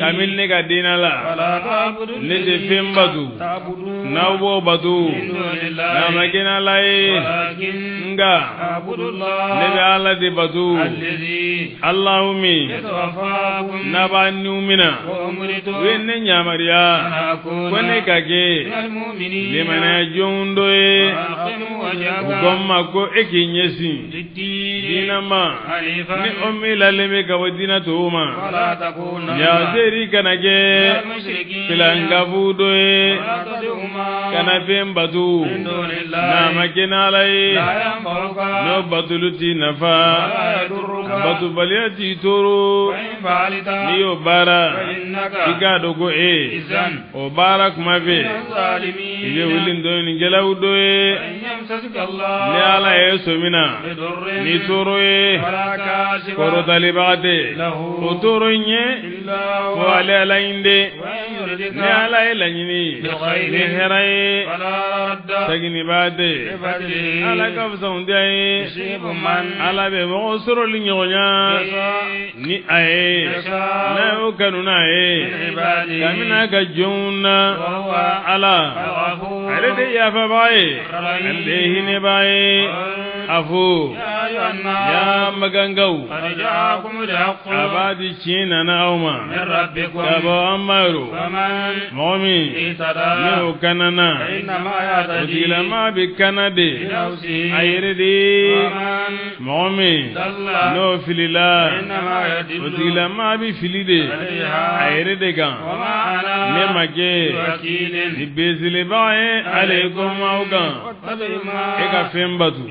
kamil ne ka dinala فلا تعبدوا ne te fembatu تعبدون na wo batu من دون na الله magina lai ولكن nga اعبدوا ne الله be ala de batu الذي allahummi يتوفاكم na ba numina وأمرت wenne nyamariya أن أكون kone kage من المؤمنين limana jondoe وأقم وجهك gomma ko ekinyesi للدين dinama حنيفا ni ummi laleme ka wadina tuma ولا تكونن ya seri kanage من المشركين filanga fudoe ولا تدعهما kana fembatu من دون na الله makina lai لا ينفعك no batuluti nafa ولا يضرك batu baliyati toro وإن فعلت niyo bara فإنك iga dogo إذن o bara kuma fe من الظالمين ile wilin do ni gelaw doe وإن يمسسك ni الله ala yeso mina بضر ni toro ye فلا كاشف koro talibate له o toro nye إلا fo هو ale ala inde وإن يردك ni ala ye lanyini بخير ni hera ye فلا رد sagini bate لفضله ala ka fisa dia ye يصيب من ala be mo soro li nyonya ni aye يشاء na o kanu na ye من عباده kamina ka jonna وهو ala الغفور ale de ya fa baye ale hine baye afu يا أيها الناس ya magangau قد جاءكم الحق abadi china na auma من ربكم kabo amaru فمن momi اهتدى ne kanana فإنما يهتدي odila ma bi kanade لنفسه ayere de ومن momi ضل no filila فإنما يدل odila ma bi filide عليها ayere de gan وما أنا ممكي بوكيل بيزل باي عليكم أوغان واتبع ما إيكا فيمباتو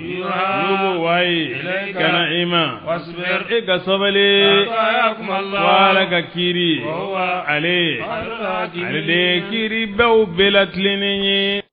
نوبو واي كان إيما واصبر إيكا صبلي أطاعكم الله والك كيري وهو عليه خير الحاكمين عليه كيري بو بلاتليني